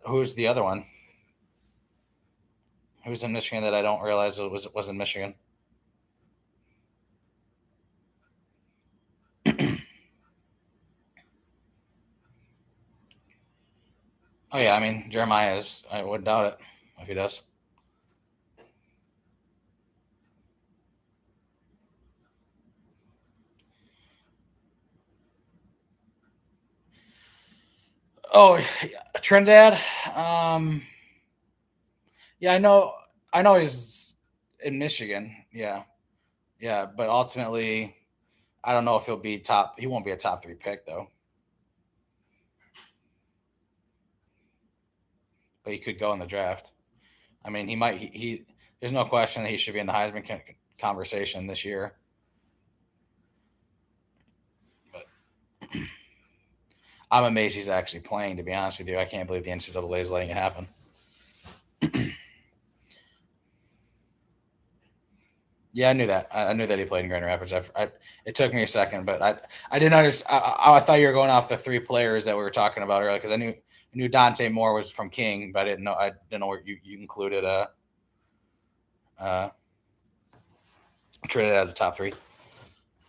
Who's the other one? Who's in Michigan that I don't realize was in Michigan? Oh yeah, I mean Jeremiah is. I wouldn't doubt it if he does. Oh, Trinidad. Um, yeah, I know he's in Michigan. Yeah, yeah, but ultimately, I don't know if he'll be top. He won't be a top 3 pick though. But he could go in the draft. I mean, he might. There's no question that he should be in the Heisman conversation this year. But I'm amazed he's actually playing. To be honest with you, I can't believe the NCAA is letting it happen. Yeah, I knew that. I knew that he played in Grand Rapids. It took me a second, but I didn't understand. I thought you were going off the 3 players that we were talking about earlier because I knew Dante Moore was from King, but I didn't know where you included uh Trinidad as a top 3.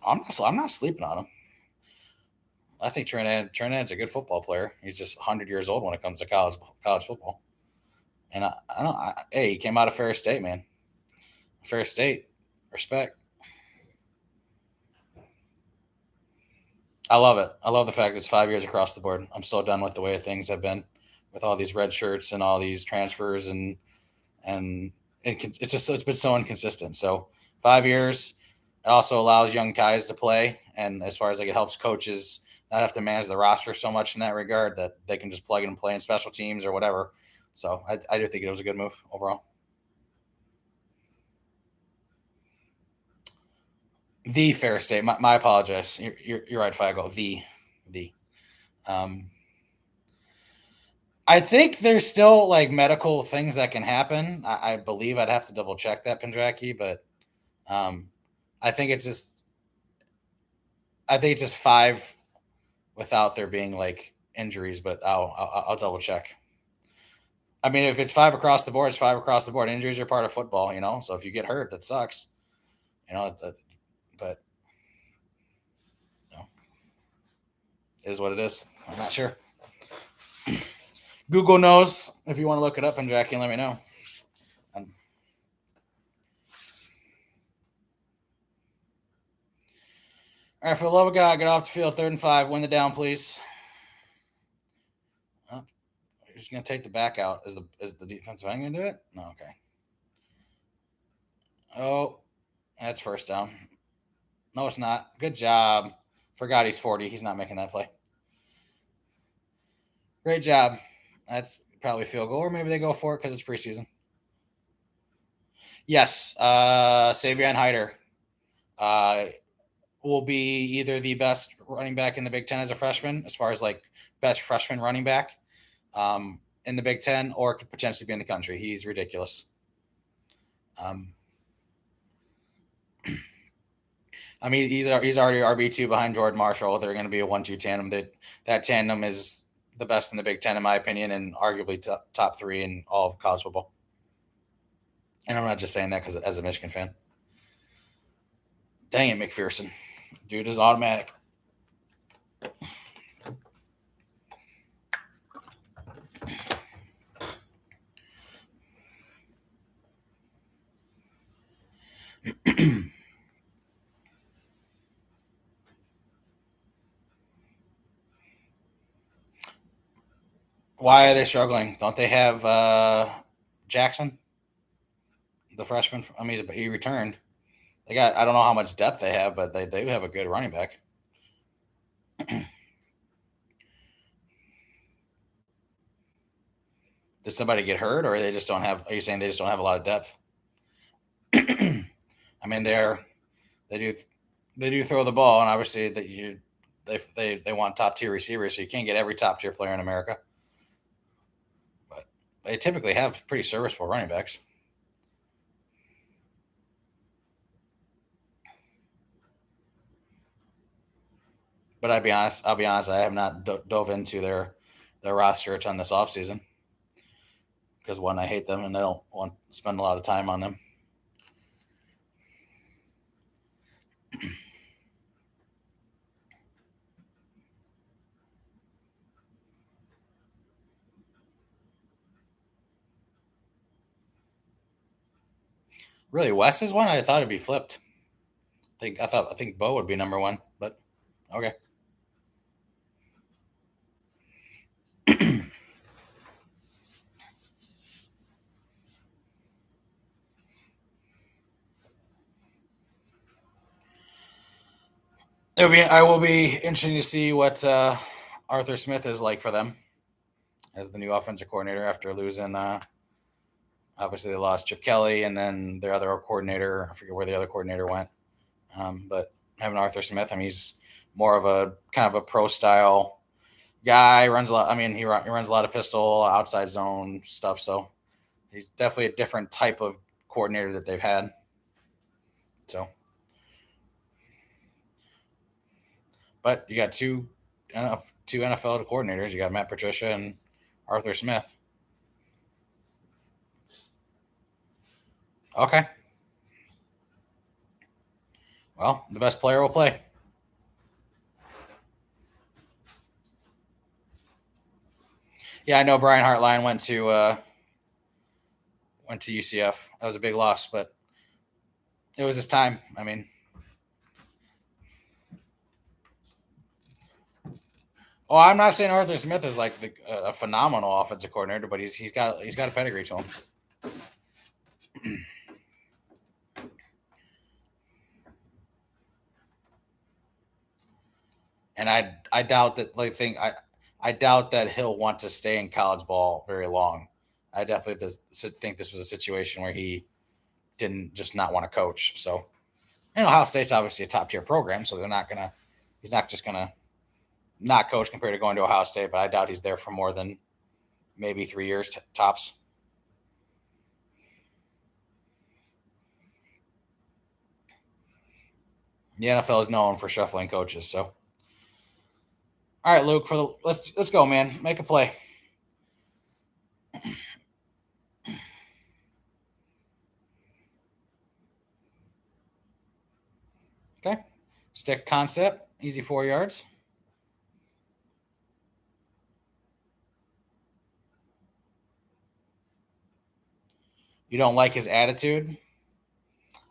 I'm not sleeping on him. I think Trinidad's a good football player. He's just 100 years old when it comes to college football. And I don't. Hey, he came out of Ferris State, man. Ferris State, respect. I love it. I love the fact it's 5 years across the board. I'm so done with the way things have been, with all these red shirts and all these transfers and it's been so inconsistent. So 5 years. It also allows young guys to play, and as far as like it helps coaches not have to manage the roster so much in that regard, that they can just plug in and play in special teams or whatever. So I do think it was a good move overall. The Fair State. My apologies. You're right, Fago. The. Um, I think there's still like medical things that can happen. I believe I'd have to double check that, Pendraki, but um, I think it's just I think it's just five without there being like injuries, but I'll double check. I mean, if it's five across the board, it's five across the board. Injuries are part of football, you know. So if you get hurt, that sucks, you know. But you know, it is what it is. I'm not sure. Google knows. If you want to look it up, and Jackie, let me know. Um, all right, for the love of God, get off the field. 3rd and 5. Win the down, please. Oh, you're just gonna take the back out. Is the defensive end gonna do it? No, okay. Oh, that's first down. No, it's not. Good job. Forgot he's 40. He's not making that play. Great job. That's probably field goal, or maybe they go for it because it's preseason. Yes, Savion Hyder will be either the best running back in the Big Ten as a freshman, as far as like best freshman running back in the Big Ten, or could potentially be in the country. He's ridiculous. Um, I mean, he's already RB2 behind Jordan Marshall. They're going to be a 1-2 tandem. That tandem is the best in the Big Ten, in my opinion, and arguably top 3 in all of college football. And I'm not just saying that because as a Michigan fan. Dang it, McPherson. Dude is automatic. Why are they struggling? Don't they have Jackson, the freshman? I mean, he returned. They got. I don't know how much depth they have, but they do have a good running back. Did somebody get hurt, or they just don't have? Are you saying they just don't have a lot of depth? I mean, they do they do throw the ball, and obviously that they want top tier receivers, so you can't get every top tier player in America. But they typically have pretty serviceable running backs. But I'll be honest, I have not dove into their roster a ton this offseason because one, I hate them and I don't want to spend a lot of time on them. Really, West is one. I thought it'd be flipped. I think Bo would be number one, but okay. I will be interesting to see what Arthur Smith is like for them as the new offensive coordinator after losing. Obviously, they lost Chip Kelly, and then their other coordinator. I forget where the other coordinator went. But having Arthur Smith, I mean, he's more of a kind of a pro style guy. Runs a lot. I mean, he runs a lot of pistol, outside zone stuff. So he's definitely a different type of coordinator that they've had. So, but you got two NFL coordinators. You got Matt Patricia and Arthur Smith. Okay. Well, the best player will play. Yeah, I know Brian Hartline went to UCF. That was a big loss, but it was his time. I mean, oh, I'm not saying Arthur Smith is like a phenomenal offensive coordinator, but he's got a pedigree to him. And I doubt that like think I doubt that he'll want to stay in college ball very long. I definitely think this was a situation where he didn't just not want to coach. So, and Ohio State's obviously a top tier program, so they're not gonna. He's not just gonna not coach compared to going to Ohio State, but I doubt he's there for more than maybe 3 years tops. The NFL is known for shuffling coaches. So, all right, Luke, let's go, man. Make a play. Okay. Stick concept, easy 4 yards. You don't like his attitude?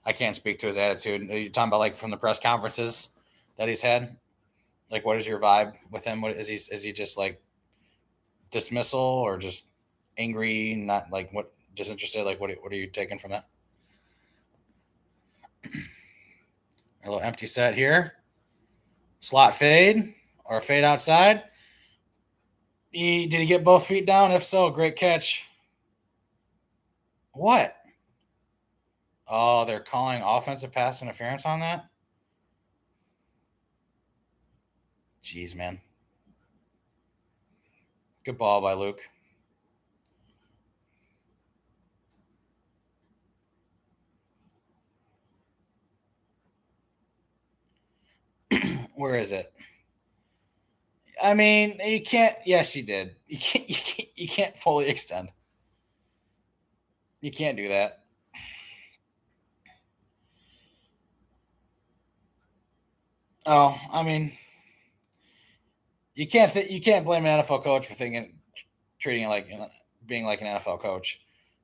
I can't speak to his attitude. Are you talking about like from the press conferences that he's had? Like, what is your vibe with him? What is he? Is he just like dismissal or just angry? Not like what? Disinterested? Like, what are you taking from that? A little empty set here. Slot fade or fade outside. Did he get both feet down? If so, great catch. What? Oh, they're calling offensive pass interference on that? Jeez, man. Good ball by Luke. Where is it? I mean, you can't. Yes, he did. You can't fully extend. You can't do that. Oh, I mean, you can't blame an NFL coach for treating it like being like an NFL coach.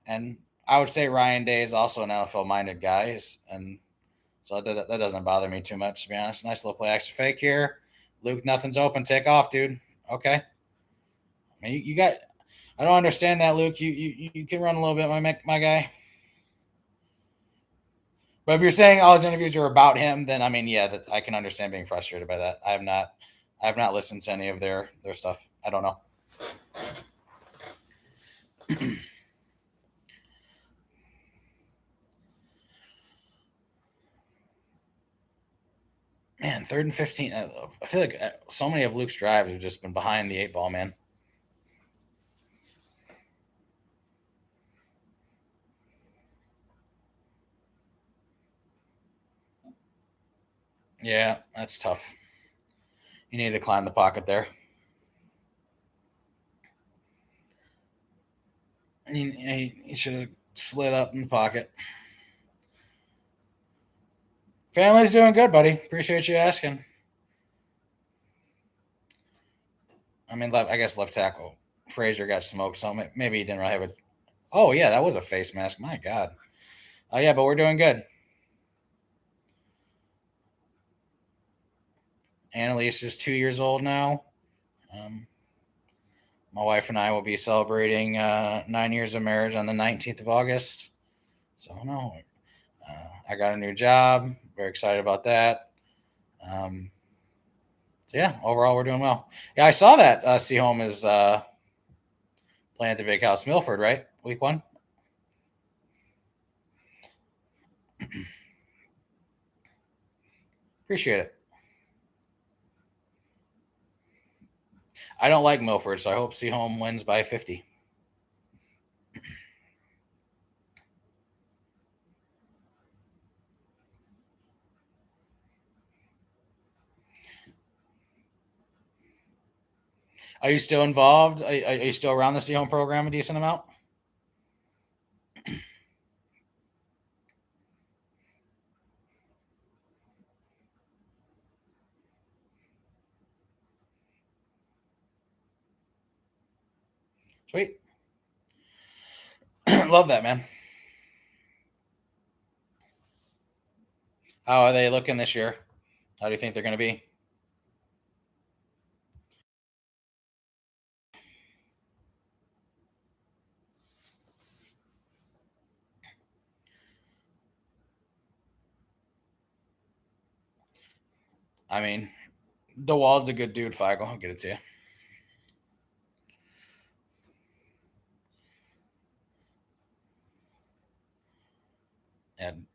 And I would say Ryan Day is also an NFL minded guy, and so that doesn't bother me too much, to be honest. Nice little play action fake here. Luke, nothing's open. Take off, dude. Okay. I mean, you got. I don't understand that, Luke. You can run a little bit, my guy. But if you're saying all his interviews are about him, then I mean, yeah, I can understand being frustrated by that. I have not listened to any of their stuff. I don't know. Man, 3rd and 15. I feel like so many of Luke's drives have just been behind the 8 ball, man. Yeah, that's tough. You need to climb the pocket there. He should have slid up in the pocket. Family's doing good, buddy. Appreciate you asking. I mean, I guess left tackle Frazier got smoked, so maybe he didn't really have a. Oh yeah, that was a face mask. My God. Oh yeah, but we're doing good. Annalise is 2 years old now. Um, my wife and I will be celebrating 9 years of marriage on the 19th of August. So no, I got a new job. Very excited about that. Um, so yeah, overall we're doing well. Yeah, I saw that Home is playing at the Big House, Milford, right? Week 1. Appreciate it. I don't like Milford, so I hope Home wins by 50. Are you still involved? Are you still around the Home program a decent amount? Sweet. Love that, man. How are they looking this year? How do you think they're going to be? I mean, DeWald's a good dude, Feigl. I'll get it to you. And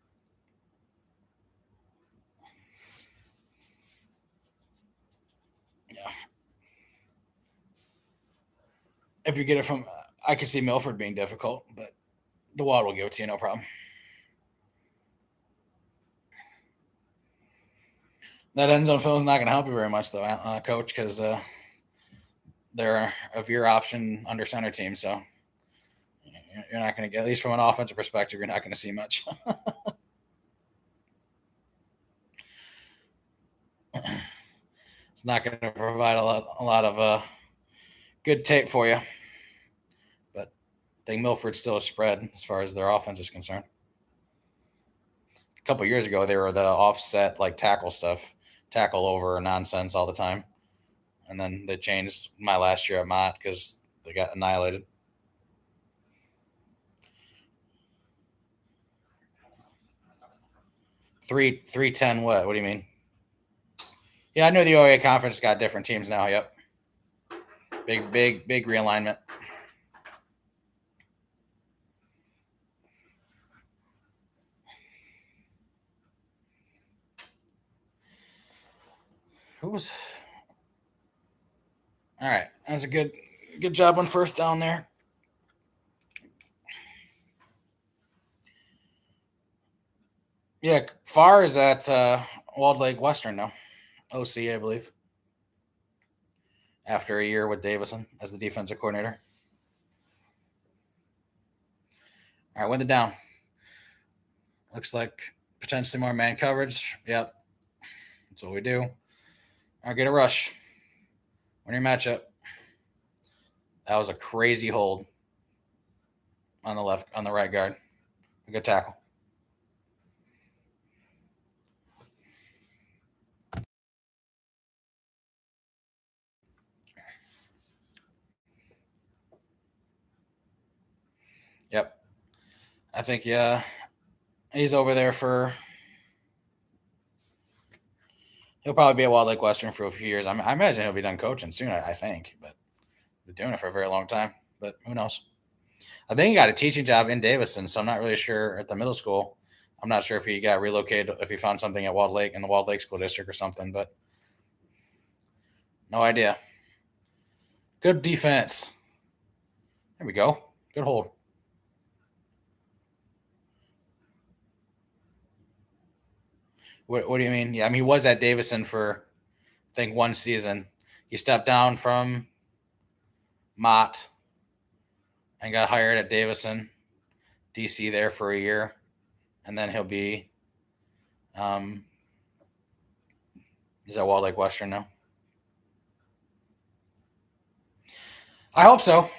yeah, if you get it from, I could see Milford being difficult, but DeWald will give it to you, no problem. That end zone film is not going to help you very much, though, Coach, because they're a veer option under center team. So you're not going to get, at least from an offensive perspective, you're not going to see much. It's not going to provide a lot of good tape for you. But I think Milford's still a spread as far as their offense is concerned. A couple years ago, they were the offset like tackle stuff, tackle over nonsense all the time, and then they changed my last year at Mott because they got annihilated. 3-10. What? What do you mean? Yeah, I know the OA conference got different teams now. Yep, big realignment. Who was? All right, that's a good job on first down there. Yeah, Farr is at Walled Lake Western now, OC, I believe, after a year with Davison as the defensive coordinator. All right, win the down. Looks like potentially more man coverage. Yep, that's what we do. All right, get a rush. Win your matchup. That was a crazy hold on the right guard. A good tackle. Yep. I think, yeah, he's over there for. He'll probably be at Walled Lake Western for a few years. I imagine he'll be done coaching soon. I think, but been doing it for a very long time. But who knows? I think he got a teaching job in Davison, so I'm not really sure at the middle school. I'm not sure if he got relocated, if he found something at Walled Lake in the Walled Lake School District or something, but no idea. Good defense. There we go. Good hold. What do you mean? Yeah, I mean he was at Davison for I think one season. He stepped down from Mott and got hired at Davison, DC there for a year, and then he'll be um, he's at Walled Lake Western now. I hope so.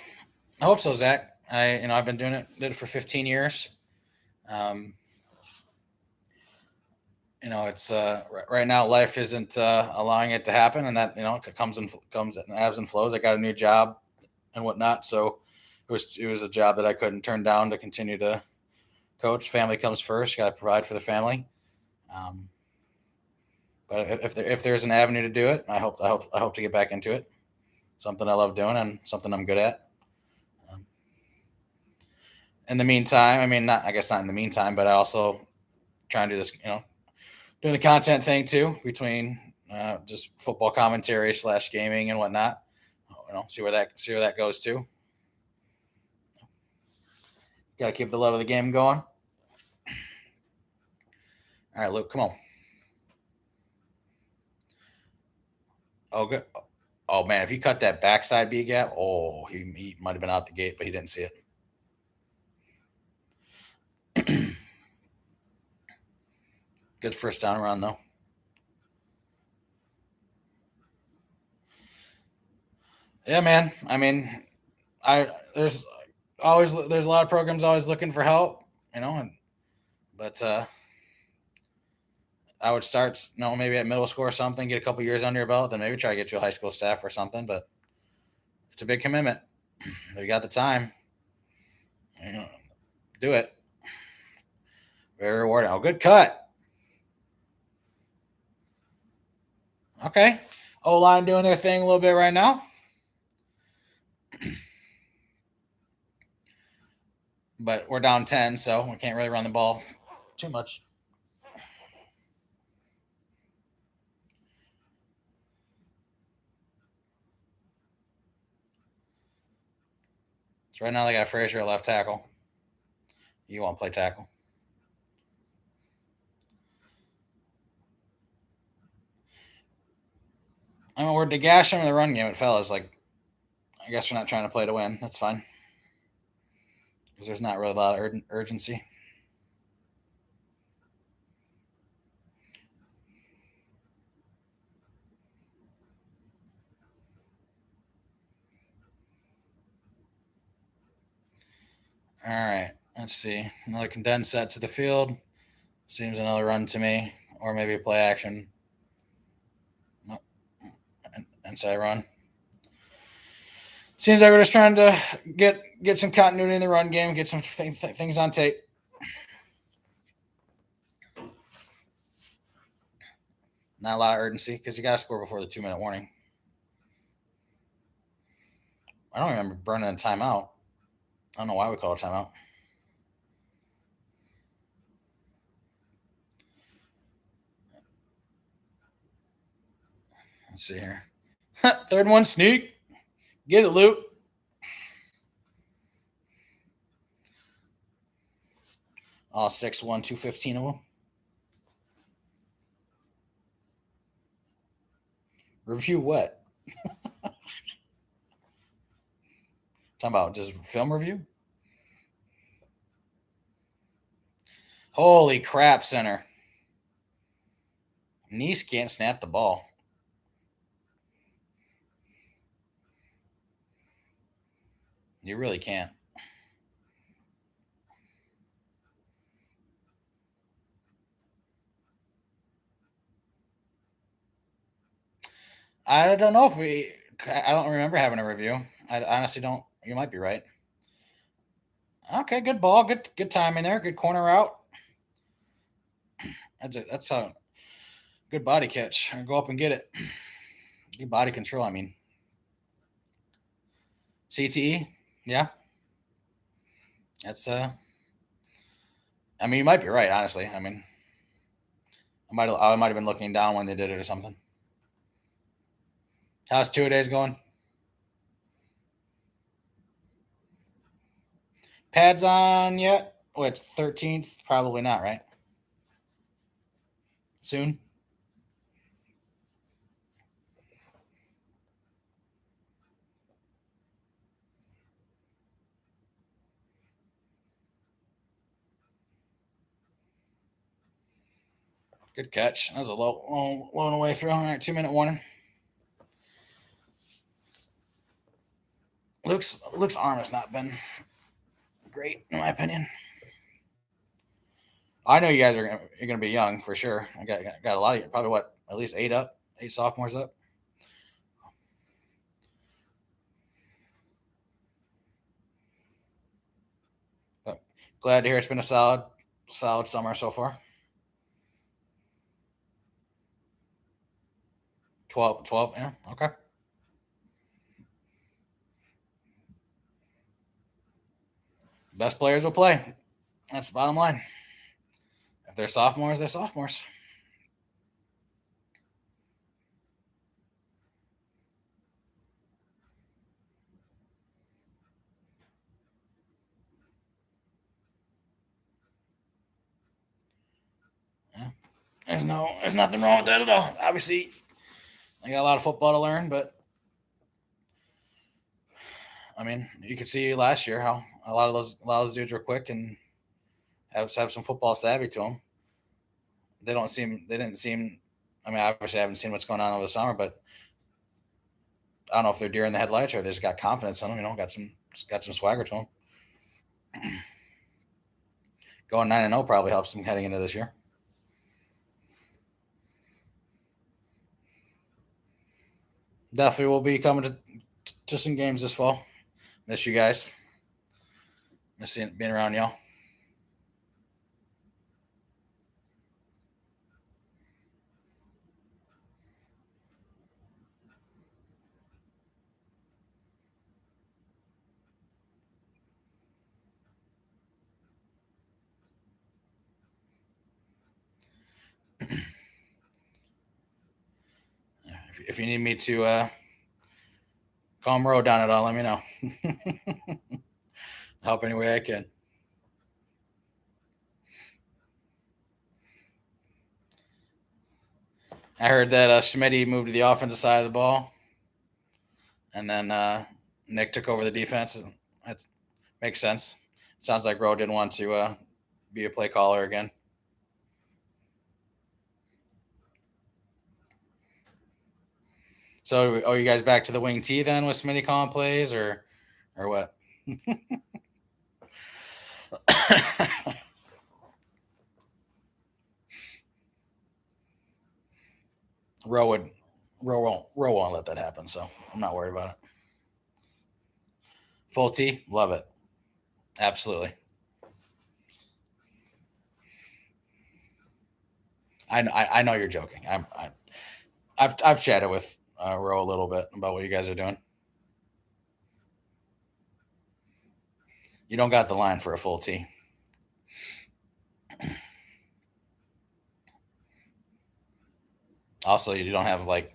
I hope so, Zach. I've been did it for 15 years. Um, it's right now life isn't allowing it to happen, and that it comes in ebbs and flows. I got a new job and whatnot, so it was a job that I couldn't turn down to continue to coach. Family comes first. Got to provide for the family. Um, but if there's an avenue to do it, I hope to get back into it. Something I love doing and something I'm good at. Um, in the meantime, I mean, not I guess not in the meantime, but I also try and do this, doing the content thing too between just football commentary / gaming and whatnot. See where that goes too. Got to keep the love of the game going. All right, Luke, come on. Oh, good. Oh man, if he cut that backside B gap, he might have been out the gate, but he didn't see it. Good first down run though. Yeah, man. I mean, I there's a lot of programs always looking for help, but I would start, maybe at middle school or something, get a couple years under your belt, then maybe try to get you a high school staff or something. But it's a big commitment. If you got the time, you know, do it. Very rewarding. Oh, good cut. Okay. O line doing their thing a little bit right now. But we're down 10, so we can't really run the ball too much. So right now they got Frazier at left tackle. You want to play tackle? I mean, we're degashing in the run game, fellas. Like, I guess we're not trying to play to win. That's fine. Because there's not really a lot of urgency. All right. Let's see. Another condensed set to the field. Seems another run to me. Or maybe a play action. Nope. Inside run. Seems like we're just trying to get some continuity in the run game, get some things on tape. Not a lot of urgency because you got to score before the 2-minute warning. I don't remember burning a timeout. I don't know why we call it a timeout. Let's see here. Third one, sneak. Get it, Luke. All 6'1", 215 of them. Review what? Talking about just film review? Holy crap, center. Nice can't snap the ball. You really can't. I don't know if I don't remember having a review. I honestly don't. You might be right. Okay, good ball. Good timing there. Good corner route. That's a good body catch. Go up and get it. Good body control, I mean. CTE? Yeah. That's I mean, you might be right, honestly. I mean, I might have been looking down when they did it or something. How's 2 days going? Pads on yet? Oh, it's 13th. Probably not, right? Soon. Good catch. That was a low and away throw. All right, 2-minute warning. Luke's arm has not been great in my opinion. I know you guys you're going to be young for sure. I got a lot of you. Probably what, at least 8 sophomores up. But glad to hear it's been a solid summer so far. 12, yeah, okay. Best players will play. That's the bottom line. If they're sophomores, they're sophomores. Yeah. There's nothing wrong with that at all. Obviously, I got a lot of football to learn, but I mean, you could see last year how a lot of those dudes were quick and have some football savvy to them. They didn't seem. I mean, obviously, I haven't seen what's going on over the summer, but I don't know if they're deer in the headlights or they just got confidence in them. Got some swagger to them. Going 9-0 probably helps them heading into this year. Definitely will be coming to some games this fall. Miss you guys. Miss being around y'all. If you need me to calm road down at all, let me know. Help any way I can. I heard that Schmitty moved to the offensive side of the ball, and then Nick took over the defense. That makes sense. Sounds like Rowe didn't want to be a play caller again. So, are you guys back to the wing T then with Smitty calling plays, or what? Rowe won't let that happen, so I'm not worried about it. Full T, love it, absolutely. I know you're joking. I've chatted with Rowe a little bit about what you guys are doing. You don't got the line for a full T. Also, you don't have like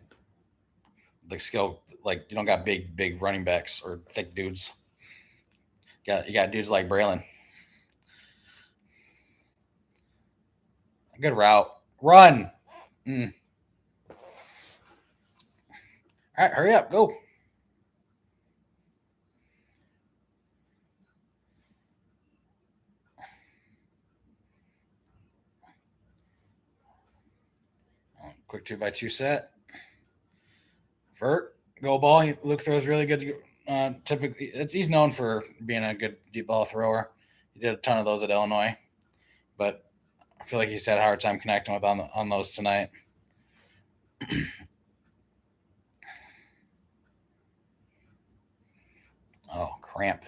the skill, like you don't got big running backs or thick dudes. You got dudes like Braylon. Good route. Run. Mm. All right, hurry up, go. Quick 2x2 set. Vert, go ball. Luke throws really good. Typically, he's known for being a good deep ball thrower. He did a ton of those at Illinois, but I feel like he's had a hard time connecting with on those tonight. Oh, cramp.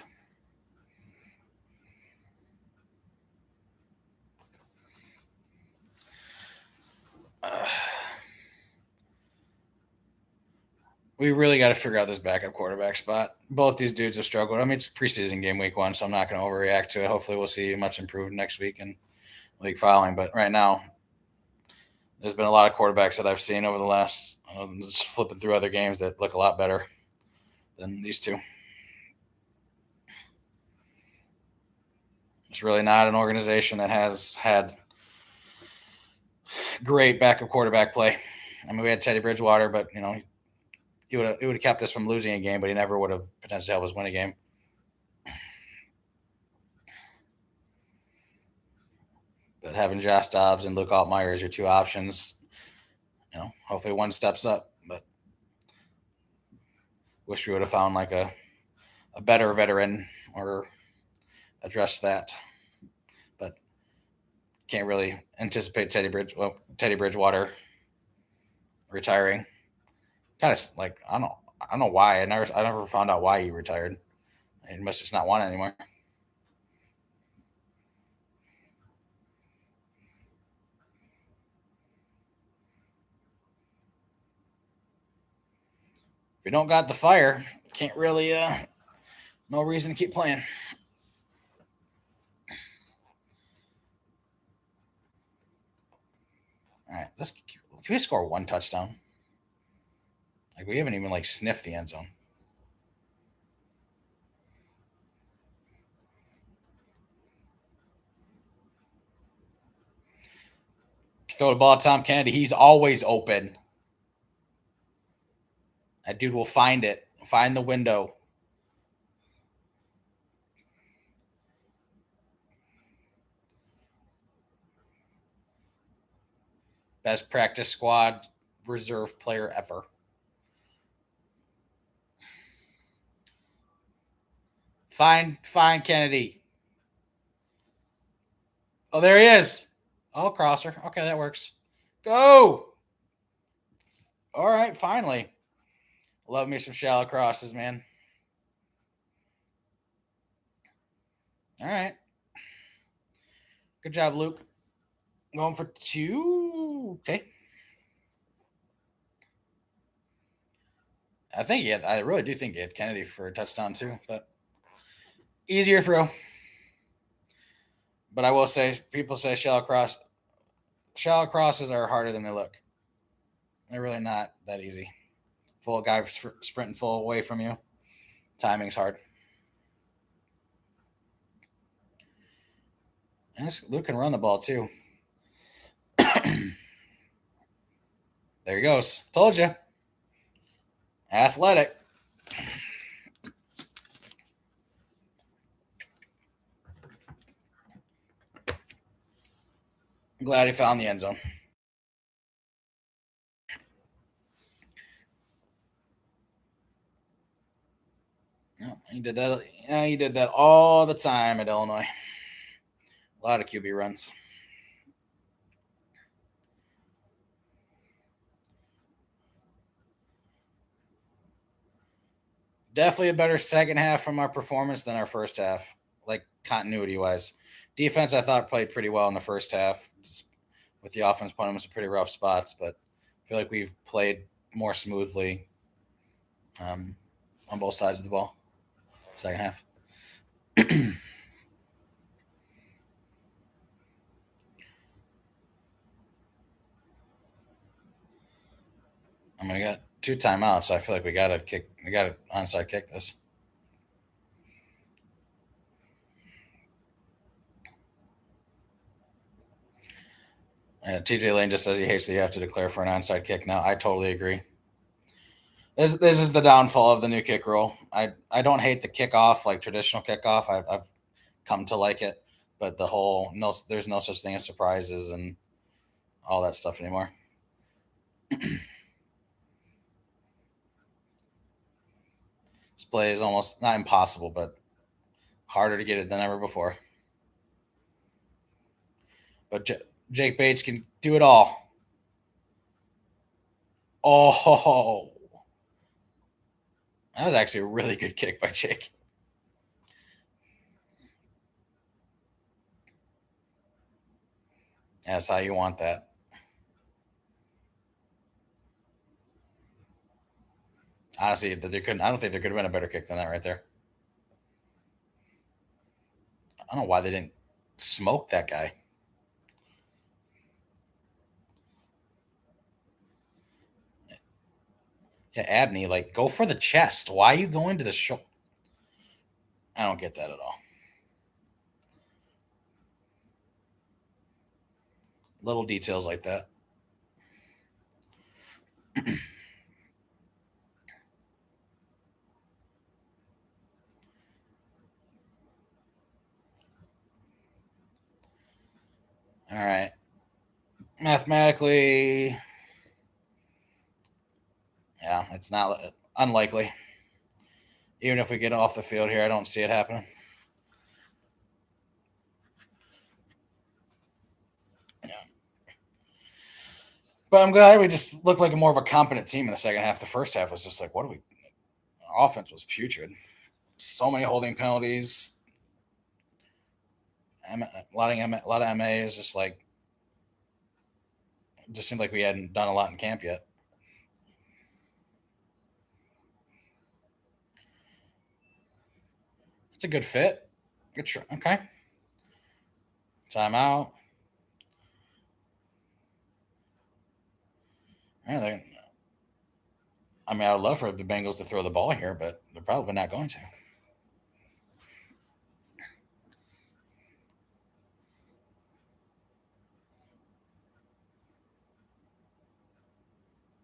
We really got to figure out this backup quarterback spot. Both these dudes have struggled. I mean, it's preseason game week 1, so I'm not going to overreact to it. Hopefully, we'll see much improved next week and week following. But right now, there's been a lot of quarterbacks that I've seen over the last, just flipping through other games that look a lot better than these two. It's really not an organization that has had great backup quarterback play. I mean, we had Teddy Bridgewater, but he would have kept us from losing a game, but he never would have potentially helped us win a game. But having Josh Dobbs and Luke Altmaier as your two options, hopefully one steps up. But wish we would have found like a better veteran or addressed that. But can't really anticipate Teddy Bridgewater retiring. Kind of like I don't know why. I never found out why he retired. He must just not want it anymore. If you don't got the fire, can't really no reason to keep playing. All right, can we score one touchdown? Like we haven't even like sniffed the end zone. Throw the ball at Tom Kennedy. He's always open. That dude will find it. Find the window. Best practice squad reserve player ever. Fine, Kennedy. Oh, there he is. Oh, crosser. Okay, that works. Go. All right, finally. Love me some shallow crosses, man. All right. Good job, Luke. Going for 2. Okay. I really do think he had Kennedy for a touchdown too, but easier throw. But I will say, people say shallow crosses are harder than they look. They're really not that easy. Full guy sprinting full away from you. Timing's hard. And Luke can run the ball too. There he goes. Told you. Athletic. I'm glad he found the end zone. Yeah, he did that. Yeah, he did that all the time at Illinois. A lot of QB runs. Definitely a better second half from our performance than our first half, like continuity wise. Defense, I thought, played pretty well in the first half, just with the offense putting them in some pretty rough spots, but I feel like we've played more smoothly on both sides of the ball. Second half. I mean, I got 2 timeouts, so I feel like we got to onside kick this. TJ Lane just says he hates that you have to declare for an onside kick now. I totally agree. This is the downfall of the new kick rule. I don't hate the kickoff, like traditional kickoff. I've come to like it, but the whole no, there's no such thing as surprises and all that stuff anymore. This play is almost not impossible, but harder to get it than ever before. But Jake Bates can do it all. Oh, that was actually a really good kick by Jake. That's how you want that. Honestly, there couldn't. I don't think there could have been a better kick than that right there. I don't know why they didn't smoke that guy. Yeah, Abney, like go for the chest. Why are you going to the show? I don't get that at all. Little details like that. All right. Mathematically, yeah, it's not unlikely. Even if we get off the field here, I don't see it happening. Yeah. But I'm glad we just looked like a more of a competent team in the second half. The first half was just like, what do we? Our offense was putrid. So many holding penalties. A lot of MAs. Just like, it just seemed like we hadn't done a lot in camp yet. It's a good fit. Good try. Okay. Timeout. Yeah, I mean, I would love for the Bengals to throw the ball here, but they're probably not going to.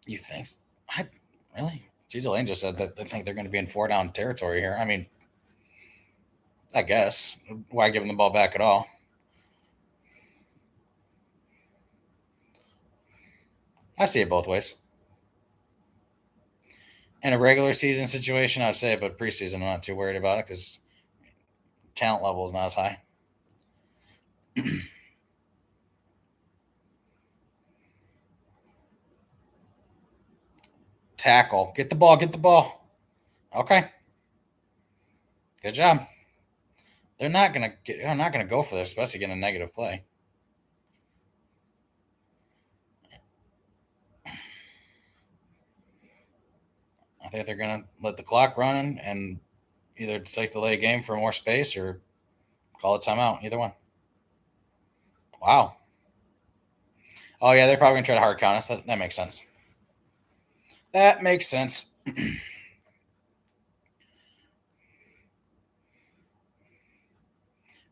You think? I really? TJ Lane just said that they think they're going to be in 4-down territory here. I mean, I guess. Why give them the ball back at all? I see it both ways. In a regular season situation, I'd say, but preseason, I'm not too worried about it because talent level is not as high. Tackle. Get the ball. Get the ball. Okay. Good job. They're not gonna get. They're not gonna go for this, especially getting a negative play. I think they're gonna let the clock run and either take the late game for more space or call a timeout. Either one. Wow. Oh yeah, they're probably gonna try to hard count us. That makes sense. That makes sense.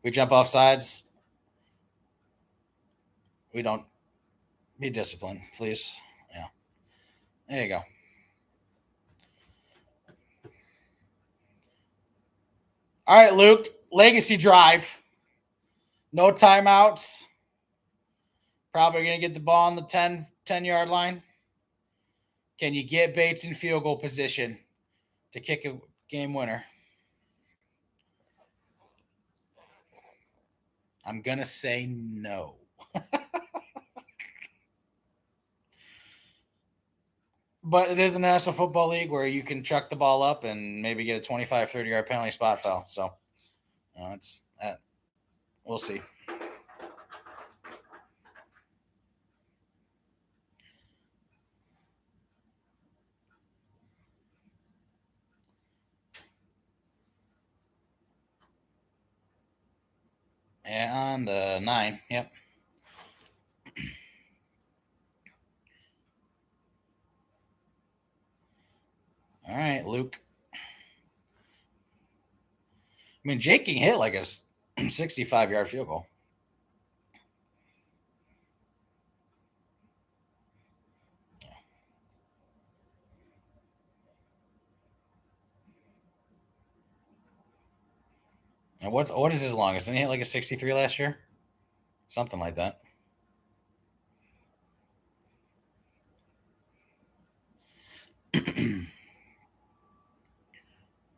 We jump off sides. We don't be disciplined, please. Yeah. There you go. All right, Luke. Legacy drive. No timeouts. Probably going to get the ball on the 10-yard line. Can you get Bates in field goal position to kick a game winner? I'm going to say no. But it is the National Football League where you can chuck the ball up and maybe get a 25, 30-yard penalty spot foul. So, it's we'll see. And the 9. Yep. All right, Luke. I mean, Jake can hit like a 65-yard field goal. And what is his longest? Didn't he hit like a 63 last year? Something like that.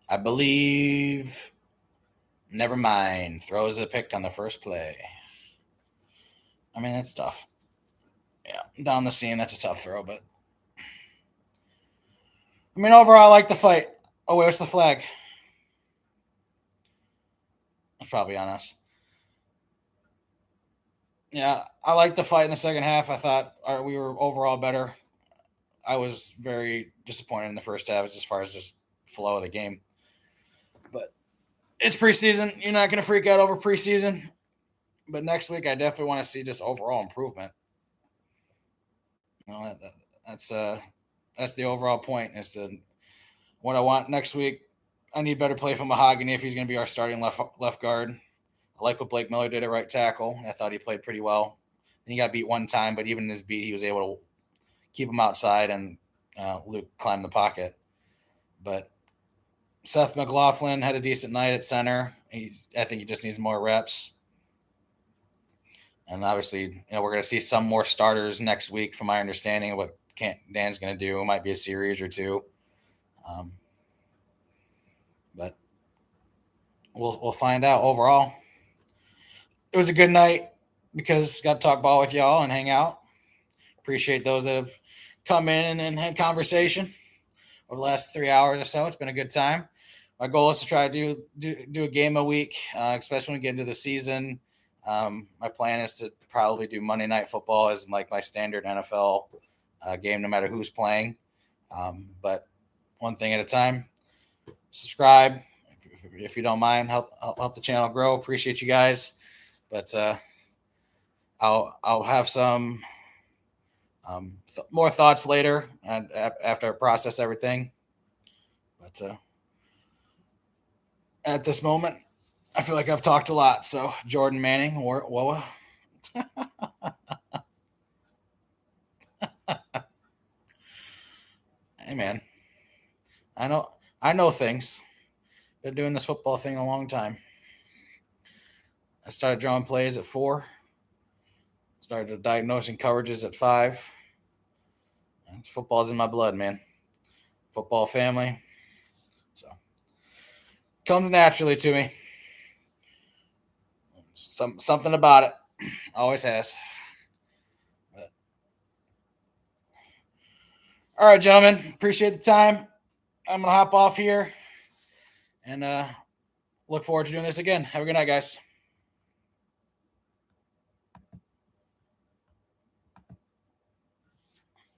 I believe. Never mind. Throws a pick on the first play. I mean, that's tough. Yeah, down the seam, that's a tough throw, but I mean, overall, I like the fight. Oh, wait, what's the flag? It's probably on us. Yeah, I liked the fight in the second half. I thought we were overall better. I was very disappointed in the first half as far as just flow of the game. But it's preseason. You're not going to freak out over preseason. But next week, I definitely want to see just overall improvement. You know, that's the overall point. Is to what I want next week. I need better play from Mahogany if he's going to be our starting left guard. I like what Blake Miller did at right tackle. I thought he played pretty well. And he got beat one time, but even in his beat, he was able to keep him outside and Luke climbed the pocket. But Seth McLaughlin had a decent night at center. I think he just needs more reps. And obviously, we're going to see some more starters next week, from my understanding of what Dan's going to do. It might be a series or two. But we'll find out. Overall, it was a good night because got to talk ball with y'all and hang out. Appreciate those that have come in and had conversation over the last 3 hours or so. It's been a good time. My goal is to try to do a game a week, especially when we get into the season. My plan is to probably do Monday Night Football as like my standard NFL game, no matter who's playing. But one thing at a time. Subscribe if you don't mind. Help the channel grow. Appreciate you guys. But I'll have some more thoughts later after I process everything. But at this moment, I feel like I've talked a lot. So Jordan Manning or Woa. Hey man, I know things. Been doing this football thing a long time. I started drawing plays at 4. Started diagnosing coverages at 5. Football's in my blood, man. Football family. So comes naturally to me. Something about it. Always has. But, all right, gentlemen. Appreciate the time. I'm gonna hop off here and look forward to doing this again. Have a good night, guys.